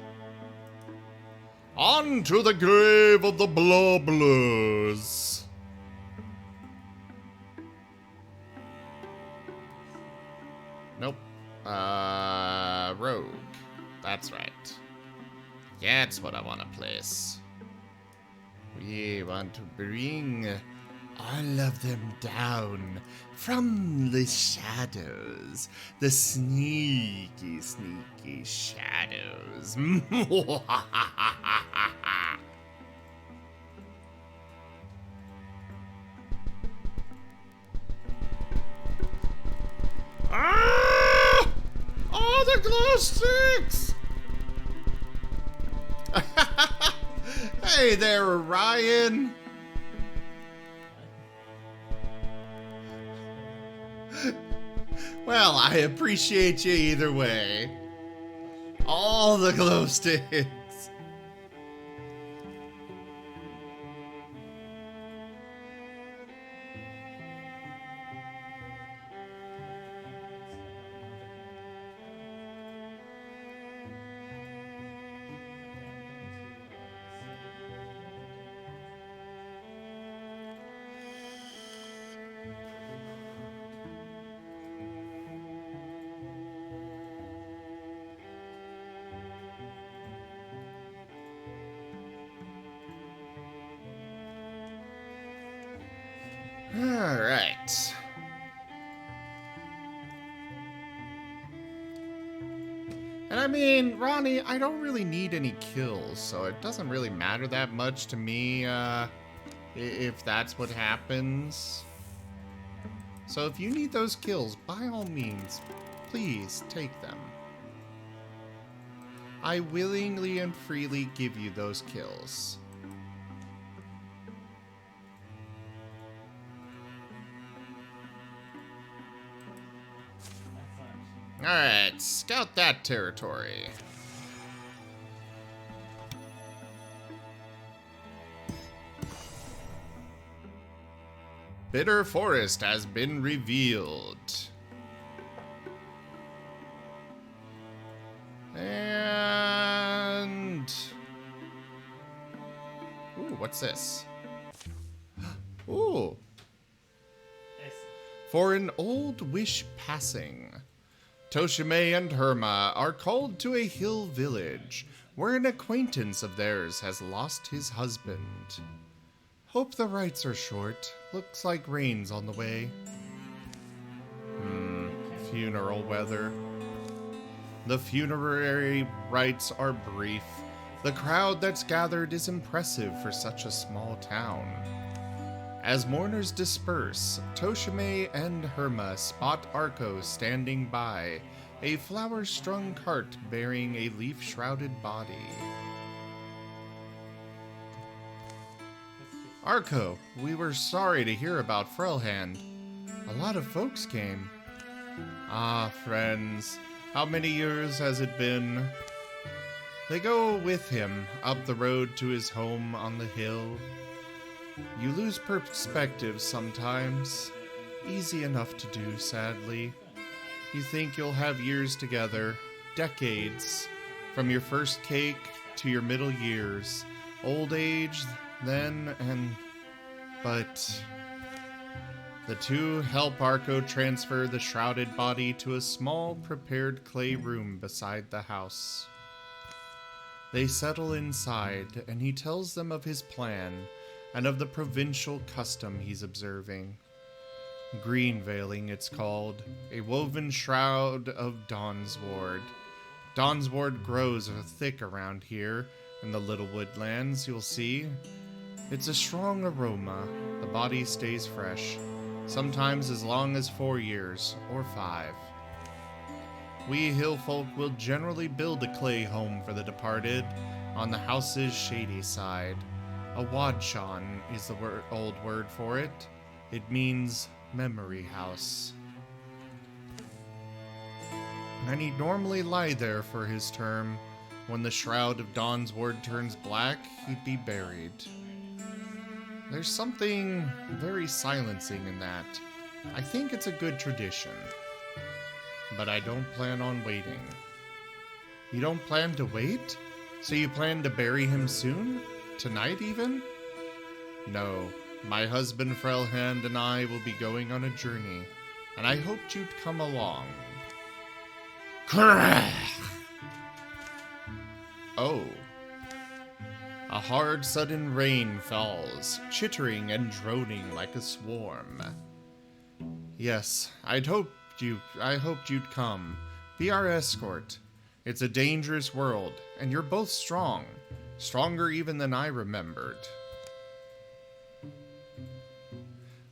On to the grave of the Blobblers. Nope. Rogue. That's right. That's what I want to place. We want to bring all of them down from the shadows. The sneaky, sneaky shadows. Ah! Oh, the glow sticks! Hey there, Ryan. Well, I appreciate you either way. All the glow sticks. Alright. And I mean, Ronnie, I don't really need any kills, so it doesn't really matter that much to me, if that's what happens. So if you need those kills, by all means, please take them. I willingly and freely give you those kills. Alright, scout that territory. Bitter Forest has been revealed. And... ooh, what's this? Ooh. For an old wish passing. Toshime and Herma are called to a hill village where an acquaintance of theirs has lost his husband. Hope the rites are short. Looks like rain's on the way. Funeral weather. The funerary rites are brief. The crowd that's gathered is impressive for such a small town. As mourners disperse, Toshime and Herma spot Arko standing by, a flower-strung cart bearing a leaf-shrouded body. Arko, we were sorry to hear about Frelhand. A lot of folks came. Ah, friends, how many years has it been? They go with him up the road to his home on the hill. You lose perspective sometimes. Easy enough to do, sadly. You think you'll have years together, decades, from your first cake to your middle years, old age, then, but the two help Arko transfer the shrouded body to a small, prepared clay room beside the house. They settle inside, and he tells them of his plan, and of the provincial custom he's observing. Green veiling, it's called, a woven shroud of Dawnsward. Dawnsward grows thick around here, in the little woodlands, you'll see. It's a strong aroma, the body stays fresh, sometimes as long as 4 years, or 5. We hillfolk will generally build a clay home for the departed, on the house's shady side. A wadshan is the old word for it. It means memory house. And he'd normally lie there for his term. When the shroud of Dawnsward turns black, he'd be buried. There's something very silencing in that. I think it's a good tradition. But I don't plan on waiting. You don't plan to wait? So you plan to bury him soon? Tonight even? No. My husband Frelhand and I will be going on a journey, and I hoped you'd come along. Oh. A hard sudden rain falls, chittering and droning like a swarm. Yes, I hoped you'd come. Be our escort. It's a dangerous world, and you're both strong. Stronger even than I remembered.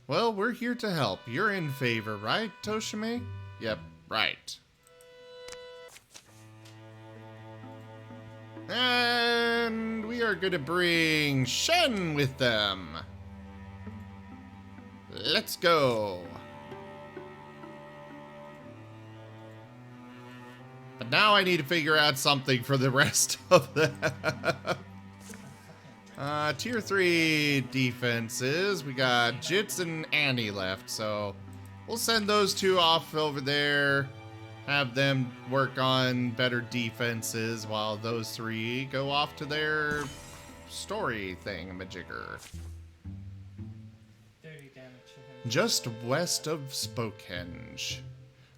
Well, we're here to help. You're in favor, right, Toshime? Yep, right. And we are going to bring Shen with them. Let's go. But now I need to figure out something for the rest of them. Tier 3 defenses. We got Jits and Annie left, so we'll send those two off over there. Have them work on better defenses while those three go off to their story thingamajigger. Just west of Spokehenge,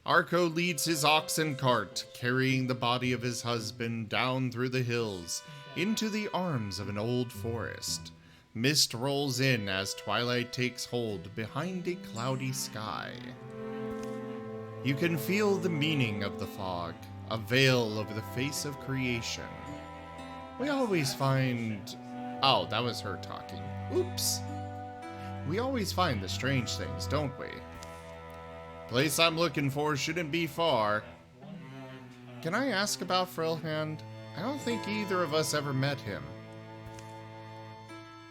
Arco leads his oxen cart, carrying the body of his husband down through the hills, into the arms of an old forest. Mist rolls in as twilight takes hold behind a cloudy sky. You can feel the meaning of the fog, a veil over the face of creation. We always find... Oh, that was her talking. Oops. We always find the strange things, don't we? Place I'm looking for shouldn't be far. Can I ask about Frelhand? I don't think either of us ever met him.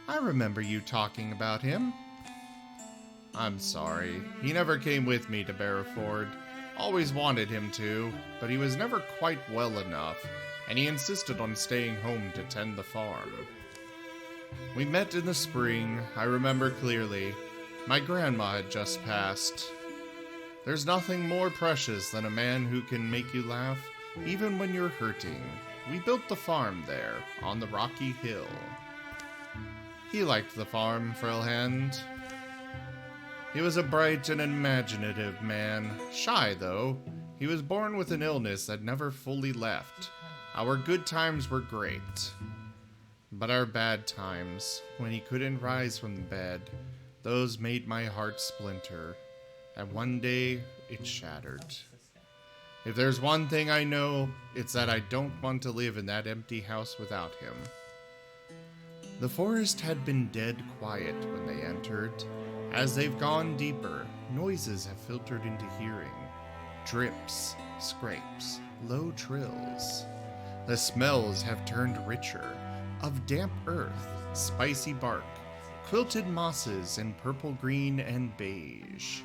I remember you talking about him. I'm sorry. He never came with me to Barrowford. Always wanted him to, but he was never quite well enough, and he insisted on staying home to tend the farm. We met in the spring, I remember clearly. My grandma had just passed. There's nothing more precious than a man who can make you laugh, even when you're hurting. We built the farm there, on the rocky hill. He liked the farm, Frelhand. He was a bright and imaginative man. Shy, though. He was born with an illness that never fully left. Our good times were great. But our bad times, when he couldn't rise from the bed, those made my heart splinter. And one day, it shattered. If there's one thing I know, it's that I don't want to live in that empty house without him. The forest had been dead quiet when they entered. As they've gone deeper, noises have filtered into hearing. Drips, scrapes, low trills. The smells have turned richer, of damp earth, spicy bark, quilted mosses in purple, green, and beige.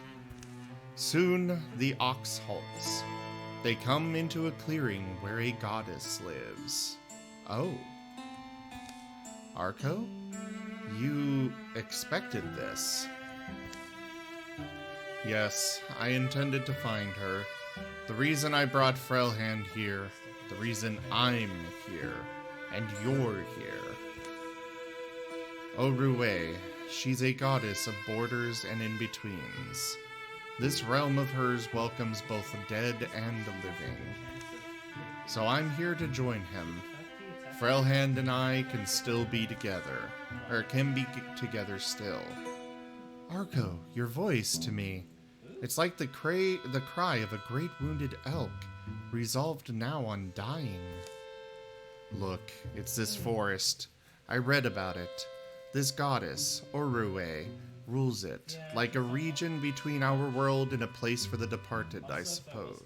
Soon the ox halts. They come into a clearing where a goddess lives. Oh. Arco? You expected this. Yes, I intended to find her. The reason I brought Frelhand here, the reason I'm here, and you're here. Orue, she's a goddess of borders and in-betweens. This realm of hers welcomes both the dead and the living. So I'm here to join him. Frelhand and I can still be together, or can be together still. Arco, your voice to me. It's like the cry of a great wounded elk, resolved now on dying. Look, it's this forest. I read about it. This goddess, Orue, rules it, like a region between our world and a place for the departed, I suppose.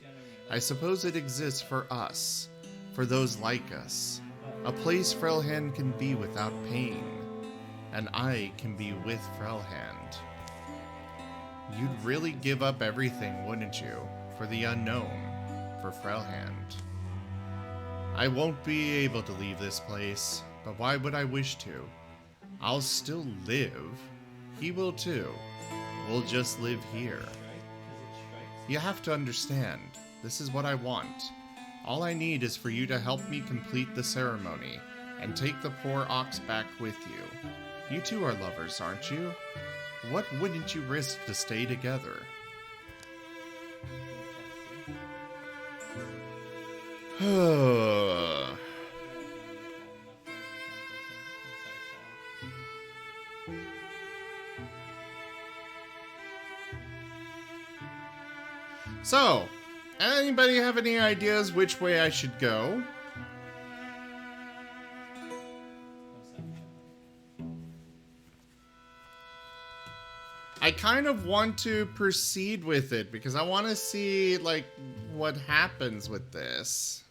I suppose it exists for us, for those like us. A place Frelhand can be without pain, and I can be with Frelhand. You'd really give up everything, wouldn't you, for the unknown, for Frelhand? I won't be able to leave this place, but why would I wish to? I'll still live. He will too. We'll just live here. You have to understand, this is what I want. All I need is for you to help me complete the ceremony, and take the poor ox back with you. You two are lovers, aren't you? What wouldn't you risk to stay together? So, anybody have any ideas which way I should go? I kind of want to proceed with it because I want to see, like, what happens with this.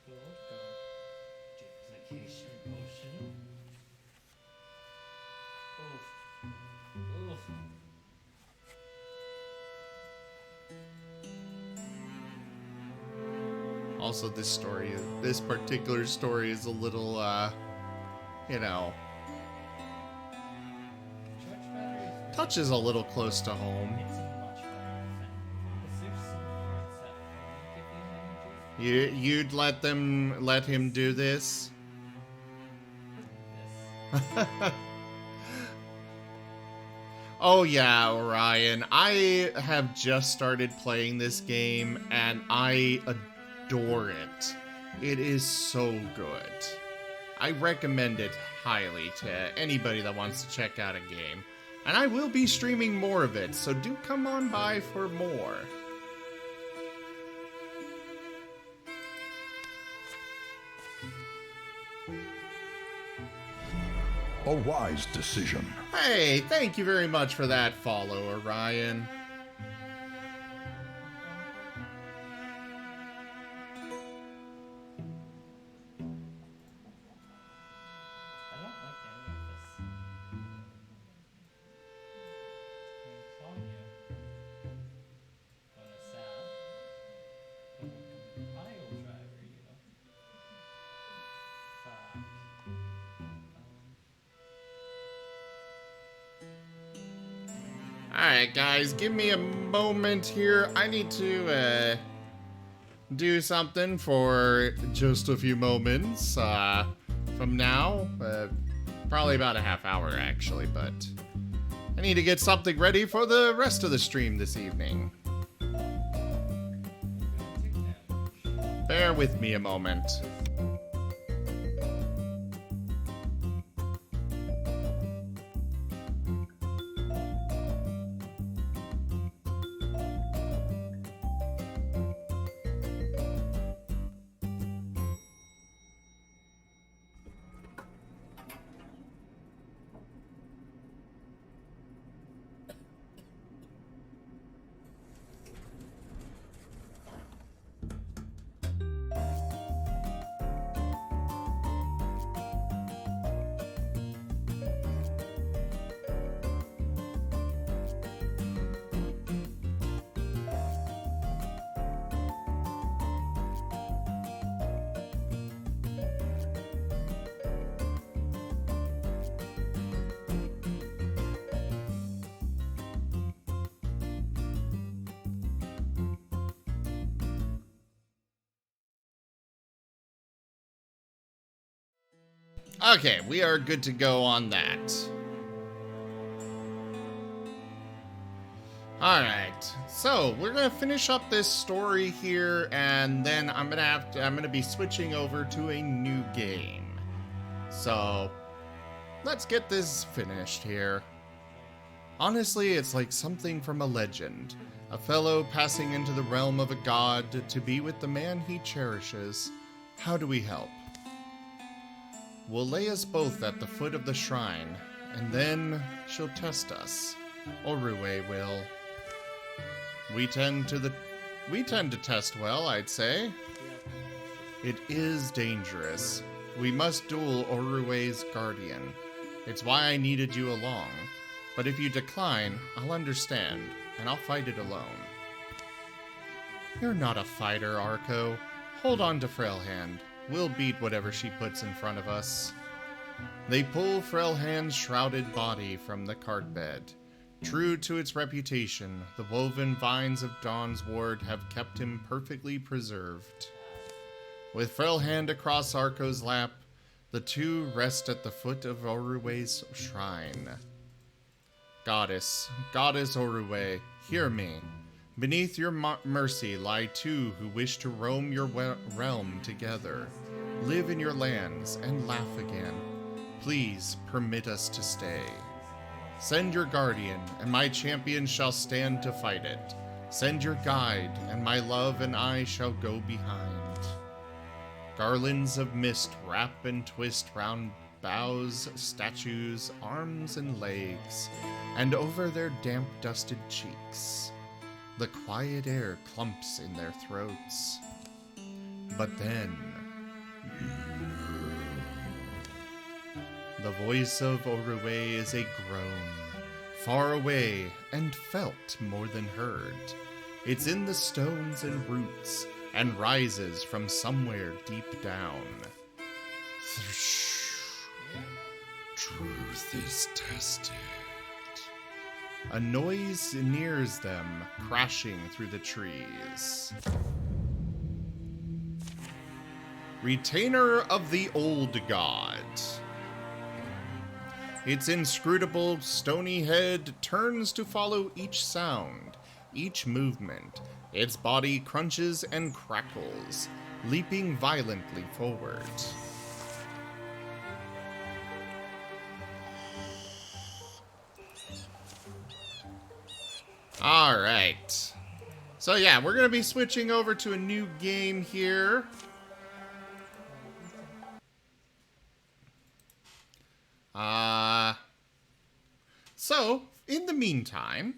Also, this particular story is a little, you know, touches a little close to home. You'd let him do this? Oh yeah, Orion. I have just started playing this game and I adore it. It is so good. I recommend it highly to anybody that wants to check out a game. And I will be streaming more of it, so do come on by for more. A wise decision. Hey, thank you very much for that follow, Orion. Alright guys, give me a moment here. I need to do something for just a few moments from now. Probably about a half hour actually, but I need to get something ready for the rest of the stream this evening. Bear with me a moment. Okay, we are good to go on that. Alright, so we're gonna finish up this story here, and then I'm gonna be switching over to a new game. So, let's get this finished here. Honestly, it's like something from a legend. A fellow passing into the realm of a god to be with the man he cherishes. How do we help? We'll lay us both at the foot of the shrine, and then she'll test us. Orue will. We tend to test well, I'd say. It is dangerous. We must duel Orue's guardian. It's why I needed you along. But if you decline, I'll understand, and I'll fight it alone. You're not a fighter, Arco. Hold on to Frailhand. We'll beat whatever she puts in front of us. They pull Frelhand's shrouded body from the cart bed. True to its reputation, the woven vines of Dawn's ward have kept him perfectly preserved. With Frelhand across Arko's lap, the two rest at the foot of Oruwe's shrine. Goddess Oruwe, hear me. Beneath your mercy lie two who wish to roam your realm together, live in your lands, and laugh again. Please permit us to stay. Send your guardian, and my champion shall stand to fight it. Send your guide, and my love and I shall go behind. Garlands of mist wrap and twist round boughs, statues, arms, and legs, and over their damp, dusted cheeks. The quiet air clumps in their throats. But then, the voice of Oruwe is a groan, far away and felt more than heard. It's in the stones and roots, and rises from somewhere deep down. Truth is tested. A noise nears them, crashing through the trees. Retainer of the Old God. Its inscrutable, stony head turns to follow each sound, each movement. Its body crunches and crackles, leaping violently forward. Alright. So yeah, we're going to be switching over to a new game here. So, in the meantime,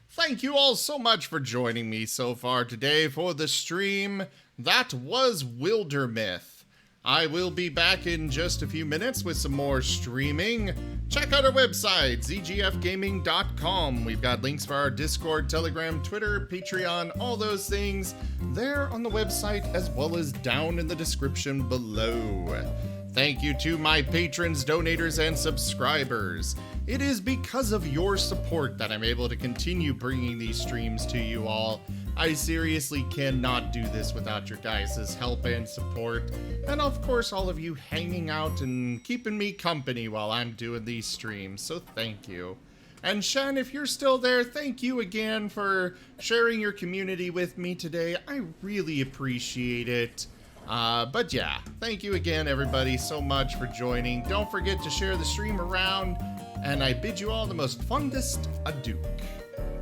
thank you all so much for joining me so far today for the stream. That was Wildermyth. I will be back in just a few minutes with some more streaming. Check out our website, zgfgaming.com. We've got links for our Discord, Telegram, Twitter, Patreon, all those things there on the website, as well as down in the description below. Thank you to my patrons, donators, and subscribers. It is because of your support that I'm able to continue bringing these streams to you all. I seriously cannot do this without your guys' help and support, and of course all of you hanging out and keeping me company while I'm doing these streams, so thank you. And Shen, if you're still there, thank you again for sharing your community with me today. I really appreciate it. But yeah, thank you again everybody so much for joining. Don't forget to share the stream around, and I bid you all the most fondest adieu.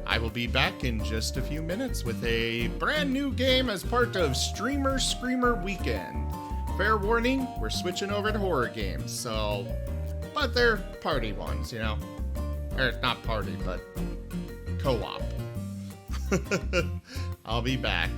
I will be back in just a few minutes with a brand new game as part of Streamer Screamer Weekend. Fair warning, we're switching over to horror games, so... but they're party ones, you know? Or not party, but co-op. I'll be back.